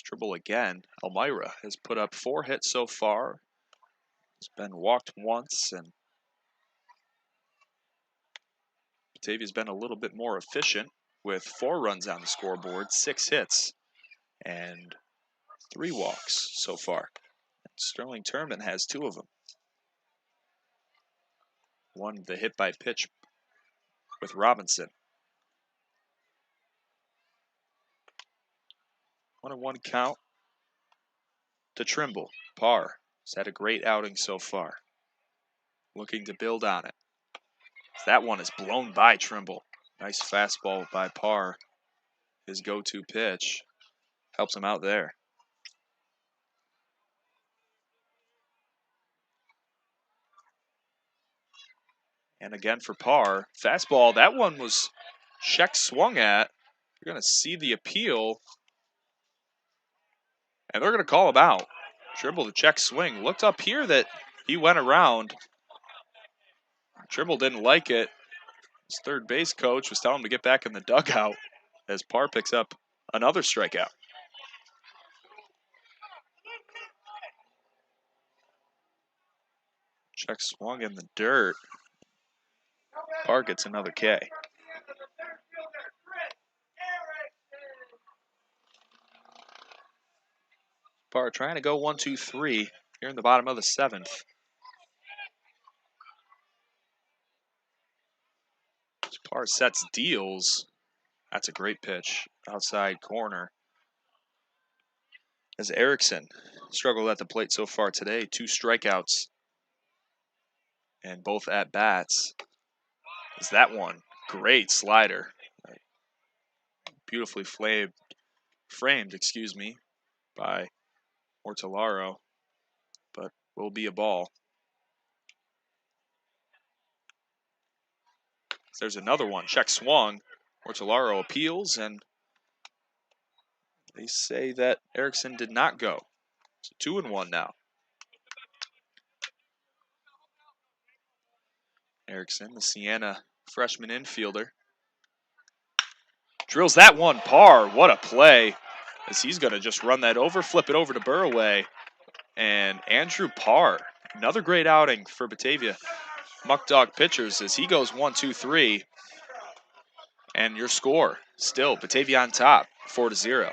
Trimble again. Elmira has put up 4 hits so far. He's been walked once, and Batavia's been a little bit more efficient with 4 runs on the scoreboard, 6 hits, and 3 walks so far. Sterling Turman has 2 of them. One, the hit by pitch with Robinson. 1-1 count to Trimble. Parr has had a great outing so far. Looking to build on it. That one is blown by Trimble. Nice fastball by Parr. His go-to pitch helps him out there. And again for Parr. Fastball, that one was check swung at. You're going to see the appeal. And they're going to call him out. Trimble the check swing. Looked up here that he went around. Trimble didn't like it. His third base coach was telling him to get back in the dugout as Parr picks up another strikeout. Check swung in the dirt. Parr gets another K. Parr trying to go 1-2-3 here in the bottom of the 7th. Parr sets deals. That's a great pitch. Outside corner. As Erickson struggled at the plate so far today, 2 strikeouts. And both at bats. Is that one? Great slider. Beautifully framed, by Mortellaro. But will be a ball. There's another one. Check swung. Mortellaro appeals, and they say that Erickson did not go. So 2-1 now. Erickson, the Siena freshman infielder. Drills that one. Parr, what a play. As he's going to just run that over, flip it over to Burraway. And Andrew Parr, another great outing for Batavia Muckdog pitchers as he goes 1-2-3. And your score, still Batavia on top, 4-0.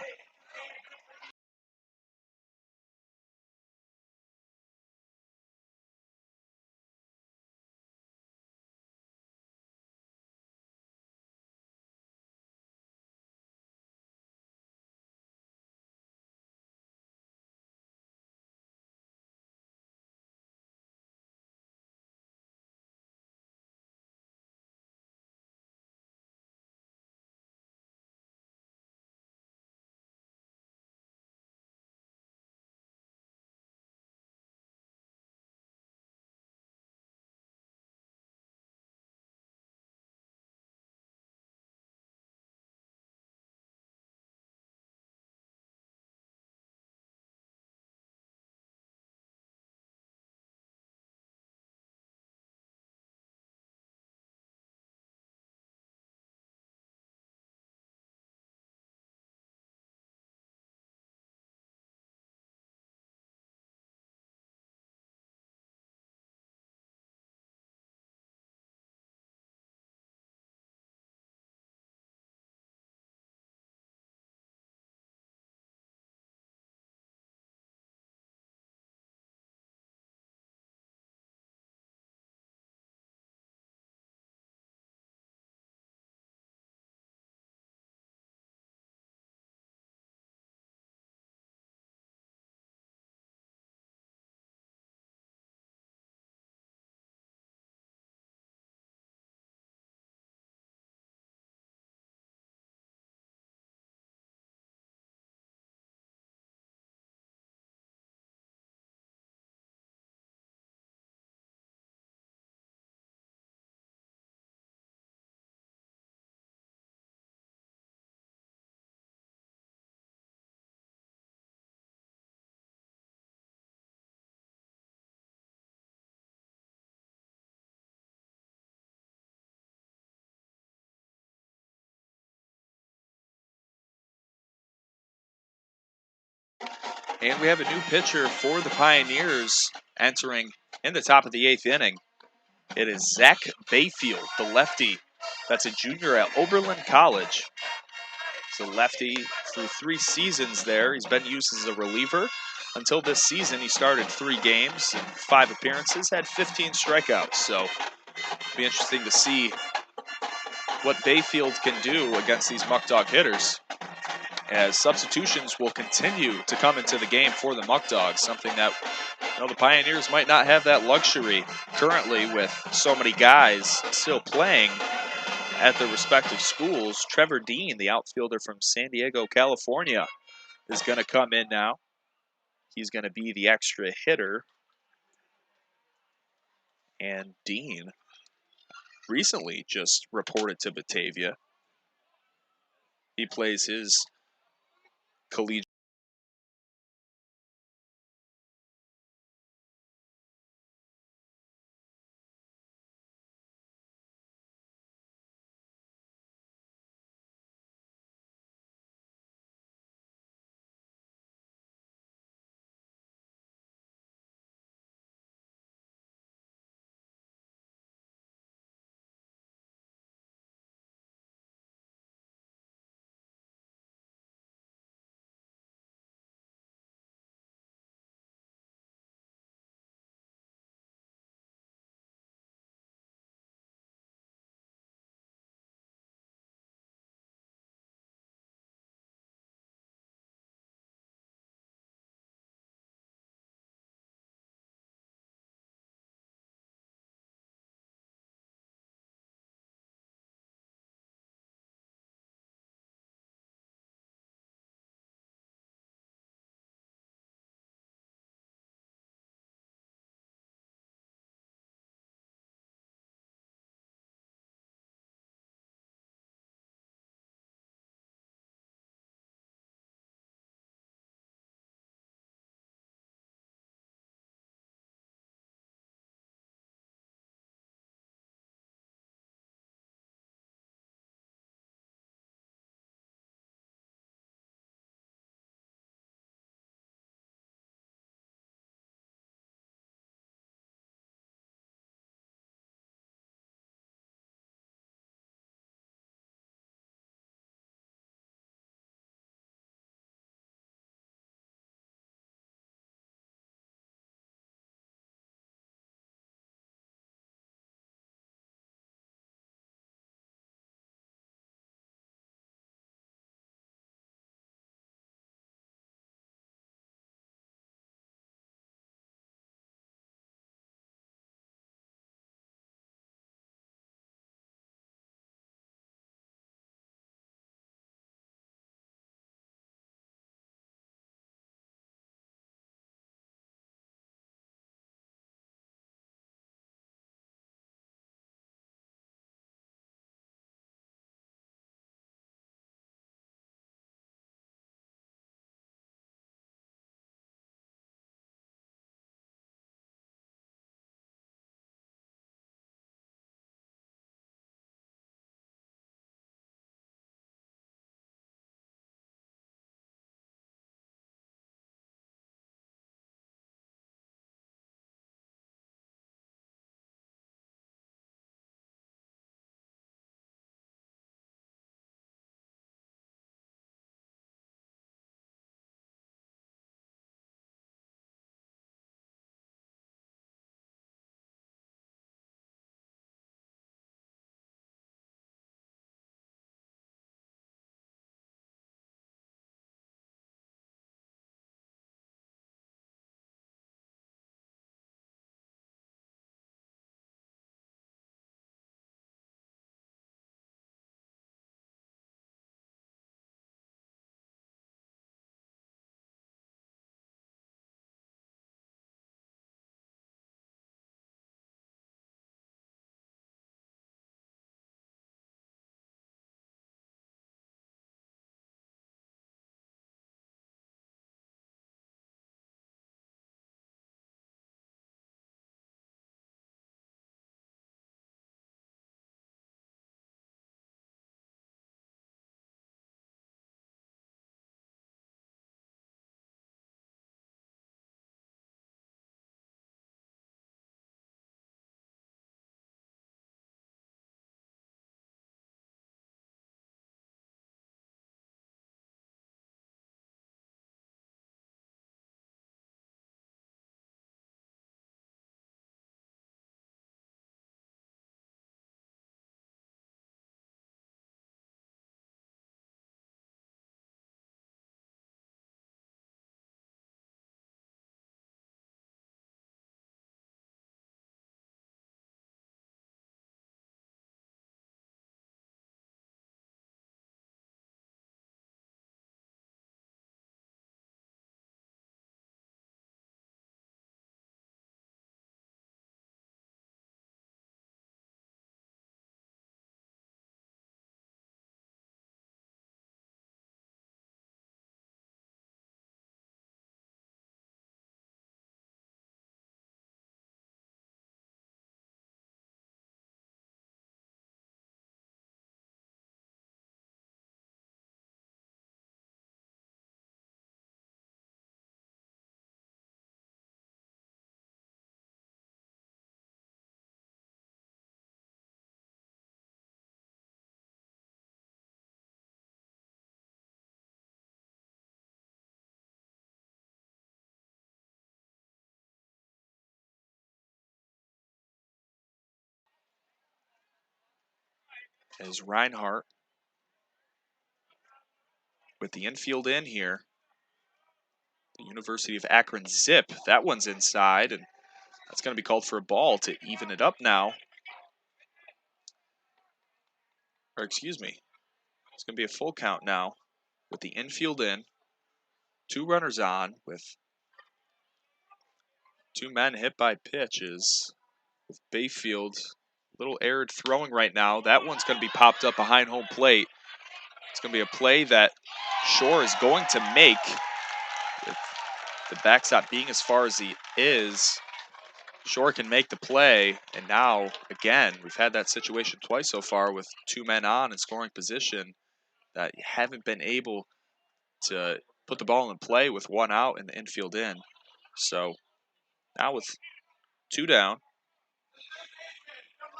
And we have a new pitcher for the Pioneers entering in the top of the 8th inning. It is Zach Bayfield, the lefty. That's a junior at Oberlin College. He's a lefty through 3 seasons there. He's been used as a reliever. Until this season, he started 3 games and 5 appearances, had 15 strikeouts. So it'll be interesting to see what Bayfield can do against these Muckdog hitters, as substitutions will continue to come into the game for the Muckdogs, something that the Pioneers might not have that luxury currently with so many guys still playing at their respective schools. Trevor Dean, the outfielder from San Diego, California, is going to come in now. He's going to be the extra hitter. And Dean recently just reported to Batavia. He plays his collegiate As Reinhardt with the infield in here. The University of Akron zip. That one's inside, and that's going to be called for a ball to even it up now. Or excuse me, it's going to be a full count now with the infield in. 2 runners on with 2 men hit by pitches. With Bayfield, a little arid throwing right now. That one's going to be popped up behind home plate. It's going to be a play that Shore is going to make. With the backstop being as far as he is, Shore can make the play, and now, again, we've had that situation twice so far with 2 men on in scoring position that you haven't been able to put the ball in play with 1 out and the infield in. So now with 2 down,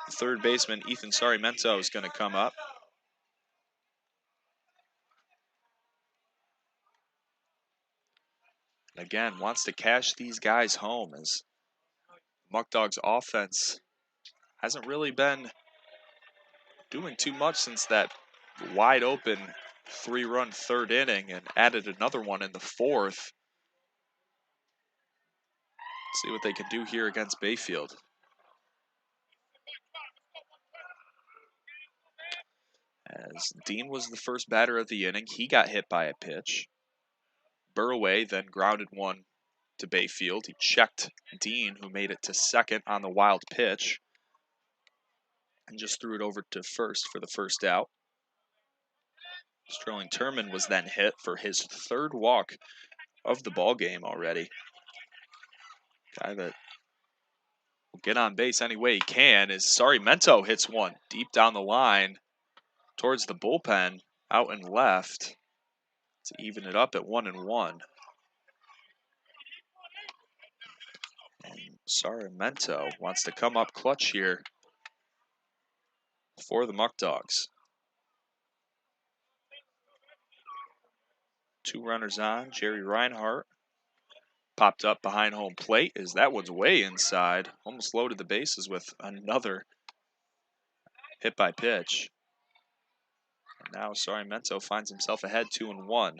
the third baseman, Ethan Sarmiento, is going to come up. Again, wants to cash these guys home as Muckdogs offense hasn't really been doing too much since that wide open 3-run third inning and added another one in the 4th. See what they can do here against Bayfield. As Dean was the first batter of the inning, he got hit by a pitch. Burraway then grounded one to Bayfield. He checked Dean, who made it to second on the wild pitch, and just threw it over to first for the first out. Sterling Turman was then hit for his 3rd walk of the ball game already. Guy that will get on base any way he can is Sarmiento hits one deep down the line towards the bullpen, out and left to even it up at 1-1. And Sarmiento wants to come up clutch here for the Muckdogs. 2 runners on. Jerry Reinhardt popped up behind home plate as that one's way inside. Almost loaded the bases with another hit by pitch. And now Sarmiento finds himself ahead 2-1.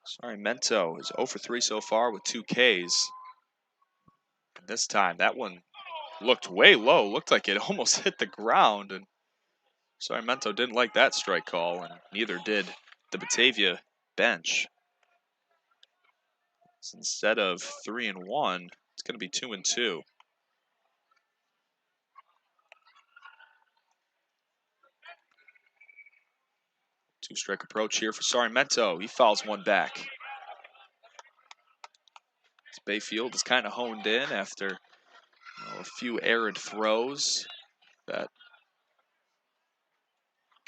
Sarmiento is 0 for 3 so far with 2 Ks. And this time, that one looked way low. Looked like it almost hit the ground. And Sarmiento didn't like that strike call, and neither did the Batavia bench. So instead of 3-1, it's going to be 2-2. Two-strike approach here for Sarmiento. He fouls one back. Bayfield is kind of honed in after a few arid throws that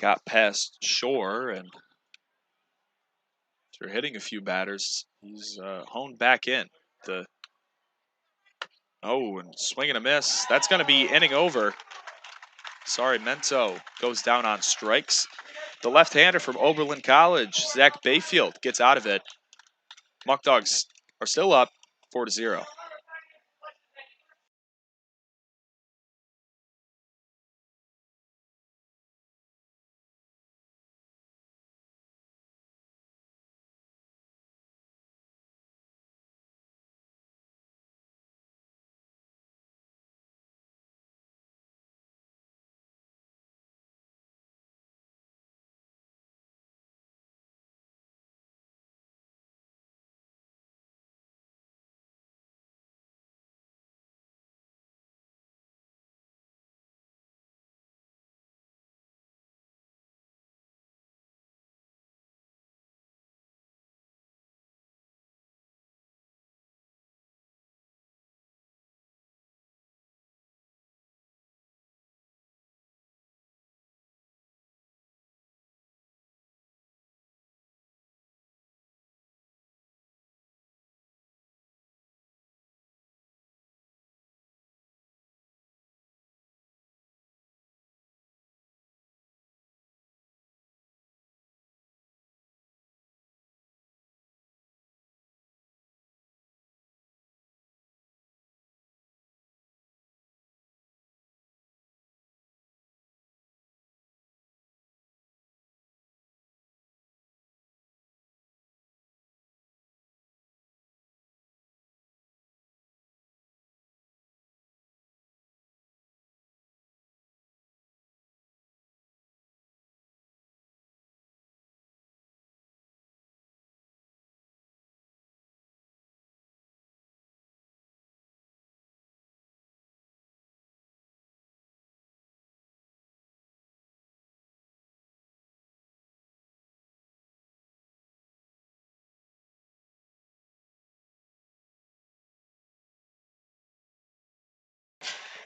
got past Shore, and after hitting a few batters, he's honed back in. And swing and a miss. That's going to be inning over. Sarmiento goes down on strikes. The left-hander from Oberlin College, Zach Bayfield, gets out of it. Muckdogs are still up 4-0.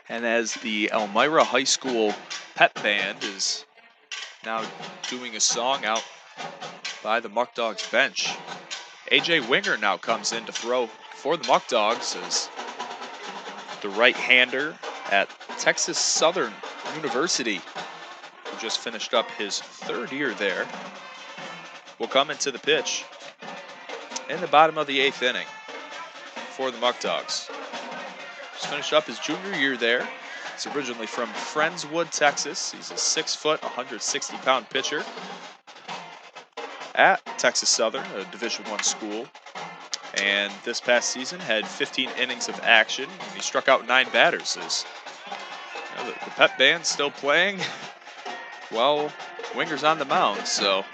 And as the Elmira High School pep band is now doing a song out by the Muckdogs bench, A.J. Winger now comes in to throw for the Muckdogs as the right-hander at Texas Southern University, who just finished up his third year there, will come into the pitch in the bottom of the 8th inning for the Muckdogs. Just finished up his junior year there. He's originally from Friendswood, Texas. He's a 6-foot, 160-pound pitcher at Texas Southern, a Division I school. And this past season had 15 innings of action, and he struck out 9 batters. As, you know, the pep band's still playing while Winger's on the mound. So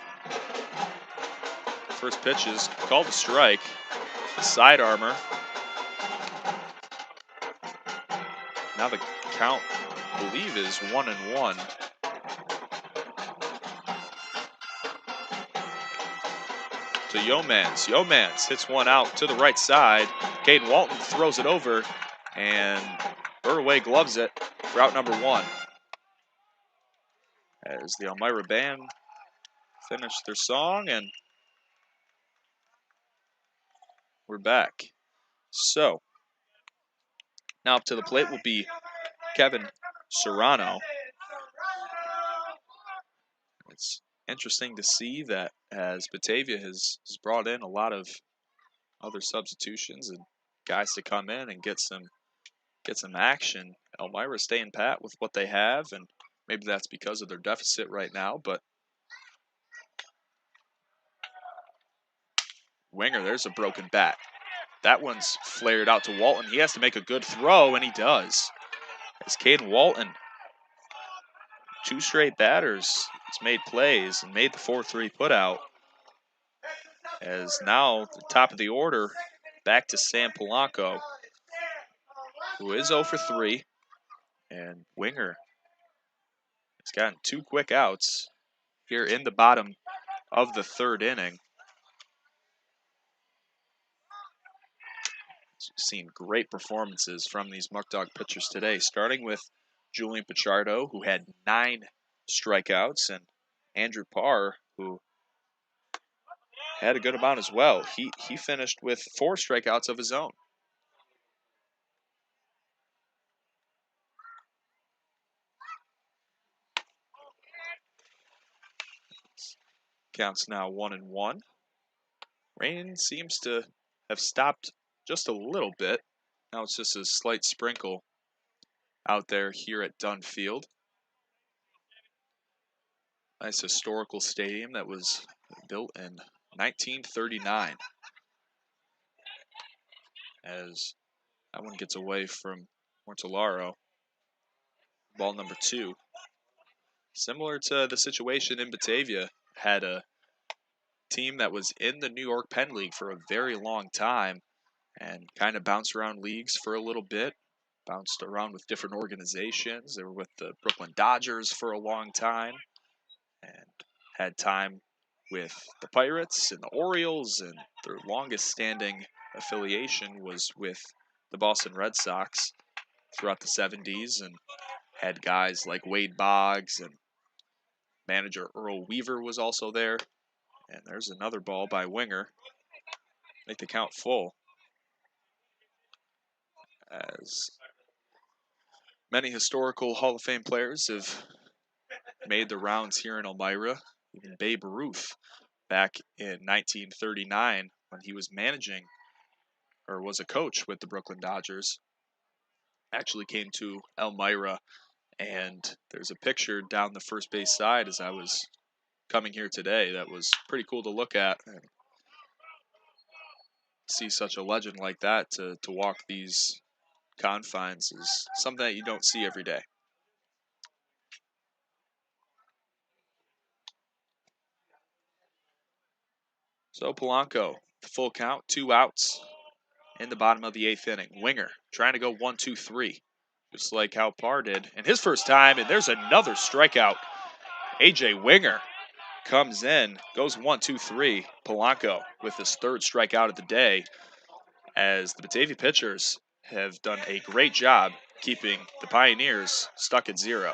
first pitch is called a strike. The side armor. Now the count, I believe, is 1-1. To Yeomans. Yeomans hits one out to the right side. Caden Walton throws it over, and Burway gloves it for out number 1. As the Elmira band finished their song, and we're back. So, now up to the plate will be Kevin Serrano. It's interesting to see that as Batavia has brought in a lot of other substitutions and guys to come in and get some action, Elmira staying pat with what they have, and maybe that's because of their deficit right now, but Winger, there's a broken bat. That one's flared out to Walton. He has to make a good throw, and he does. As Caden Walton, 2 straight batters, has made plays and made the 4-3 putout. As now, the top of the order, back to Sam Polanco, who is 0 for 3. And Winger has gotten 2 quick outs here in the bottom of the 3rd inning. Seen great performances from these Muckdog pitchers today, starting with Julian Pichardo, who had 9 strikeouts, and Andrew Parr, who had a good amount as well. He finished with 4 strikeouts of his own. Counts now 1-1. Rain seems to have stopped just a little bit. Now it's just a slight sprinkle out there here at Dunn Field. Nice historical stadium that was built in 1939. As that one gets away from Mortellaro. Ball number 2. Similar to the situation in Batavia, had a team that was in the New York Penn League for a very long time and kind of bounced around leagues for a little bit, bounced around with different organizations. They were with the Brooklyn Dodgers for a long time and had time with the Pirates and the Orioles, and their longest standing affiliation was with the Boston Red Sox throughout the 70s, and had guys like Wade Boggs, and manager Earl Weaver was also there. And there's another ball by Winger. Make the count full. As many historical Hall of Fame players have made the rounds here in Elmira. Even Babe Ruth back in 1939 when he was managing, or was a coach with the Brooklyn Dodgers, actually came to Elmira, and there's a picture down the first base side as I was coming here today that was pretty cool to look at. And see such a legend like that to walk these confines is something that you don't see every day. So Polanco, full count, 2 outs in the bottom of the 8th inning. Winger trying to go 1-2-3, just like how Parr did in his first time, and there's another strikeout. A.J. Winger comes in, goes 1-2-3. Polanco with his 3rd strikeout of the day, as the Batavia pitchers have done a great job keeping the Pioneers stuck at 0.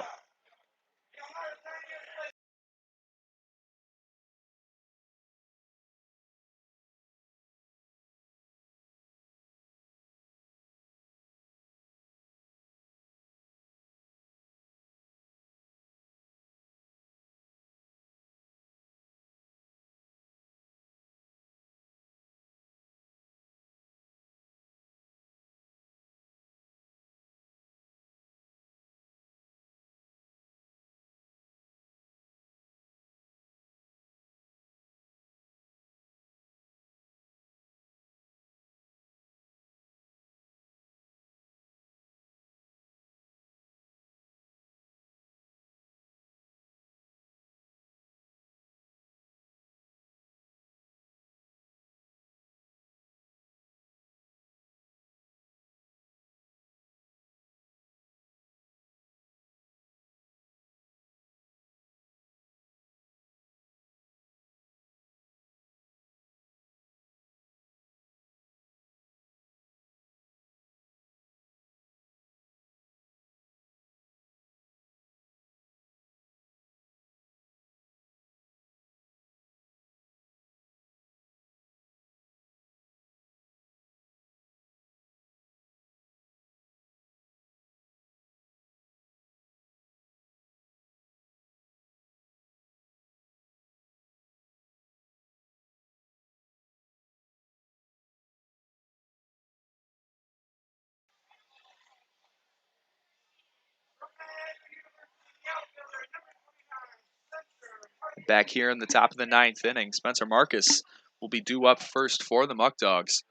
Back here in the top of the 9th inning, Spencer Marcus will be due up first for the Muckdogs.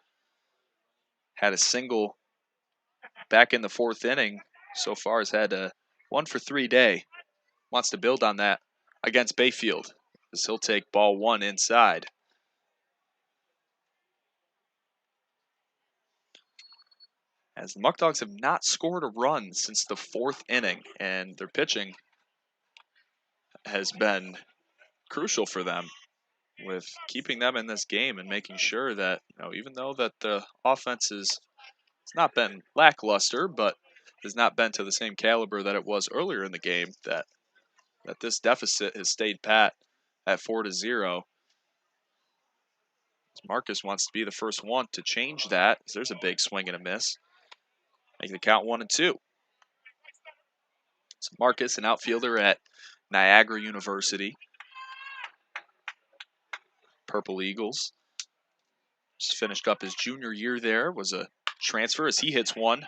Had a single back in the 4th inning. So far has had a 1-for-3 day. Wants to build on that against Bayfield, as he'll take ball 1 inside. As the Muckdogs have not scored a run since the 4th inning, and their pitching has been crucial for them with keeping them in this game and making sure that, even though that the offense it's not been lackluster, but has not been to the same caliber that it was earlier in the game, that this deficit has stayed pat at 4-0. Marcus wants to be the first one to change that. There's a big swing and a miss. Make the count 1-2. So Marcus, an outfielder at Niagara University. Purple Eagles. Just finished up his junior year there. Was a transfer as he hits one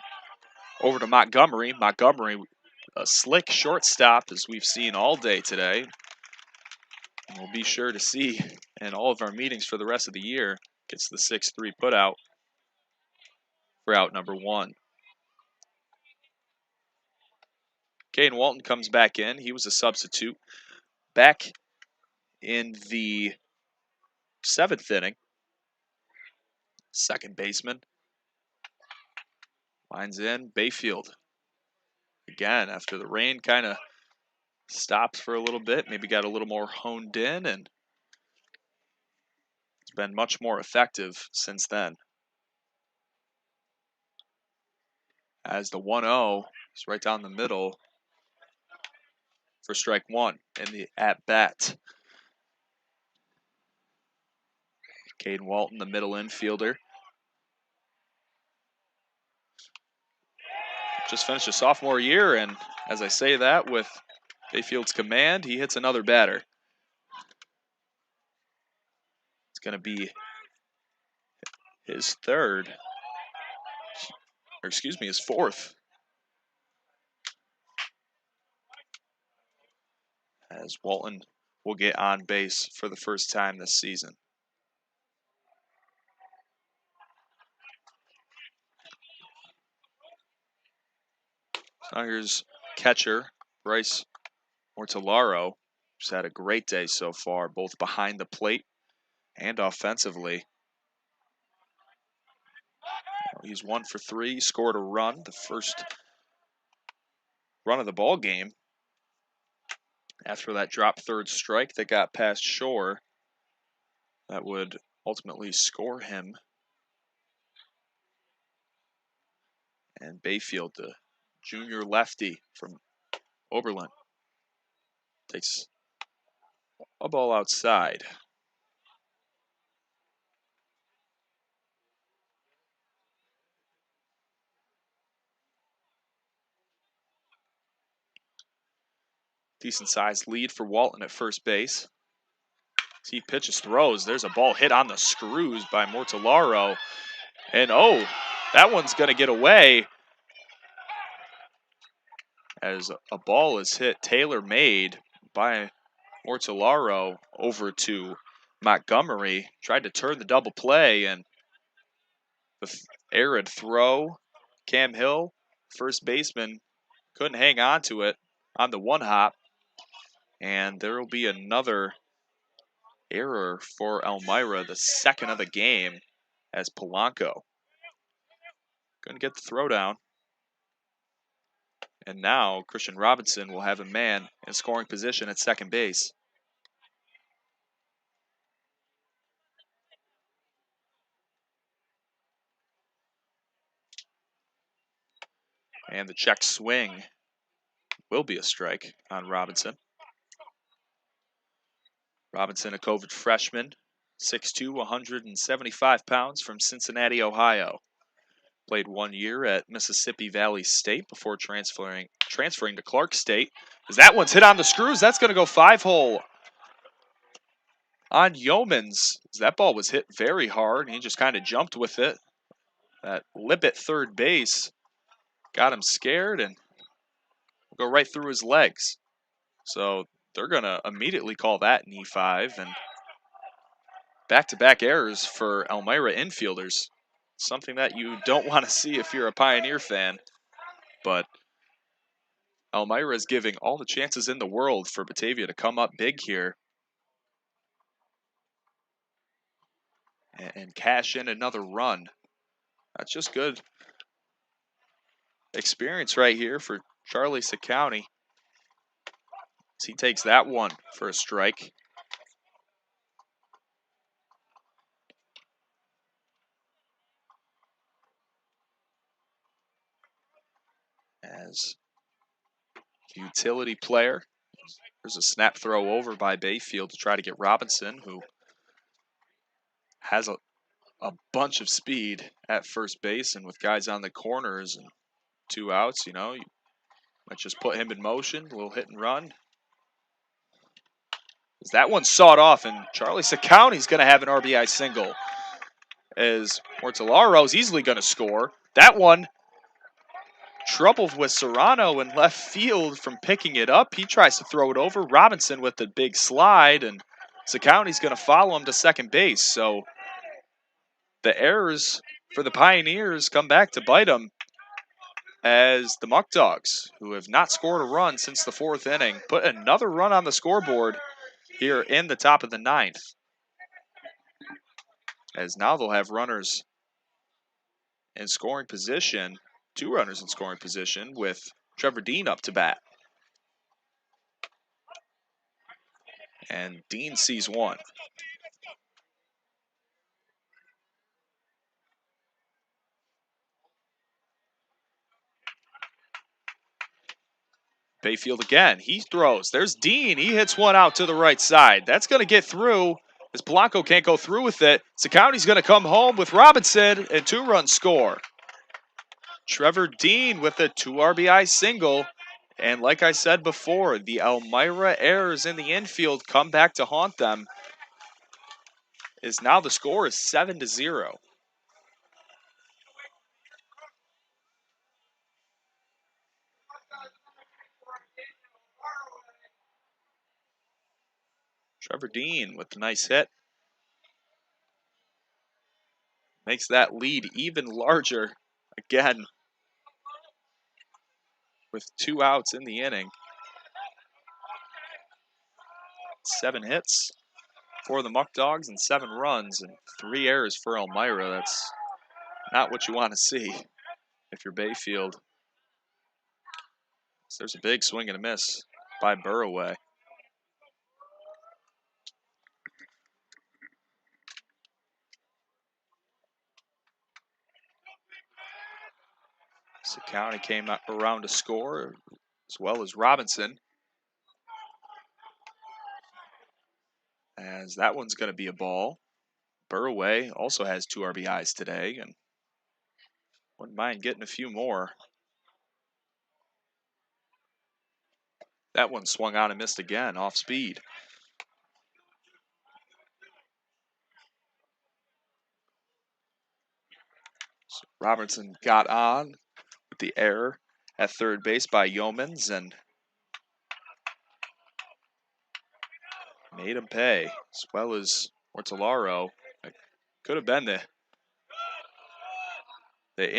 over to Montgomery. Montgomery, a slick shortstop as we've seen all day today. And we'll be sure to see in all of our meetings for the rest of the year. Gets the 6-3 put out for out number 1. Caden Walton comes back in. He was a substitute back in the 7th inning. Second baseman. Lines in. Bayfield. Again, after the rain kind of stops for a little bit, maybe got a little more honed in, and it's been much more effective since then. As the 1-0 is right down the middle for strike 1 in the at-bat. Caden Walton, the middle infielder. Just finished his sophomore year, and as I say that with Bayfield's command, he hits another batter. It's going to be his his 4th. As Walton will get on base for the first time this season. Now here's catcher Bryce Mortellaro, who's had a great day so far, both behind the plate and offensively. He's 1 for 3, scored a run, the first run of the ball game. After that drop third strike that got past Shore, that would ultimately score him. And Bayfield, the junior lefty from Oberlin. Takes a ball outside. Decent sized lead for Walton at first base. He pitches, throws. There's a ball hit on the screws by Mortellaro. And oh, that one's going to get away as a ball is hit tailor-made by Mortellaro over to Montgomery. Tried to turn the double play, and the arid throw. Cam Hill, first baseman, couldn't hang on to it on the one hop. And there will be another error for Elmira, the second of the game, as Polanco couldn't get the throw down. And now Christian Robinson will have a man in scoring position at second base. And the check swing will be a strike on Robinson. Robinson, a COVID freshman, 6'2", 175 pounds, from Cincinnati, Ohio. Played 1 year at Mississippi Valley State before transferring to Clark State. As that one's hit on the screws, that's going to go 5-hole on Yeomans. That ball was hit very hard. He just kind of jumped with it. That lip at third base got him scared and go right through his legs. So they're going to immediately call that an E5. And back-to-back errors for Elmira infielders. Something that you don't want to see if you're a Pioneer fan. But Elmira is giving all the chances in the world for Batavia to come up big here and cash in another run. That's just good experience right here for Charlie County. He takes that one for a strike. As utility player, there's a snap throw over by Bayfield to try to get Robinson, who has a bunch of speed at first base, and with guys on the corners and 2 outs, you might just put him in motion, a little hit and run. That one's sawed off, and Charlie County's going to have an RBI single, as Mortellaro's easily going to score. That one, trouble with Serrano in left field from picking it up. He tries to throw it over. Robinson with the big slide, and County's going to follow him to second base. So the errors for the Pioneers come back to bite them, as the Muckdogs, who have not scored a run since the 4th inning, put another run on the scoreboard here in the top of the 9th. As now they'll have runners in scoring position, 2 runners in scoring position, with Trevor Dean up to bat. And Dean sees one. Bayfield again. He throws. There's Dean. He hits one out to the right side. That's going to get through, as Polanco can't go through with it. County's going to come home with Robinson, and 2-run score. Trevor Dean with a 2 RBI single. And like I said before, the Elmira errors in the infield come back to haunt them, as now the score is 7-0. Trevor Dean with a nice hit. Makes that lead even larger again with 2 outs in the inning. 7 hits for the Muckdogs and 7 runs and 3 errors for Elmira. That's not what you want to see if you're Bayfield. So there's a big swing and a miss by Burraway. So County came around to score, as well as Robinson. As that one's going to be a ball. Burraway also has 2 RBIs today, and wouldn't mind getting a few more. That one swung out and missed again, off speed. So Robertson got on with the error at third base by Yeomans and made him pay, as well as Mortellaro. It could have been the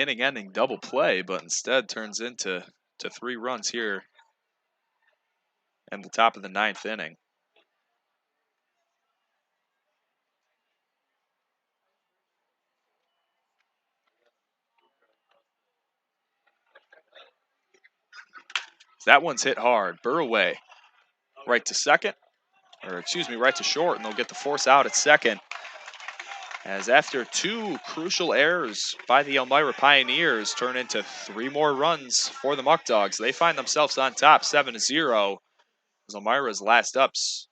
inning-ending double play, but instead turns into 3 runs here in the top of the 9th inning. That one's hit hard. Burraway right to second, or excuse me, right to short, and they'll get the force out at second. As after 2 crucial errors by the Elmira Pioneers turn into 3 more runs for the Muckdogs, they find themselves on top 7-0. As Elmira's last ups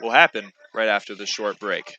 will happen right after the short break.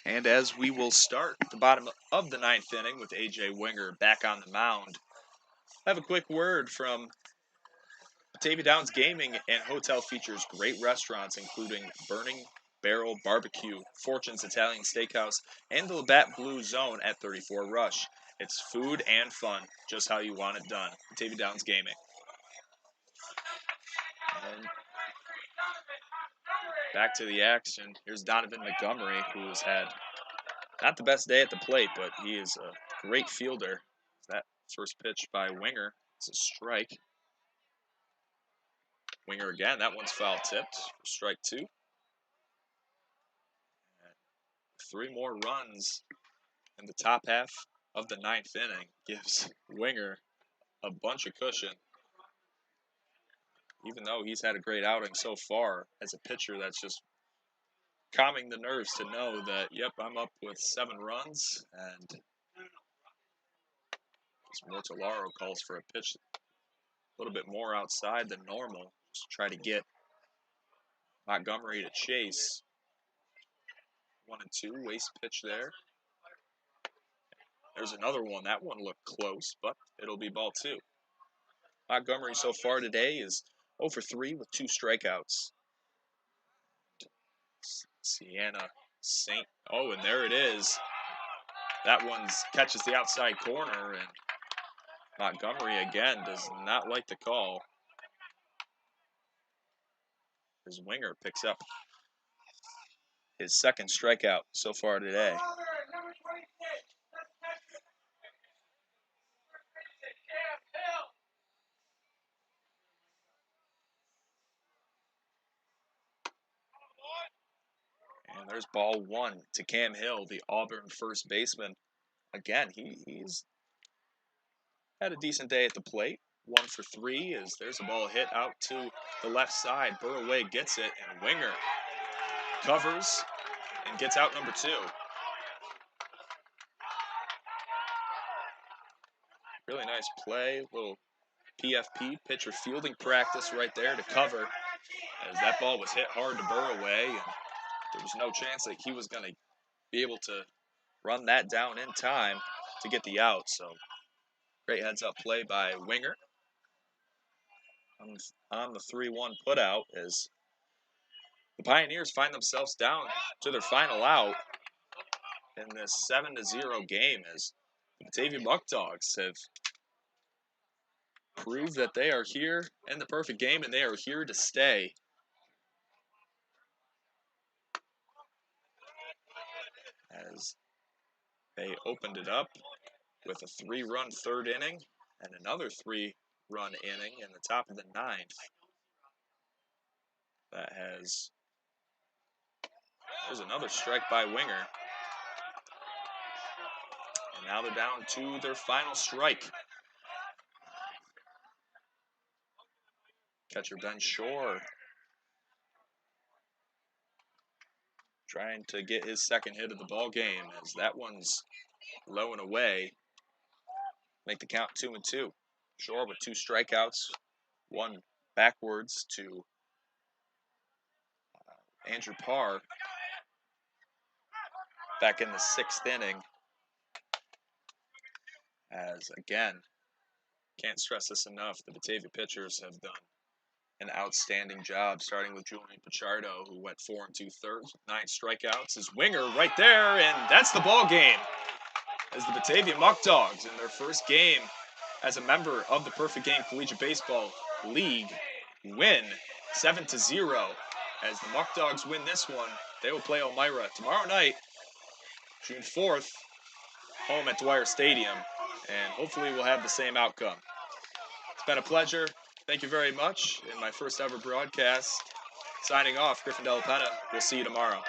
And as we will start at the bottom of the 9th inning with A.J. Winger back on the mound, I have a quick word from Batavia Downs Gaming and Hotel features great restaurants including Burning Barrel Barbecue, Fortune's Italian Steakhouse, and the Labatt Blue Zone at 34 Rush. It's food and fun, just how you want it done. Batavia Downs Gaming. And back to the action. Here's Donovan Montgomery, who has had not the best day at the plate, but he is a great fielder. That first pitch by Winger is a strike. Winger again, that one's foul tipped. Strike 2. And 3 more runs in the top half of the 9th inning gives Winger a bunch of cushion. Even though he's had a great outing so far as a pitcher, that's just calming the nerves to know that, yep, I'm up with 7 runs, and Mortellaro calls for a pitch a little bit more outside than normal to try to get Montgomery to chase. 1-2, waste pitch there. There's another one. That one looked close, but it'll be ball 2. Montgomery so far today is 0 for 3 with 2 strikeouts. Sienna Saint. Oh, and there it is. That one catches the outside corner, and Montgomery again does not like the call. His Winger picks up his 2nd strikeout so far today. And there's ball 1 to Cam Hill, the Auburn first baseman. Again, he's had a decent day at the plate. 1 for 3 as there's a ball hit out to the left side. Burraway gets it, and Winger covers and gets out number 2. really nice play, little PFP, pitcher fielding practice right there to cover, as that ball was hit hard to Burroway, and there was no chance that he was going to be able to run that down in time to get the out. So great heads-up play by Winger on the 3-1 putout, as the Pioneers find themselves down to their final out in this 7-0 game, as the Batavia Muckdogs have proved that they are here in the perfect game and they are here to stay. As they opened it up with a 3-run third inning and another 3-run inning in the top of the 9th. There's another strike by Winger. And now they're down to their final strike. Catcher Ben Shore trying to get his second hit of the ball game, as that one's low and away. Make the count 2-2. Shore with 2 strikeouts, one backwards to Andrew Parr back in the 6th inning. As again, can't stress this enough, the Batavia pitchers have done an outstanding job, starting with Julian Pichardo, who went 4 2/3, 9 strikeouts. His Winger right there, and that's the ball game. As the Batavia Muckdogs, in their first game as a member of the Perfect Game Collegiate Baseball League, win 7-0. As the Muckdogs win this one, they will play Elmira tomorrow night, June 4th, home at Dwyer Stadium, and hopefully we'll have the same outcome. It's been a pleasure. Thank you very much in my first ever broadcast. Signing off, Griffin Della Penna. We'll see you tomorrow.